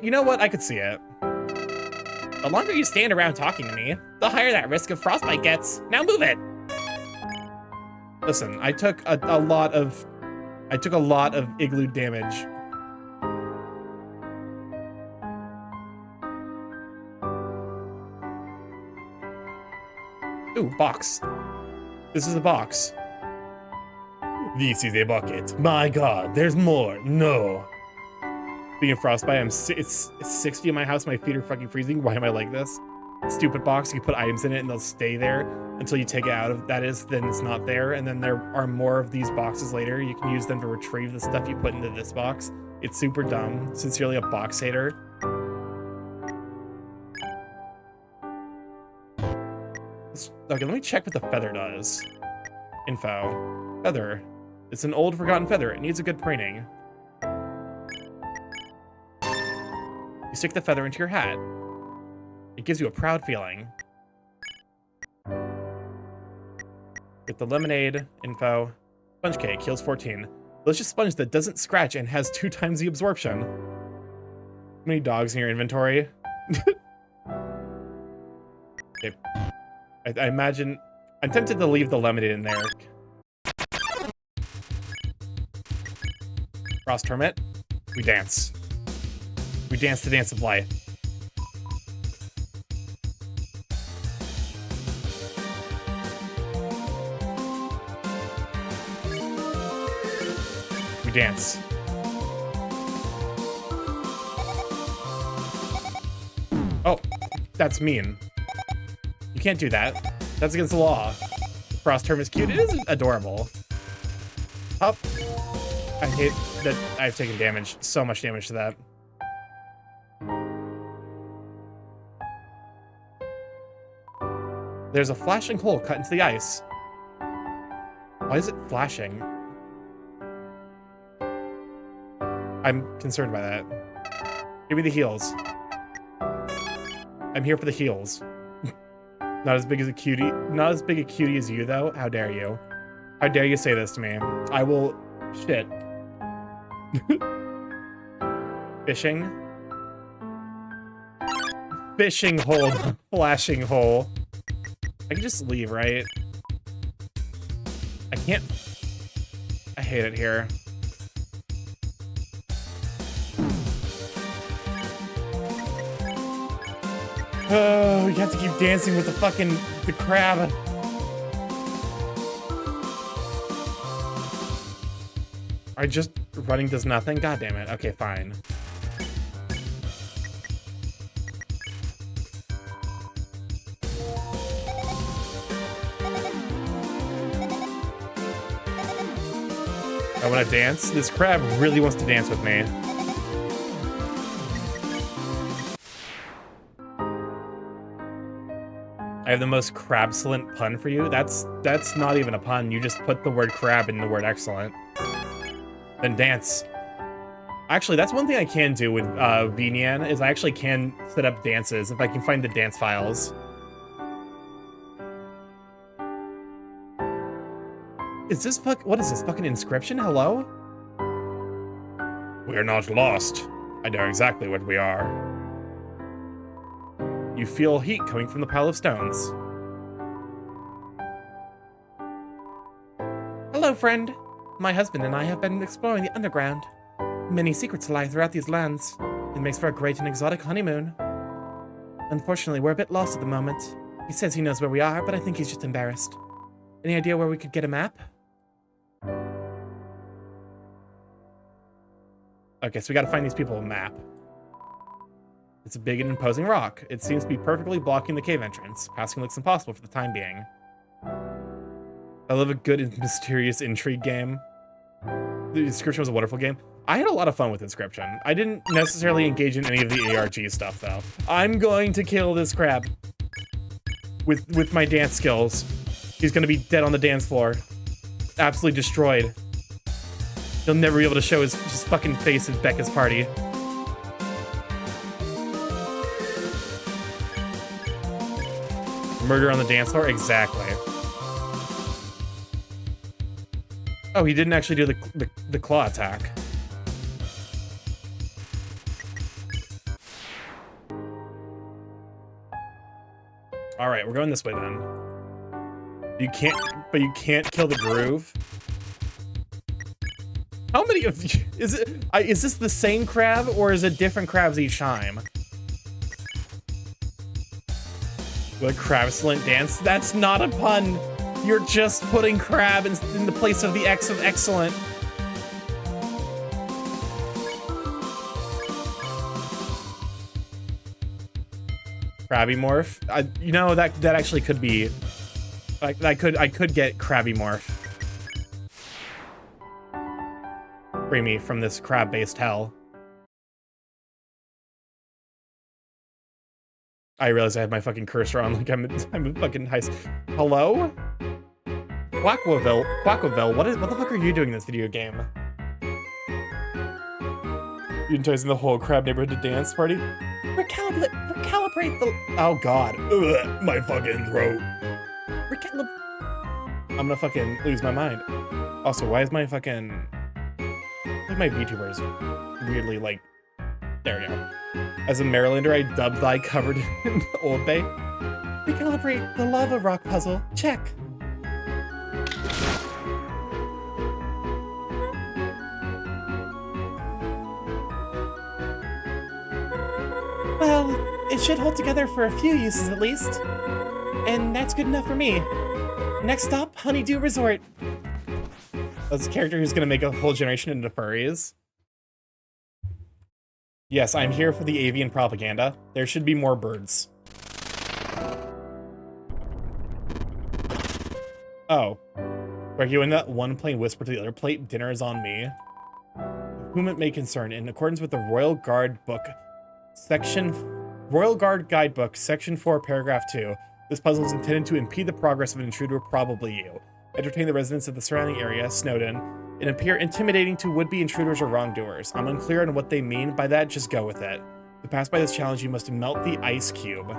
You know what? I could see it. The longer you stand around talking to me, the higher that risk of frostbite gets. Now move it. Listen, I took a lot of igloo damage. Ooh, box. This is a box. This is a bucket. My god, there's more. No. Being frostbite, it's 60 in my house. My feet are fucking freezing. Why am I like this? Stupid box. You put items in it and they'll stay there until you take it out of. Then it's not there. And then there are more of these boxes later. You can use them to retrieve the stuff you put into this box. It's super dumb. Sincerely, a box hater. Okay, let me check what the feather does. Info. Feather. It's an old forgotten feather. It needs a good preening. You stick the feather into your hat. It gives you a proud feeling. Get the lemonade. Info. Sponge cake. Heals 14. Delicious sponge that doesn't scratch and has 2 times the absorption. How many dogs in your inventory? Okay. I imagine... I'm tempted to leave the lemonade in there. Frost hermit. We dance. We dance the dance of life. We dance. Oh. That's mean. You can't do that. That's against the law. Frost term is cute. It is adorable. Up. I hate that I've taken damage. So much damage to that. There's a flashing hole cut into the ice. Why is it flashing? I'm concerned by that. Give me the heals. I'm here for the heals. Not as big as a cutie. Not as big a cutie as you, though. How dare you? How dare you say this to me? I will... Shit. Fishing. Fishing hole. Flashing hole. I can just leave, right? I can't... I hate it here. Oh, you have to keep dancing with the crab. Are just running does nothing? God damn it. Okay, fine. I want to dance? This crab really wants to dance with me. I have the most crabsolent pun for you. That's not even a pun. You just put the word crab in the word excellent. Then dance. Actually, that's one thing I can do with VNyan, is I actually can set up dances if I can find the dance files. Is this what is this, fucking inscription? Hello? We are not lost. I know exactly what we are. You feel heat coming from the pile of stones. Hello, friend. My husband and I have been exploring the underground. Many secrets lie throughout these lands. It makes for a great and exotic honeymoon. Unfortunately, we're a bit lost at the moment. He says he knows where we are, but I think he's just embarrassed. Any idea where we could get a map? Okay, so we gotta find these people a map. It's a big and imposing rock. It seems to be perfectly blocking the cave entrance. Passing looks impossible for the time being. I love a good and mysterious intrigue game. The Inscription was a wonderful game. I had a lot of fun with Inscription. I didn't necessarily engage in any of the ARG stuff, though. I'm going to kill this crab. With my dance skills. He's gonna be dead on the dance floor. Absolutely destroyed. He'll never be able to show his fucking face at Becca's party. Murder on the dance floor? Exactly. Oh, he didn't actually do the claw attack. All right, we're going this way then. You can't kill the groove. How many of you is this the same crab or is it different crabs each time? What crabsolent dance? That's not a pun. You're just putting crab in the place of the X of excellent. StarkyMorph. You know that actually could be. I could get StarkyMorph. Free me from this crab-based hell. I realize I have my fucking cursor on like I'm a fucking heist. Hello? Quackville, what the fuck are you doing in this video game? You enticing the whole crab neighborhood to dance party? Recalibrate the... Oh god. Ugh, my fucking throat. I'm gonna fucking lose my mind. Also, why is my fucking... Like my VTubers weirdly like... There we go. As a Marylander, I dubbed thy covered in Old Bay. Recalibrate the lava rock puzzle. Check. Well, it should hold together for a few uses at least. And that's good enough for me. Next stop, Honeydew Resort. That's a character who's gonna make a whole generation into furries. Yes, I'm here for the avian propaganda. There should be more birds. Oh. Right, you in that one plane whisper to the other plate, dinner is on me. Whom it may concern, in accordance with the Royal Guard Guidebook, Section 4, Paragraph 2, this puzzle is intended to impede the progress of an intruder, probably you. Entertain the residents of the surrounding area, Snowden, and appear intimidating to would-be intruders or wrongdoers. I'm unclear on what they mean by that, just go with it. To pass by this challenge, you must melt the ice cube.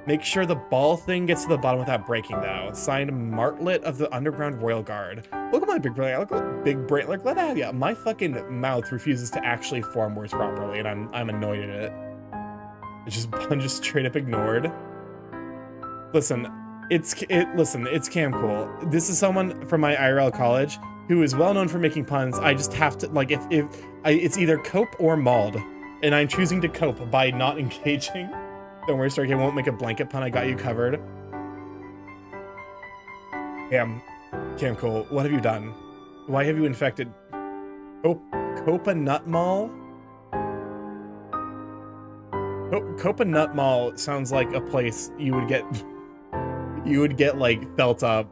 Make sure the ball thing gets to the bottom without breaking, though. Signed, Martlet of the Underground Royal Guard. Look at my big brain. Look at big brain. Like, let out, yeah. My fucking mouth refuses to actually form words properly, and I'm annoyed at it. It's just straight up ignored. Listen, it's Cam Cool. This is someone from my IRL college who is well known for making puns. I just have to, like, it's either cope or mauled, and I'm choosing to cope by not engaging. Don't worry, Starky, I won't make a blanket pun. I got you covered. Cam Cool, what have you done? Why have you infected Copa Nut Mall? Copa Nut Mall sounds like a place you would get like felt up.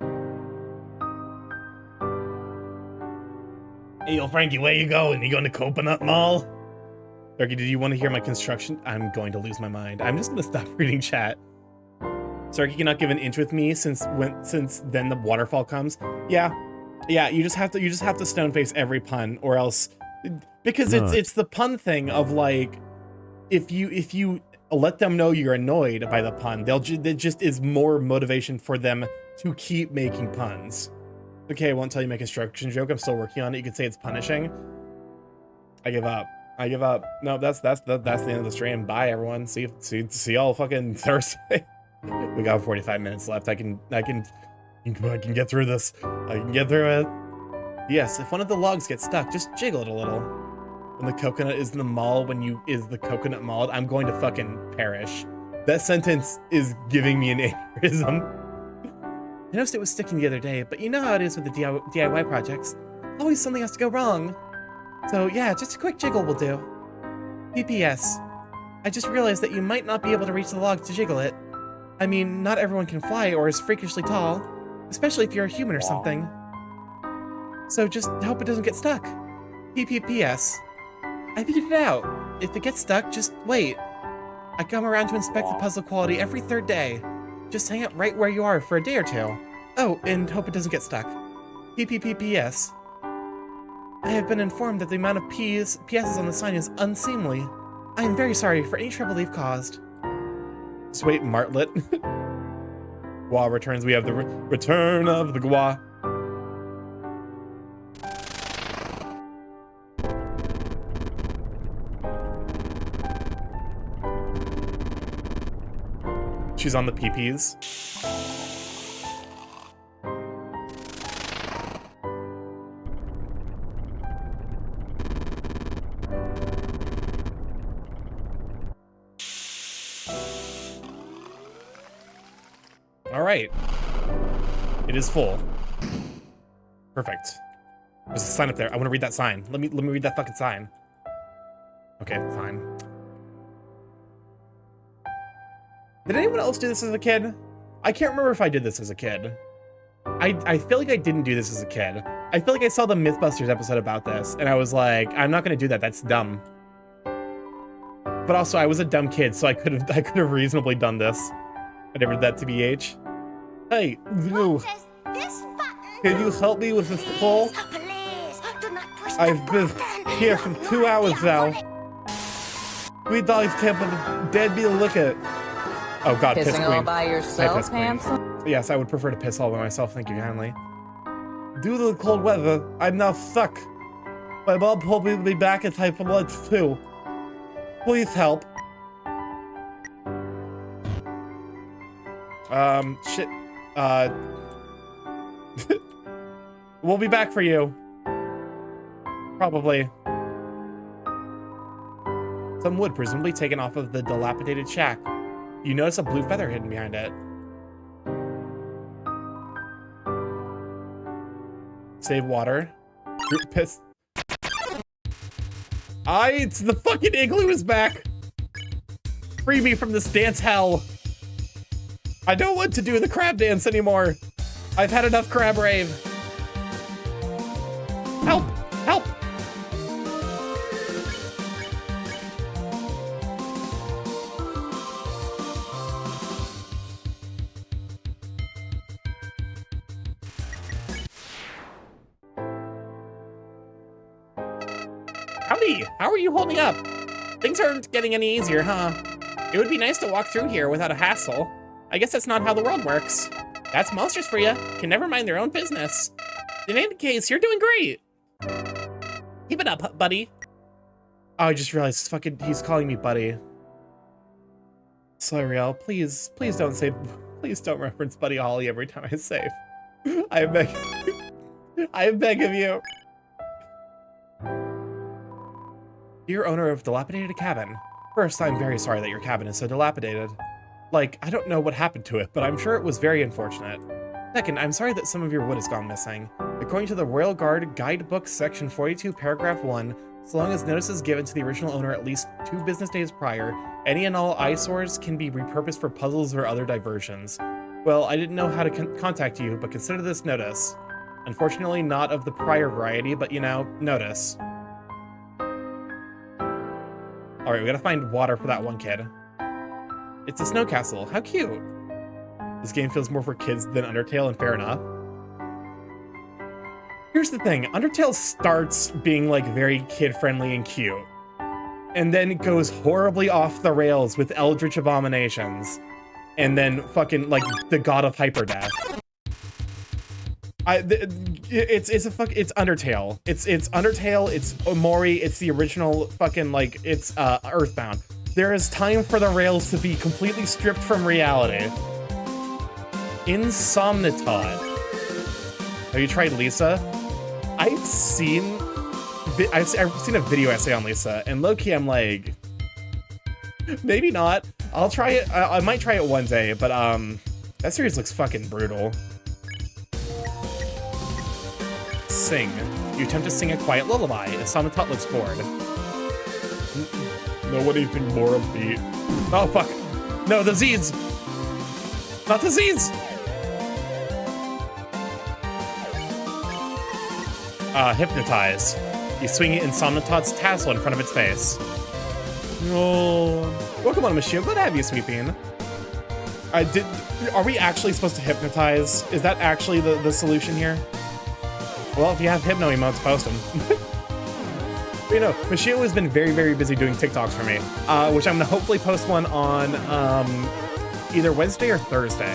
Hey, yo, Frankie, where you going? You going to Coconut Mall? Starky, did you want to hear my construction? I'm going to lose my mind. I'm just gonna stop reading chat. Starky cannot give an inch with me since then the waterfall comes. Yeah, you just have to stone face every pun, or else, because it's the pun thing of like, if you let them know you're annoyed by the pun, it just is more motivation for them to keep making puns. Okay, I won't tell you my construction joke. I'm still working on it. You could say it's punishing. I give up. No, that's the end of the stream. Bye, everyone. See y'all fucking Thursday. We got 45 minutes left. I can get through this. I can get through it. Yes, if one of the logs gets stuck, just jiggle it a little. When the coconut is in the mall, is the coconut mauled, I'm going to fucking perish. That sentence is giving me an aneurysm. I noticed it was sticking the other day, but you know how it is with the DIY projects. Always something has to go wrong. So yeah, just a quick jiggle will do. PPS. I just realized that you might not be able to reach the log to jiggle it. I mean, not everyone can fly or is freakishly tall, especially if you're a human or something. So just hope it doesn't get stuck. PPPS. I figured it out. If it gets stuck, just wait. I come around to inspect the puzzle quality every third day. Just hang out right where you are for a day or two. Oh, and hope it doesn't get stuck. PPPPS. I have been informed that the amount of PSs on the sign is unseemly. I am very sorry for any trouble they've caused. Sweet Martlet. Gua returns. We have the return of the Gua. She's on the PPs. All right. It is full. Perfect. There's a sign up there. I want to read that sign. Let me read that fucking sign. Okay, fine. Did anyone else do this as a kid? I can't remember if I did this as a kid. I feel like I didn't do this as a kid. I feel like I saw the Mythbusters episode about this, and I was like, I'm not gonna do that. That's dumb. But also, I was a dumb kid, so I could have reasonably done this. I never did that to BH. Hey, you. Can you help me with this call? I've been here for 2 hours now. 3 dogs can't but dead me to look at. Oh god, piss queen. All by yourself, handsome? Yes, I would prefer to piss all by myself, thank you kindly. Due to the cold weather, I'm now stuck. My mom told me to be back in time for lunch too. Please help. Shit. We'll be back for you. Probably. Some wood, presumably taken off of the dilapidated shack. You notice a blue feather hidden behind it. Save water. Piss. It's the fucking igloo is back. Free me from this dance hell. I don't want to do the crab dance anymore. I've had enough crab rave. Help! Help! Howdy! How are you holding up? Things aren't getting any easier, huh? It would be nice to walk through here without a hassle. I guess that's not how the world works. That's monsters for you. Can never mind their own business. In any case, you're doing great. Keep it up, buddy. Oh, I just realized he's calling me buddy. Sorry, Riel, please don't reference Buddy Holly every time I save. I beg, I beg of you. Dear owner of dilapidated cabin. First, I'm very sorry that your cabin is so dilapidated. Like, I don't know what happened to it, but I'm sure it was very unfortunate. Second, I'm sorry that some of your wood has gone missing. According to the Royal Guard Guidebook, Section 42, Paragraph 1, so long as notice is given to the original owner at least 2 business days prior, any and all eyesores can be repurposed for puzzles or other diversions. Well, I didn't know how to contact you, but consider this notice. Unfortunately, not of the prior variety, but you know, notice. Alright, we gotta find water for that one kid. It's a snow castle. How cute. This game feels more for kids than Undertale, and fair enough. Here's the thing. Undertale starts being like very kid-friendly and cute. And then it goes horribly off the rails with eldritch abominations. And then fucking like the god of hyperdeath. It's Undertale. It's Undertale, it's Omori, it's the original fucking like, it's Earthbound. There is time for the rails to be completely stripped from reality. Insomnitot. Have you tried Lisa? I've seen a video essay on Lisa, and low-key I'm like, maybe not. I'll try it. I might try it one day, but that series looks fucking brutal. Sing. You attempt to sing a quiet lullaby. Insomnitot looks bored. Know anything more upbeat? Oh fuck! No, the Z's. Not the Z's. Hypnotize. You swing Insomnitot's tassel in front of its face. Oh. Welcome on, Michio. Glad to have you, Sweet Bean. Are we actually supposed to hypnotize? Is that actually the solution here? Well, if you have hypno emotes, post them. But, you know, Michio has been very, very busy doing TikToks for me, which I'm gonna hopefully post one on either Wednesday or Thursday.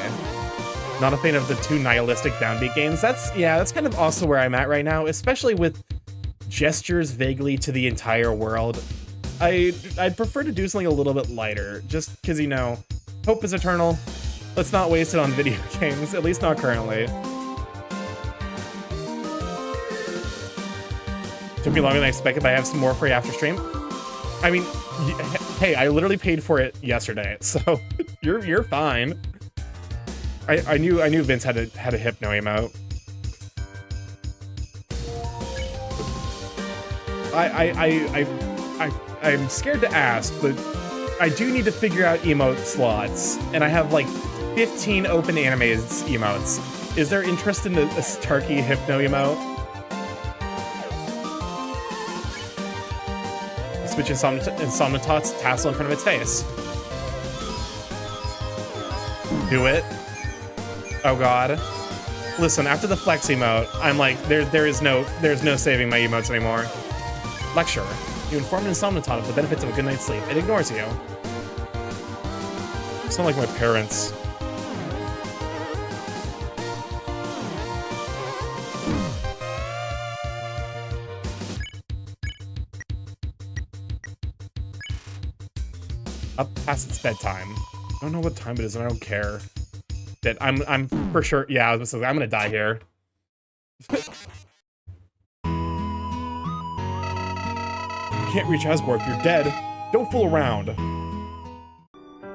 Not a fan of the 2 nihilistic downbeat games. That's kind of also where I'm at right now, especially with gestures vaguely to the entire world. I'd prefer to do something a little bit lighter, just because, you know, hope is eternal. Let's not waste it on video games, at least not currently. Took me longer than I expected, but I have some more for you after stream. I mean, hey, I literally paid for it yesterday, so you're fine. I knew Vince had a hypno emote. I'm scared to ask, but I do need to figure out emote slots, and I have like 15 open animated emotes. Is there interest in a Starky hypno emote? Switch Insomnitot's tassel in front of its face. Do it. Oh god. Listen, after the flex emote, I'm like, there's no saving my emotes anymore. Lecture. You inform an Insomnitot of the benefits of a good night's sleep. It ignores you. You sound like my parents. Up past its bedtime. I don't know what time it is, and I don't care. That I'm for sure. Yeah, I'm gonna die here. You can't reach Asborth. You're dead. Don't fool around.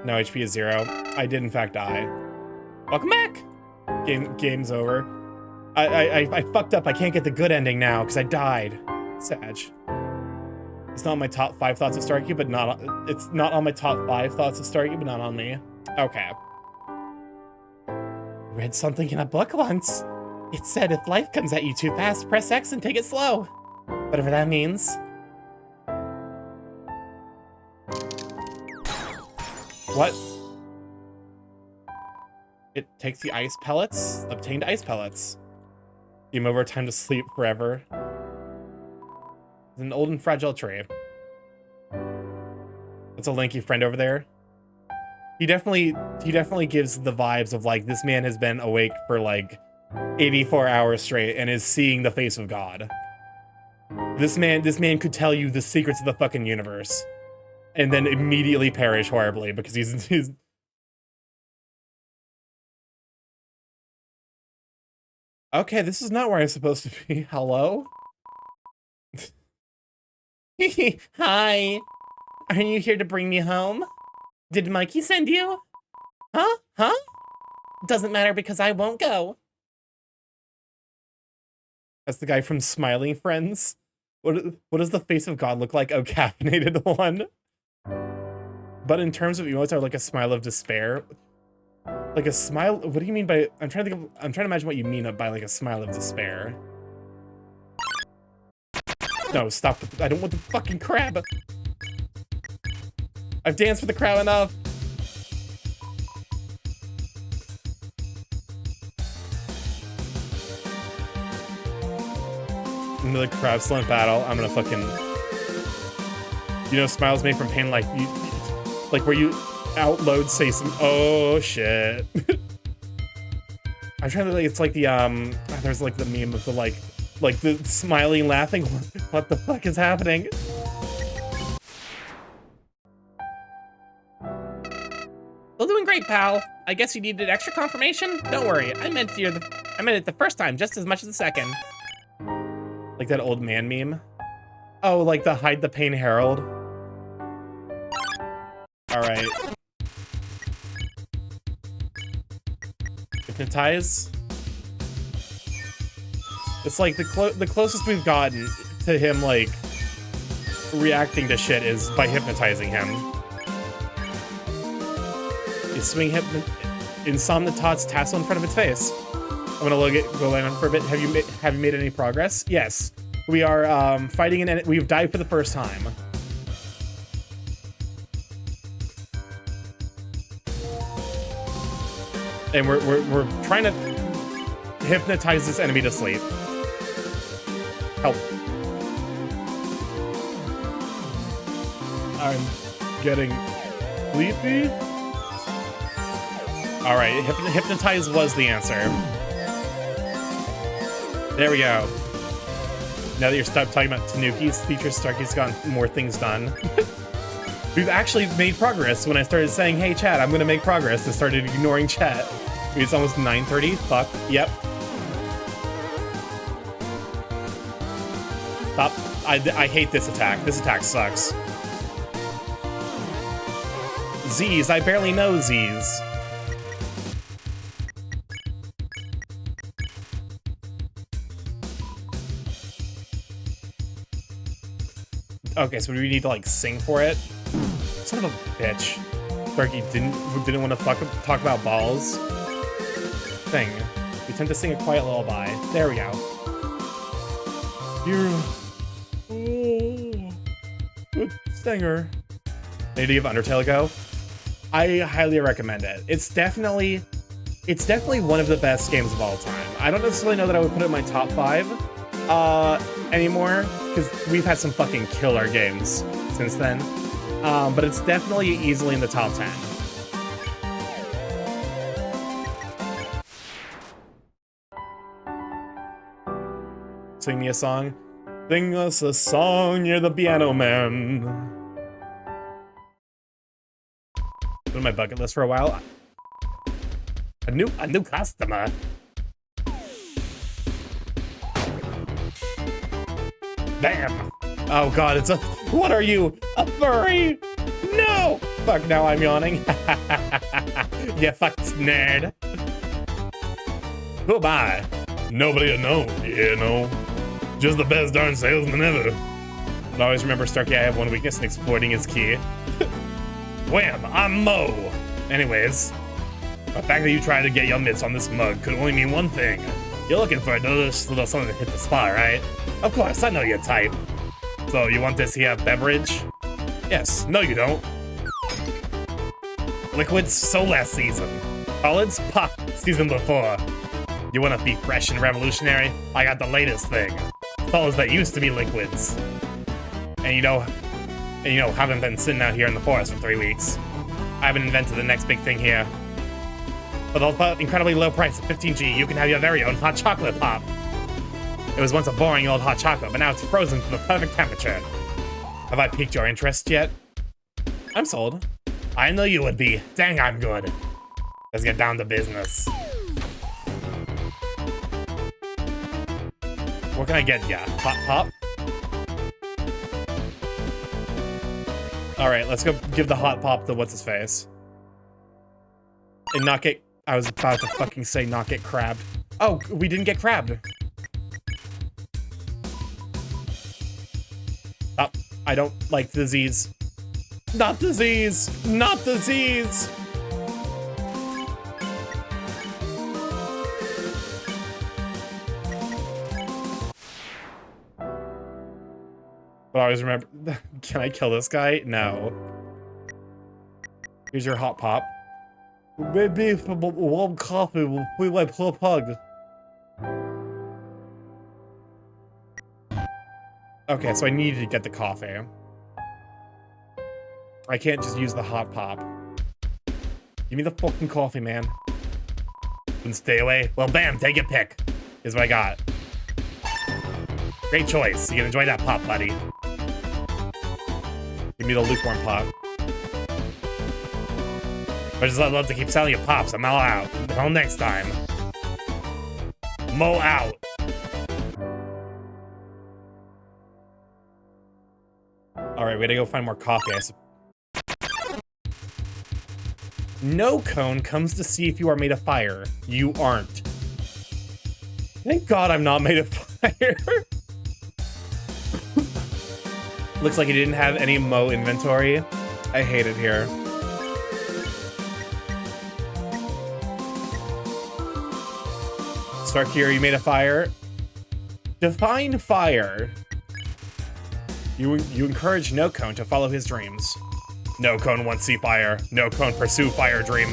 No, HP is 0. I did in fact die. Welcome back. Game's over. I fucked up. I can't get the good ending now because I died. Sag. It's not on my top 5 thoughts of Starky, but it's not on my top 5 thoughts of Starky, but not on me. Okay. Read something in a book once. It said if life comes at you too fast, press X and take it slow. Whatever that means. What? It takes the ice pellets. Obtained ice pellets. Game over, time to sleep forever. It's an old and fragile tree. That's a lanky friend over there. He definitely gives the vibes of like, this man has been awake for like 84 hours straight and is seeing the face of God. This man could tell you the secrets of the fucking universe and then immediately perish horribly because he's okay, this is not where I'm supposed to be. Hello? Hi. Are you here to bring me home? Did Mikey send you? Huh? Huh? Doesn't matter because I won't go. That's the guy from Smiling Friends. What does the face of God look like? Oh, caffeinated one. But in terms of emotes, are like a smile of despair. Like a smile. What do you mean by? I'm trying to imagine what you mean by like a smile of despair. No, stop! I don't want the fucking crab. I've danced with the crab enough. Another crab slant battle. I'm gonna fucking. You know, smiles made from pain, like you, like where you outload say some. Oh shit. I'm trying to. It's like the There's like the meme of the like the smiling, laughing. What the fuck is happening? Still doing great, pal. I guess you needed extra confirmation? Don't worry, I meant it the first time just as much as the second. Like that old man meme? Oh, like the hide the pain herald? Alright. Hypnotize? It's like the closest we've gotten to him, like, reacting to shit is by hypnotizing him. You swing Insomnitot's tassel in front of its face. I'm gonna go in for a bit. Have you made any progress? Yes. We are fighting an we've died for the first time. And we're trying to hypnotize this enemy to sleep. Help. I'm getting sleepy. All right, hypnotize was the answer. There we go. Now that you're stopped talking about Tanukis, features Starky's gotten more things done. We've actually made progress. When I started saying, hey chat, I'm gonna make progress, I started ignoring chat. It's almost 9:30, fuck, yep. Stop, I hate this attack. This attack sucks. Z's, I barely know Z's. Okay, so we need to like sing for it. Son of a bitch. Starky didn't want to talk about balls. Sing. We tend to sing a quiet lullaby. There we go. You're good singer. Need to give Undertale a go. I highly recommend it. It's definitely one of the best games of all time. I don't necessarily know that I would put it in my top 5 anymore, because we've had some fucking killer games since then. But it's definitely easily in the top 10. Sing me a song. Sing us a song, you're the piano man. Put on my bucket list for a while. A new customer. Bam! Oh god, it's a. What are you? A furry? No! Fuck, now I'm yawning. You fucked nerd. Goodbye. Nobody will know, you know. Just the best darn salesman ever. But always remember, Starky, I have one weakness in exploiting his key. Wham! I'm Mo! Anyways. The fact that you tried to get your mitts on this mug could only mean one thing. You're looking for a delicious little something to hit the spot, right? Of course, I know your type. So, you want this here beverage? Yes. No, you don't. Liquids, so last season. Solids, pop, season before. You want to be fresh and revolutionary? I got the latest thing. Solids that used to be liquids. And you know, haven't been sitting out here in the forest for 3 weeks. I haven't invented the next big thing here. For the incredibly low price of 15G, you can have your very own hot chocolate pop. It was once a boring old hot chocolate, but now it's frozen to the perfect temperature. Have I piqued your interest yet? I'm sold. I know you would be. Dang, I'm good. Let's get down to business. What can I get ya? Hot pop? Alright, let's go give the hot pop to what's-his-face. And not get... I was about to fucking say not get crabbed. Oh, we didn't get crabbed. Oh, I don't like disease. Not disease! Not disease! But I always remember... Can I kill this guy? No. Here's your hot pop. Maybe warm coffee will be my poor pug. Okay, so I needed to get the coffee. I can't just use the hot pop. Give me the fucking coffee, man. And stay away. Well, bam, take your pick. Here's what I got. Great choice. You can enjoy that pop, buddy. Give me the lukewarm pop. I just love to keep selling you pops. I'm all out. Until next time. Mo out. Alright, we gotta go find more coffee. No cone comes to see if you are made of fire. You aren't. Thank God I'm not made of fire. Looks like he didn't have any Mo inventory. I hate it here. Starky, are you made of fire? Define fire. You encourage No Cone to follow his dreams. No Cone wants see fire. No Cone pursue fire dream.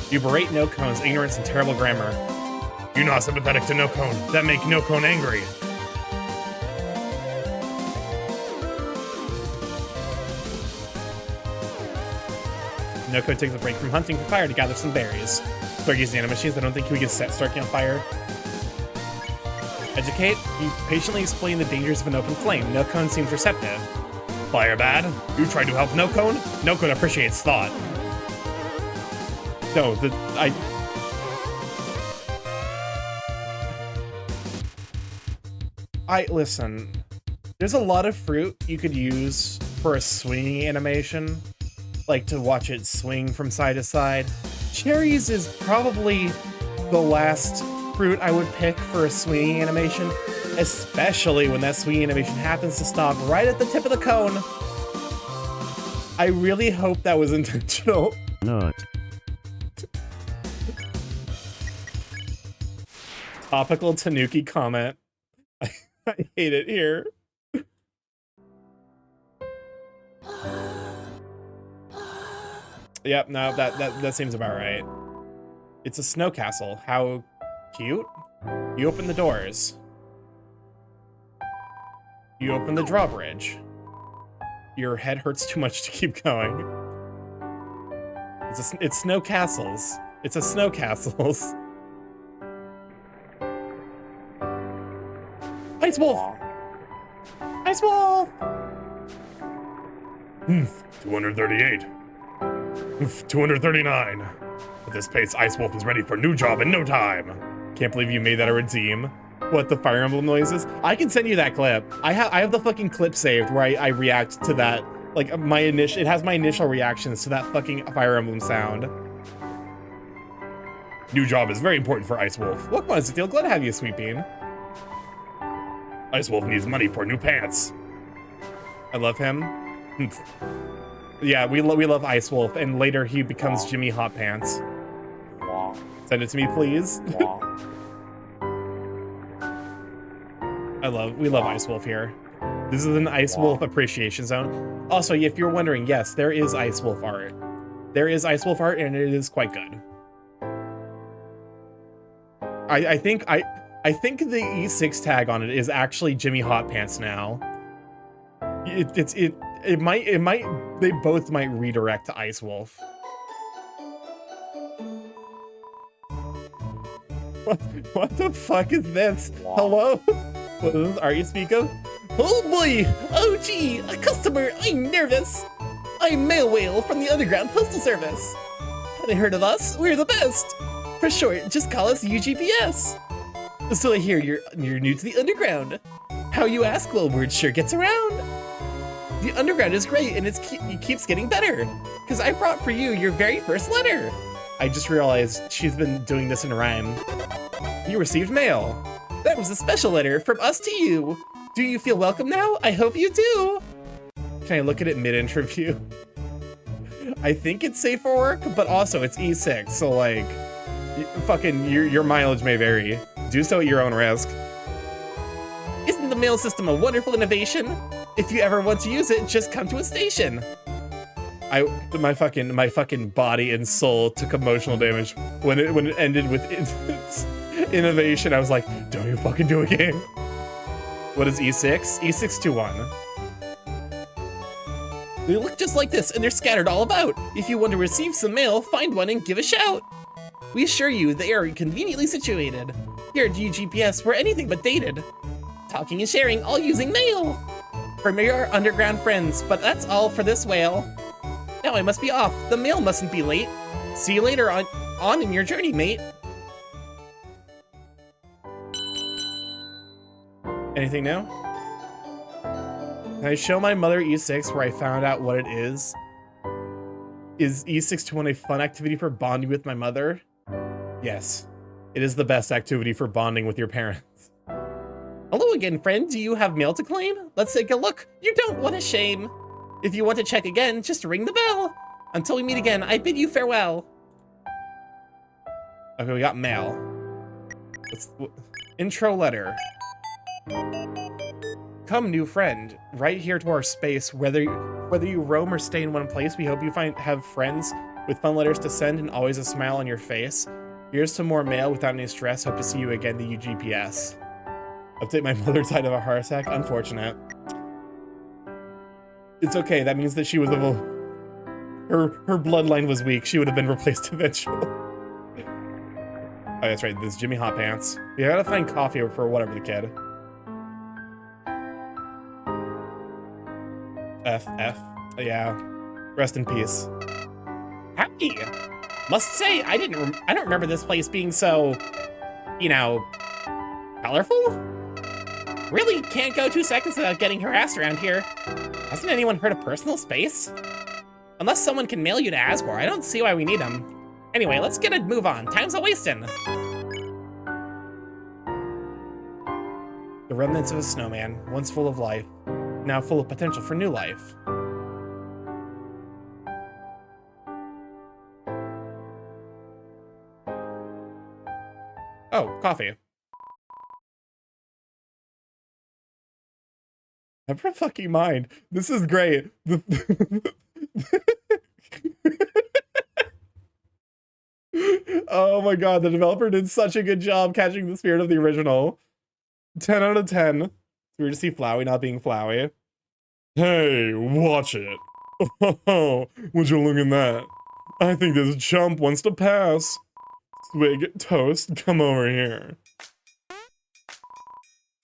You berate No Cone's ignorance and terrible grammar. You're not sympathetic to No Cone. That make No Cone angry. No Cone takes a break from hunting for fire to gather some berries. Starky's nanomachines, I don't think we can set Starky on fire. Educate, you patiently explain the dangers of an open flame. No Cone seems receptive. Fire bad? You tried to help No Cone? No Cone appreciates thought. No, listen. There's a lot of fruit you could use for a swinging animation. Like to watch it swing from side to side. Cherries is probably the last fruit I would pick for a swinging animation, especially when that swinging animation happens to stop right at the tip of the cone. I really hope that was intentional. Not. Topical Tanuki comment. I hate it here. Yep, no, that seems about right. It's a snow castle. How cute. You open the doors. You open the drawbridge. Your head hurts too much to keep going. It's snow castles. It's a snow castles. Ice Wolf! Ice Wolf! 238. 239. At this pace, Ice Wolf is ready for a new job in no time. Can't believe you made that a redeem. What, the Fire Emblem noises? I can send you that clip. I have the fucking clip saved where I react to that. Like, it has my initial reactions to that fucking Fire Emblem sound. New job is very important for Ice Wolf. Welcome on, Zithiel. Glad to have you, Sweet Bean. Ice Wolf needs money for new pants. I love him. Yeah, we love Ice Wolf, and later he becomes Jimmy Hot Pants. Send it to me, please. We love Ice Wolf here. This is an Ice Wolf appreciation zone. Also, if you're wondering, yes, there is Ice Wolf art. There is Ice Wolf art, and it is quite good. I think the E6 tag on it is actually Jimmy Hot Pants now. It might they both might redirect to Ice Wolf. What the fuck is this? Hello? What is this art you speak of? Oh boy! Oh gee! A customer! I'm nervous! I'm Mail Whale from the Underground Postal Service. Haven't heard of us? We're the best! For short, just call us UGPS. So I hear you're new to the Underground. How you ask? Well, word sure gets around. The Underground is great, and it keeps getting better. Cause I brought for you your very first letter. I just realized she's been doing this in rhyme. You received mail. That was a special letter from us to you. Do you feel welcome now? I hope you do. Can I look at it mid-interview? I think it's safe for work, but also it's E6, so like, fucking your mileage may vary. Do so at your own risk. Isn't the mail system a wonderful innovation? If you ever want to use it, just come to a station. My fucking body and soul took emotional damage when it ended with innovation. I was like, don't you fucking do it again. What is E6? E621. They look just like this, and they're scattered all about. If you want to receive some mail, find one and give a shout. We assure you they are conveniently situated. Here at UGPS, we're anything but dated. Talking and sharing, all using mail. From your underground friends, but that's all for this whale. Now I must be off. The mail mustn't be late. See you later on in your journey, mate. Anything new? Can I show my mother E6 where I found out what it is? Is E621 a fun activity for bonding with my mother? Yes. It is the best activity for bonding with your parents. Hello again, friend. Do you have mail to claim? Let's take a look. You don't want a shame. If you want to check again, just ring the bell. Until we meet again, I bid you farewell. Okay, we got mail. Intro letter. Come, new friend. Right here to our space. Whether you roam or stay in one place, we hope you have friends with fun letters to send and always a smile on your face. Here's some more mail without any stress. Hope to see you again, the UGPS. Update, my mother died of a heart attack. Unfortunate. It's okay. That means that she was her bloodline was weak. She would have been replaced eventually. Oh, that's right. This is Jimmy Hot Pants. Yeah, I gotta find coffee for whatever the kid. F. Yeah. Rest in peace. Howdy. Must say, I don't remember this place being so, you know, colorful? Really can't go 2 seconds without getting harassed around here. Hasn't anyone heard of personal space? Unless someone can mail you to Asgore, I don't see why we need them. Anyway, let's get a move on. Time's a-wasting. The remnants of a snowman, once full of life, now full of potential for new life. Oh, coffee. Never fucking mind. This is great. Oh my god, the developer did such a good job catching the spirit of the original. 10 out of 10. It's weird to see Flowey not being Flowey. Hey, watch it. Oh, would you look at that? I think this chump wants to pass. Swig, toast, come over here.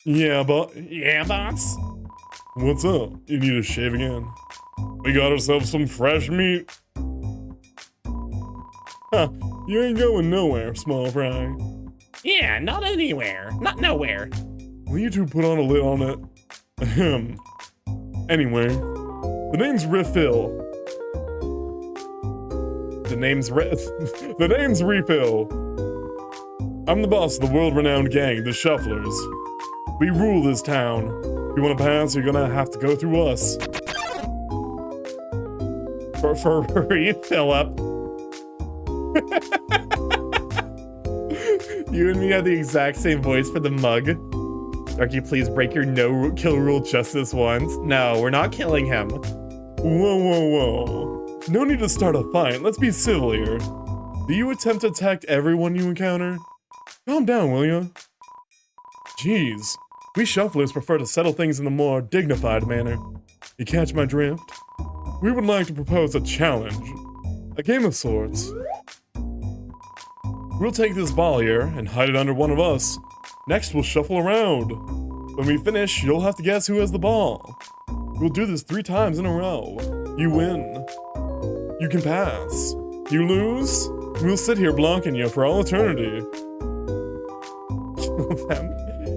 Yeah, boss. What's up? You need to shave again? We got ourselves some fresh meat. Huh, you ain't going nowhere, small fry. Yeah, not anywhere. Not nowhere. Will you two put on a lid on it? Ahem. Anyway, the name's Refill. The name's Refill. I'm the boss of the world-renowned gang, the Shufflers. We rule this town. If you want to pass, you're gonna have to go through us. For you, Philip. You and me have the exact same voice for the mug. Starky, please break your no-kill rule just this once. No, we're not killing him. Whoa, whoa, whoa. No need to start a fight. Let's be civil here. Do you attempt to attack everyone you encounter? Calm down, will you? Jeez. We shufflers prefer to settle things in a more dignified manner. You catch my drift? We would like to propose a challenge. A game of sorts. We'll take this ball here and hide it under one of us. Next, we'll shuffle around. When we finish, you'll have to guess who has the ball. We'll do this 3 times in a row. You win. You can pass. You lose, we'll sit here blocking you for all eternity.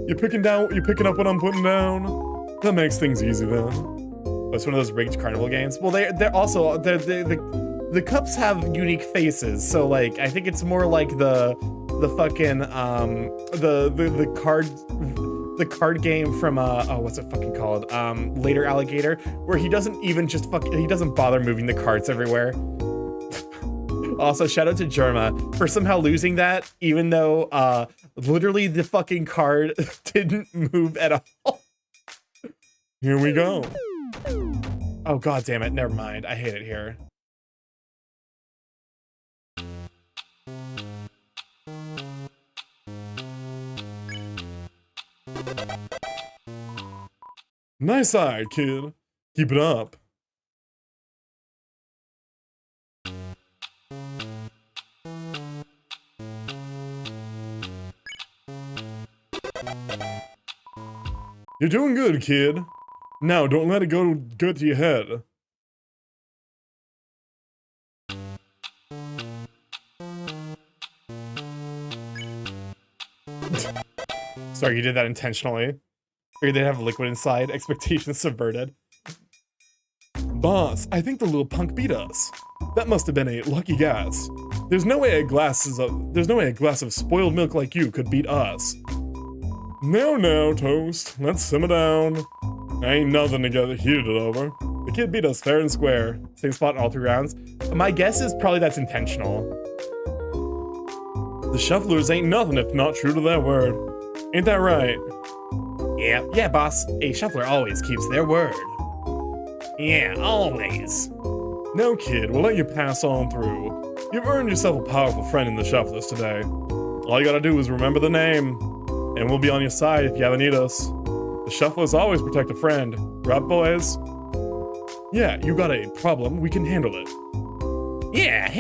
You're picking up what I'm putting down? That makes things easy then. Oh, it's one of those rigged carnival games. Well, they're also, the cups have unique faces, so like, I think it's more like the fucking, the card game from, oh, what's it fucking called? Later Alligator, where he doesn't even just he doesn't bother moving the cards everywhere. Also, shout out to Germa for somehow losing that, even though, literally the fucking card didn't move at all. Here we go. Oh, god damn it, never mind. I hate it here. Nice eye, kid. Keep it up. You're doing good, kid. Now, don't let it go to your head. Sorry, you did that intentionally. Figured they'd have liquid inside. Expectations subverted. Boss, I think the little punk beat us. That must have been a lucky guess. There's no way a glass of spoiled milk like you could beat us. No, Toast. Let's simmer down. Ain't nothing to get heated over. The kid beat us fair and square. Same spot in all 3 rounds. My guess is probably that's intentional. The shufflers ain't nothing if not true to their word. Ain't that right? Yeah, boss. A shuffler always keeps their word. Yeah, always. No, kid, we'll let you pass on through. You've earned yourself a powerful friend in the shufflers today. All you gotta do is remember the name, and we'll be on your side if you ever need us. The shufflers always protect a friend. Right, boys? Yeah, you got a problem, we can handle it. Yeah,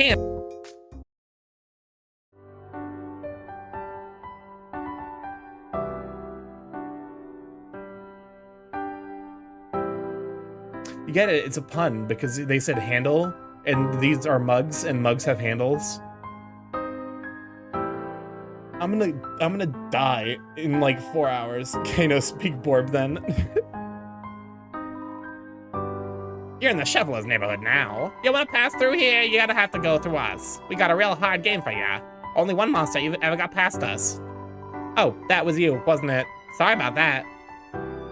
You get it, it's a pun, because they said handle, and these are mugs, and mugs have handles. I'm gonna die in like 4 hours. Okay, no, speak Borb then. You're in the Shuffler's neighborhood now. You wanna pass through here, you gotta have to go through us. We got a real hard game for ya. Only one monster ever got past us. Oh, that was you, wasn't it? Sorry about that.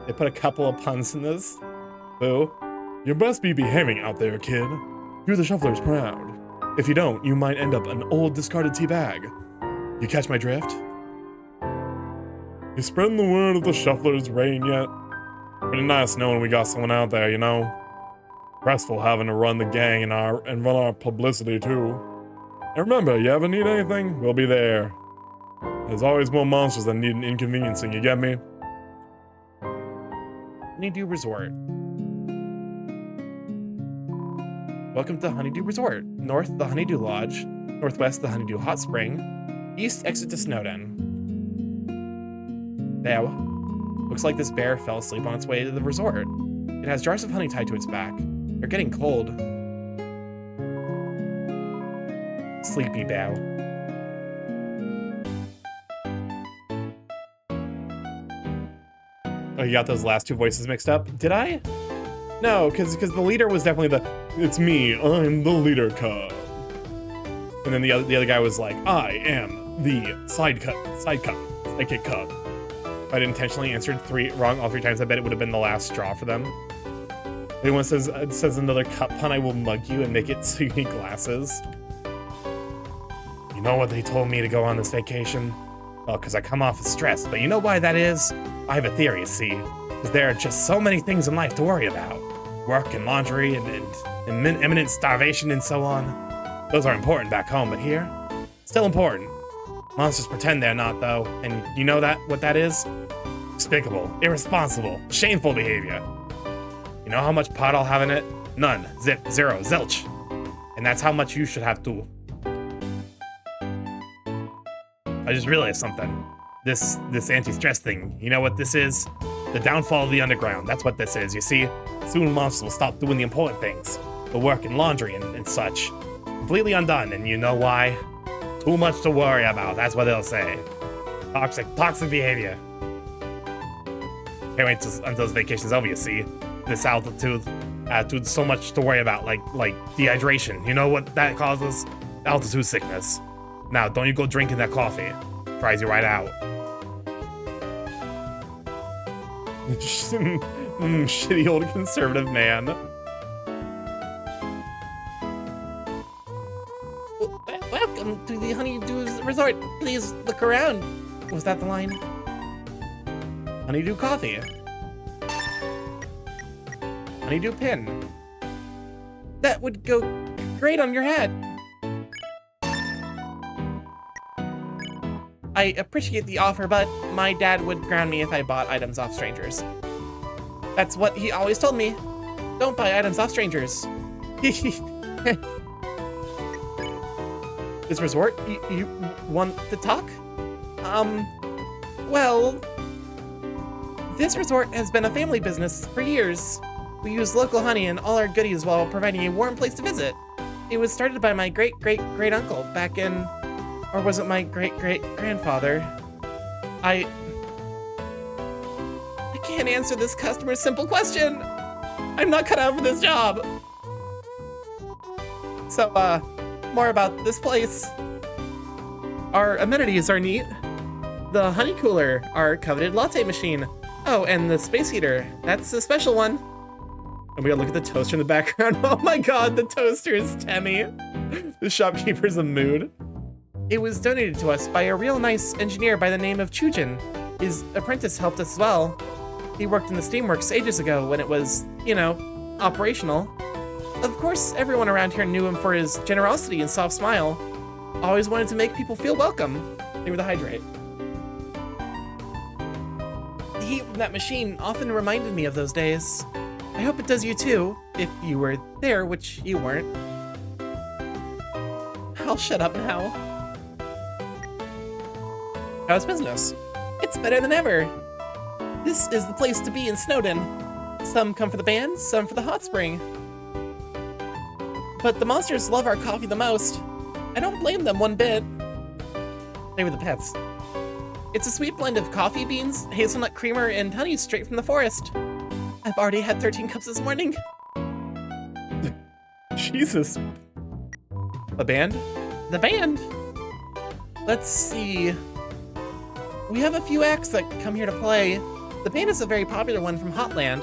They put a couple of puns in this. Boo. You best be behaving out there, kid. Do the Shufflers proud. If you don't, you might end up an old discarded tea bag. You catch my drift? You spreading the word of the Shufflers' reign yet? Pretty nice knowing we got someone out there, you know? Restful having to run the gang and run our publicity too. And remember, you ever need anything, we'll be there. There's always more monsters that need an inconveniencing, you get me? Honeydew Resort. Welcome to Honeydew Resort. North, the Honeydew Lodge. Northwest, the Honeydew Hot Spring. East, exit to Snowden. There. Looks like this bear fell asleep on its way to the resort. It has jars of honey tied to its back. They're getting cold. Sleepy bear. Oh, you got those last 2 voices mixed up? Did I? No, because the leader was definitely it's me, I'm the leader cub. And then the other guy was like, I am the sidekick cub. If I'd intentionally answered wrong all 3 times, I bet it would have been the last straw for them. If anyone says another cup pun, I will mug you and make it so you need glasses. You know what they told me to go on this vacation? Well, because I come off as stressed, but you know why that is? I have a theory, see? Because there are just so many things in life to worry about. Work and laundry and imminent starvation and so on. Those are important back home, but here, still important. Monsters pretend they're not, though, and you know what that is? Despicable, irresponsible, shameful behavior. You know how much pot I'll have in it? None, zip, zero, zilch. And that's how much you should have too. I just realized something. This anti-stress thing, you know what this is? The downfall of the underground, that's what this is, you see? Soon monsters will stop doing the important things. The work and laundry and such. Completely undone, and you know why? Too much to worry about, that's what they'll say. Toxic behavior. Can't wait until this vacation's over, you see? This altitude's so much to worry about, like dehydration. You know what that causes? Altitude sickness. Now, don't you go drinking that coffee. Dries you right out. Shitty old conservative man. Welcome to the Honeydew Resort. Please look around. Was that the line? Honeydew coffee. Honeydew pin. That would go great on your head. I appreciate the offer, but my dad would ground me if I bought items off strangers. That's what he always told me. Don't buy items off strangers. This resort, you want to talk? Well, this resort has been a family business for years. We use local honey and all our goodies while providing a warm place to visit. It was started by my great-great-great-uncle back in... Or was it my great-great-grandfather? I can't answer this customer's simple question. I'm not cut out for this job. So, more about this place. Our amenities are neat. The honey cooler, our coveted latte machine. Oh, and the space heater. That's a special one. And we gotta look at the toaster in the background. Oh my god, the toaster is Temmie. The shopkeeper's a mood. It was donated to us by a real nice engineer by the name of Chujin. His apprentice helped us as well. He worked in the Steamworks ages ago when it was, you know, operational. Of course, everyone around here knew him for his generosity and soft smile. Always wanted to make people feel welcome. They were the hydrate. The heat from that machine often reminded me of those days. I hope it does you too, if you were there, which you weren't. I'll shut up now. How's business? It's better than ever. This is the place to be in Snowdon. Some come for the band, some for the hot spring. But the monsters love our coffee the most. I don't blame them one bit. They were the pets. It's a sweet blend of coffee beans, hazelnut creamer, and honey straight from the forest. I've already had 13 cups this morning. Jesus. The band? The band! Let's see. We have a few acts that come here to play. The band is a very popular one from Hotland.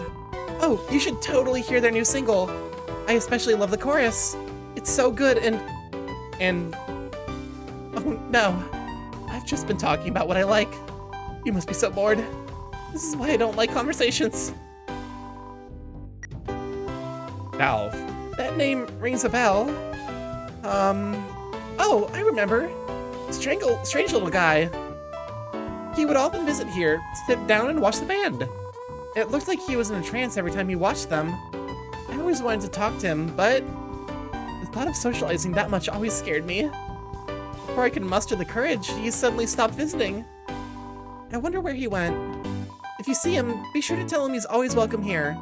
Oh, you should totally hear their new single. I especially love the chorus. It's so good and... Oh no. I've just been talking about what I like. You must be so bored. This is why I don't like conversations. Valve. That name rings a bell. Oh, I remember. Strange little guy. He would often visit here, sit down and watch the band. It looked like he was in a trance every time he watched them. I always wanted to talk to him, but the thought of socializing that much always scared me. Before I could muster the courage, he suddenly stopped visiting. I wonder where he went. If you see him, be sure to tell him he's always welcome here.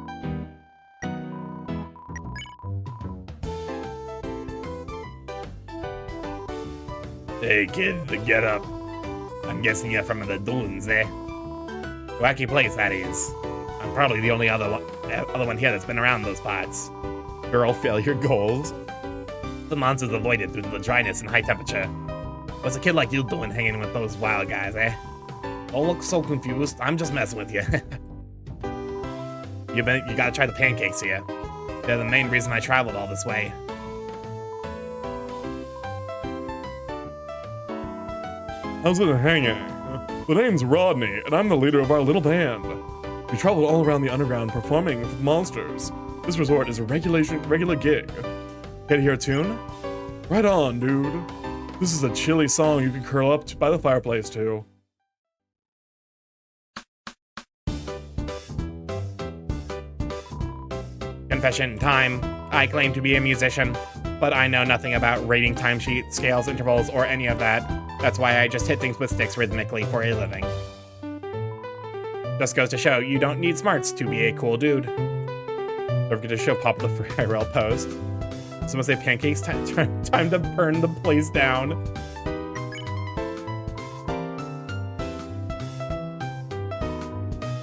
Hey kid, get up. I'm guessing you're from the dunes, eh? Wacky place, that is. I'm probably the only other one here that's been around those parts. Girl failure goals. The monsters avoided due to the dryness and high temperature. What's a kid like you doing hanging with those wild guys, eh? Don't look so confused. I'm just messing with you. You gotta try the pancakes here. They're the main reason I traveled all this way. How's it hanging? The name's Rodney, and I'm the leader of our little band. We traveled all around the underground performing with monsters. This resort is a regular gig. Here to hear a tune? Right on, dude. This is a chilly song you can curl up by the fireplace to. Confession time. I claim to be a musician, but I know nothing about rating timesheet, scales, intervals, or any of that. That's why I just hit things with sticks rhythmically for a living. Just goes to show, you don't need smarts to be a cool dude. Don't forget to show Pop the free IRL post. Someone say pancakes, time to burn the place down.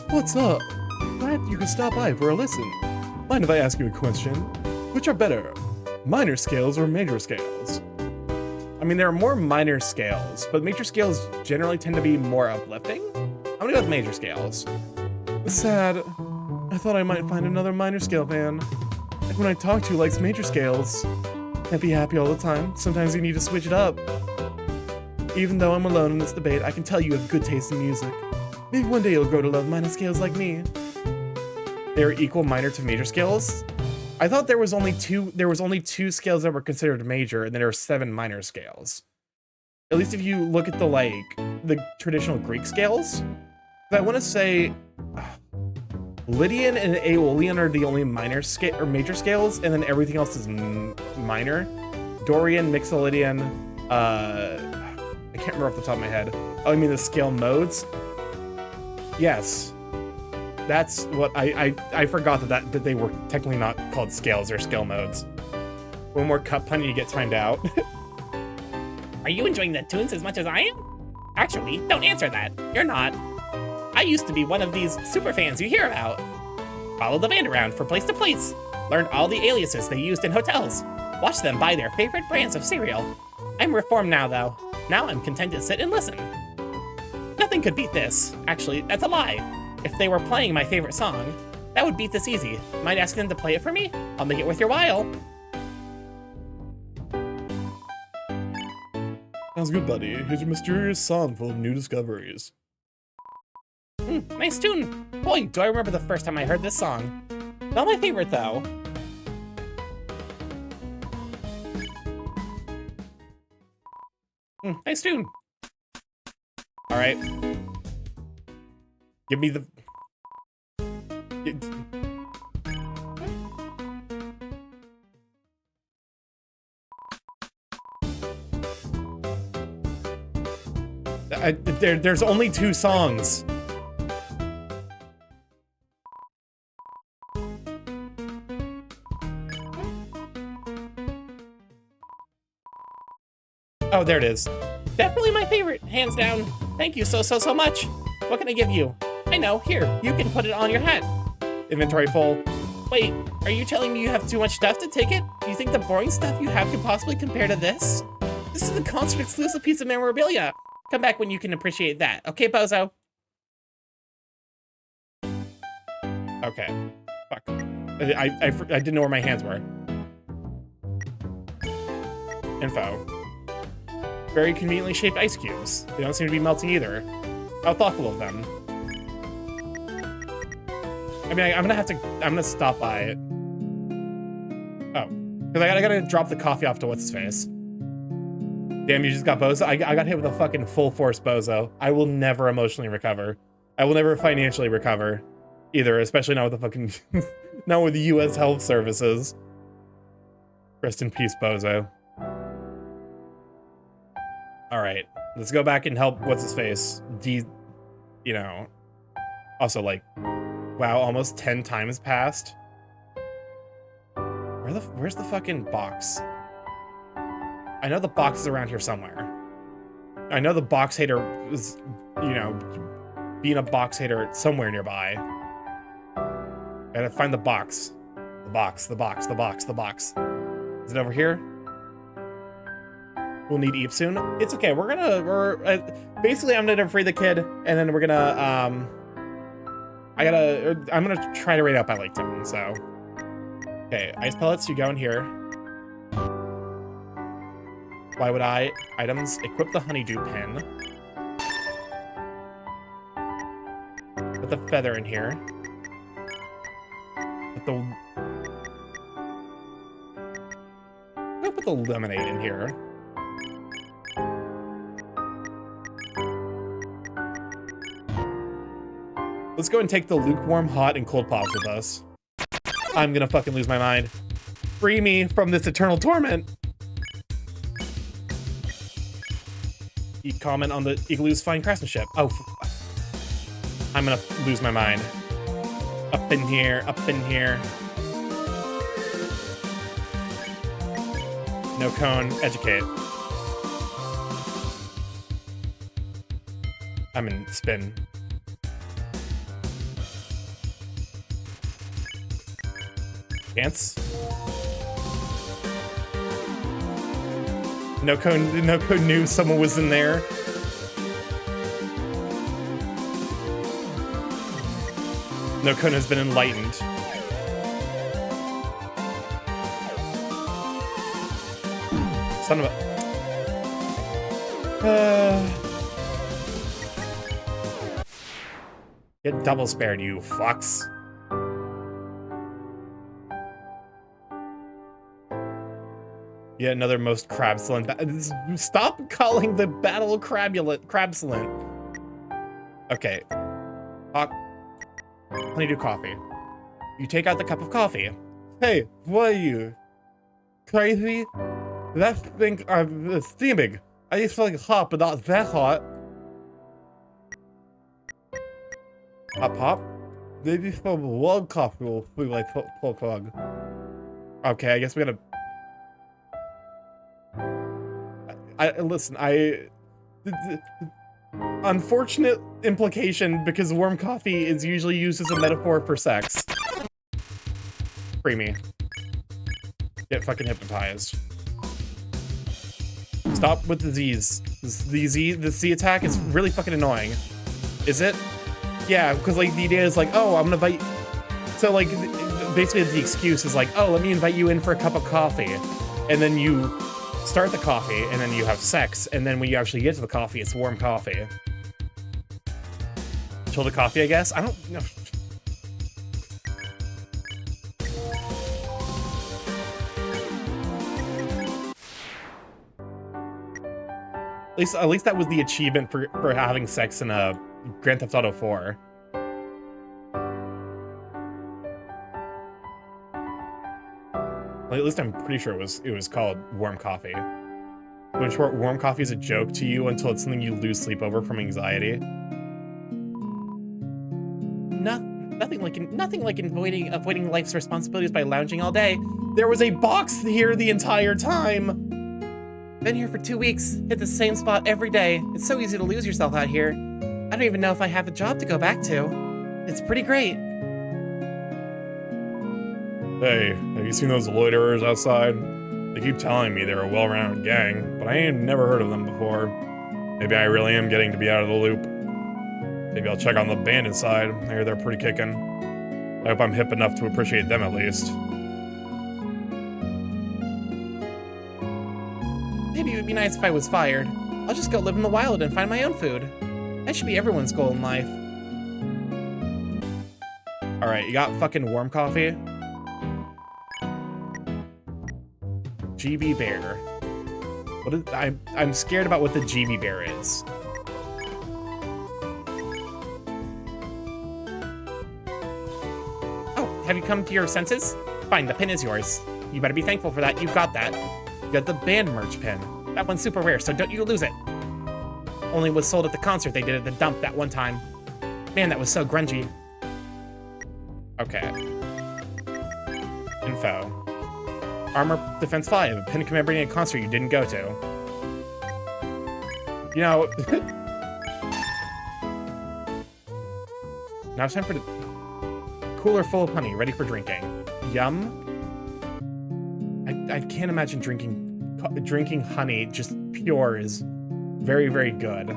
What's up? Glad you can stop by for a listen. Mind if I ask you a question? Which are better, minor scales or major scales? I mean, there are more minor scales, but major scales generally tend to be more uplifting. I'm gonna go with major scales. Sad. I thought I might find another minor scale fan. Everyone I talk to likes major scales. Can't be happy all the time. Sometimes you need to switch it up. Even though I'm alone in this debate, I can tell you have good taste in music. Maybe one day you'll grow to love minor scales like me. They're equal minor to major scales? I thought there was only two scales that were considered major, and then there were 7 minor scales. At least if you look at the traditional Greek scales. I want to say Lydian and Aeolian are the only minor scale or major scales, and then everything else is minor. Dorian, Mixolydian, I can't remember off the top of my head. Oh, I mean the scale modes? Yes. That's what I forgot that they were technically not called scales or scale modes. One more cup pun and you get timed out. Are you enjoying the tunes as much as I am? Actually, don't answer that. You're not. I used to be one of these super fans you hear about. Followed the band around from place to place. Learned all the aliases they used in hotels. Watched them buy their favorite brands of cereal. I'm reformed now, though. Now I'm content to sit and listen. Nothing could beat this. Actually, that's a lie. If they were playing my favorite song, that would beat this easy. Mind asking them to play it for me? I'll make it worth your while. Sounds good, buddy. Here's your mysterious song full of new discoveries. Nice tune. Boy, do I remember the first time I heard this song. Not my favorite, though. Nice tune. All right. Give me the... There's only 2 songs. Oh, there it is. Definitely my favorite, hands down. Thank you so much. What can I give you? I know, here, you can put it on your hat. Inventory full. Wait, are you telling me you have too much stuff to take it? Do you think the boring stuff you have could possibly compare to this? This is a concert exclusive piece of memorabilia. Come back when you can appreciate that. Okay, bozo? Okay. Fuck. I didn't know where my hands were. Info. Very conveniently shaped ice cubes. They don't seem to be melting either. How thoughtful of them. I mean, I'm gonna stop by it. Oh, because I gotta drop the coffee off to what's his face. Damn, you just got bozo. I got hit with a fucking full force bozo. I will never emotionally recover. I will never financially recover, either. Especially not with the fucking, not with the U.S. Health Services. Rest in peace, bozo. All right, let's go back and help what's his face. You know. Also, like, wow, almost 10 times passed. Where's the fucking box? I know the box is around here somewhere. I know the box hater is, you know, being a box hater somewhere nearby. Gotta find the box. The box. Is it over here? we'll need Eve soon. It's okay. Basically I'm gonna free the kid, and then we're gonna I'm gonna try to rate out by like 10. So okay, ice pellets, you go in here. Why would I? Items, equip the honeydew pin. Put the feather in here. I'll put the lemonade in here. Let's go and take the lukewarm, hot, and cold pops with us. I'm gonna fucking lose my mind. Free me from this eternal torment. Comment on the igloo's fine craftsmanship. Oh, I'm gonna lose my mind. Up in here, up in here. No cone, educate. I'm in spin. Dance. No cone knew someone was in there. No cone has been enlightened. Son of a... Get double spared, you fucks. Yet another most crabsolent. Stop calling the battle crabsolent. Okay. Honeydew coffee. You take out the cup of coffee. Hey, what are you? Crazy? That thing is steaming. I just feel like hot, but not that hot. Pop? Maybe some warm coffee will be like plug. Okay, I guess we gotta... Listen, unfortunate implication, because warm coffee is usually used as a metaphor for sex. Free me. Get fucking hypnotized. Stop with the Z's. The Z attack is really fucking annoying. Is it? Yeah, because like the idea is like, oh, I'm gonna invite... So like, basically the excuse is like, oh, let me invite you in for a cup of coffee. And then you start the coffee, and then you have sex, and then when you actually get to the coffee, it's warm coffee. Chill the coffee, I guess? I don't know. At least that was the achievement for having sex in a Grand Theft Auto 4. At least I'm pretty sure it was called warm coffee. So in short, warm coffee is a joke to you until it's something you lose sleep over from anxiety. Nothing like avoiding life's responsibilities by lounging all day. There was a box here the entire time. Been here for 2 weeks, hit the same spot every day. It's so easy to lose yourself out here. I don't even know if I have a job to go back to. It's pretty great. Hey, have you seen those loiterers outside? They keep telling me they're a well-rounded gang, but I ain't never heard of them before. Maybe I really am getting to be out of the loop. Maybe I'll check on the band inside. I hear they're pretty kicking. I hope I'm hip enough to appreciate them at least. Maybe it would be nice if I was fired. I'll just go live in the wild and find my own food. That should be everyone's goal in life. Alright, you got fucking warm coffee? GB Bear. I'm scared about what the GB Bear is. Oh, have you come to your senses? Fine, the pin is yours. You better be thankful for that. You've got that. You got the band merch pin. That one's super rare, so don't you lose it. Only was sold at the concert they did at the dump that one time. Man, that was so grungy. Okay. Info. Armor Defense 5, a pin commemorating a concert you didn't go to. You know... Now it's time for the... Cooler full of honey, ready for drinking. Yum. I can't imagine drinking drinking honey, just pure, is very, very good.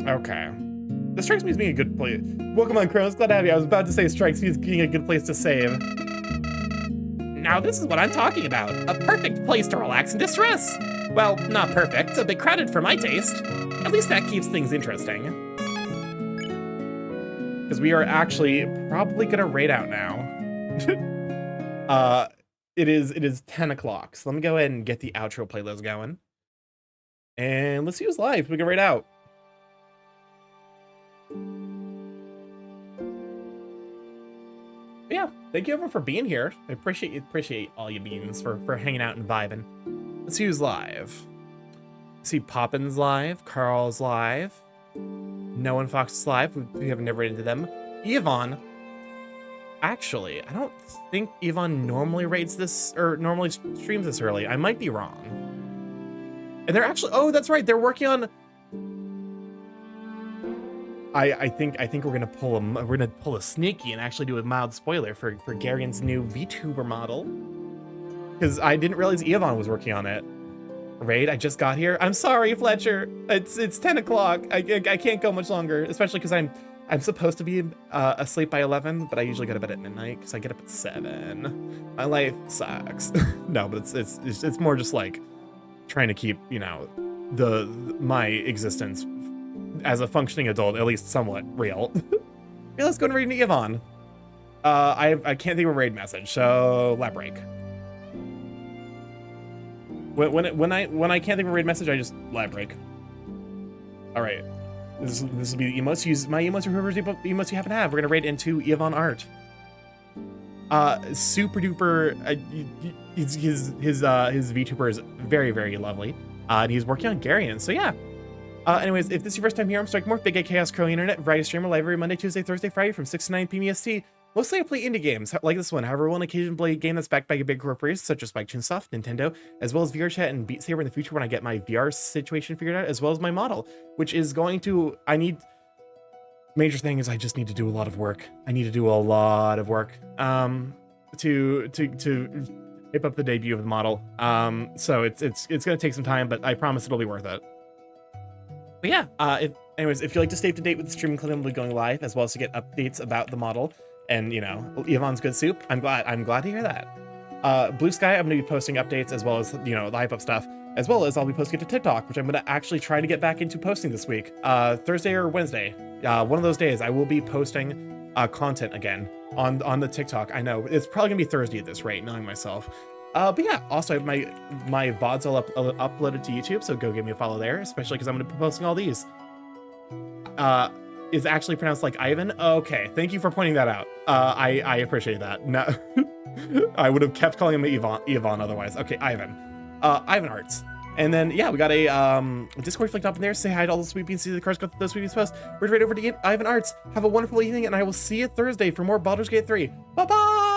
Okay. This strikes me as being a good place. Welcome on, Kronos. Glad to have you. I was about to say strikes me as being a good place to save. Now this is what I'm talking about. A perfect place to relax and distress. Well, not perfect. A bit crowded for my taste. At least that keeps things interesting. Because we are actually probably gonna raid out now. It is 10 o'clock. So let me go ahead and get the outro playlist going. And let's see who's live. We can raid out. Yeah, thank you everyone for being here. I appreciate all you beans for hanging out and vibing. Let's see who's live. See Poppins live, Carl's live, No One Fox is live. We have never into them. Yvonne. Actually, I don't think Yvonne normally rates this or normally streams this early. I might be wrong. And they're actually, oh, that's right. They're working on. I think we're gonna pull a sneaky and actually do a mild spoiler for Garion's new VTuber model. Because I didn't realize Yvonne was working on it. Raid, I just got here. I'm sorry, Fletcher. It's 10 o'clock. I can't go much longer, especially because I'm supposed to be asleep by 11, but I usually go to bed at midnight because I get up at 7. My life sucks. No, but it's more just like trying to keep, you know, my existence as a functioning adult at least somewhat real. Yeah, let's go and read to Yvonne. I can't think of a raid message, so lab break. When I can't think of a raid message, I just lab break. All right, this will be the emotes. Use my emotes or whoever's emotes you happen to have. We're gonna raid into Yvonne Art. Super duper. His VTuber is very, very lovely. And he's working on Garion. So yeah. Anyways, if this is your first time here, I'm StarkyMorph, Big A Chaos Curly Internet, variety streamer, live every Monday, Tuesday, Thursday, Friday from 6 to 9 p.m. EST. Mostly I play indie games, like this one. However, I will on occasion play a game that's backed by big corporations such as Spike Chunsoft, Nintendo, as well as VR Chat and Beat Saber in the future when I get my VR situation figured out, as well as my model, which is going to, major thing is I just need to do a lot of work. I need to do a lot of work to hip up the debut of the model. So it's going to take some time, but I promise it'll be worth it. But yeah, anyways, if you like to stay up to date with the streaming clip, will be going live, as well as to get updates about the model and, you know, Yvonne's good soup. I'm glad to hear that. Blue Sky, I'm going to be posting updates as well as, you know, the hype up stuff, as well as I'll be posting it to TikTok, which I'm going to actually try to get back into posting this week. Thursday or Wednesday, one of those days, I will be posting content again on the TikTok. I know it's probably going to be Thursday at this rate, knowing myself. But yeah, also I have my VODs all uploaded to YouTube, so go give me a follow there, especially because I'm going to be posting all these. Is actually pronounced like Ivan? Okay, thank you for pointing that out. I appreciate that. No, I would have kept calling him Yvonne otherwise. Okay, Ivan. Ivan Arts. And then, yeah, we got a Discord flicked up in there. Say hi to all the sweet beans. See the cars go through those sweet beans post. We're right over to Ivan Arts. Have a wonderful evening, and I will see you Thursday for more Baldur's Gate 3. Bye-bye!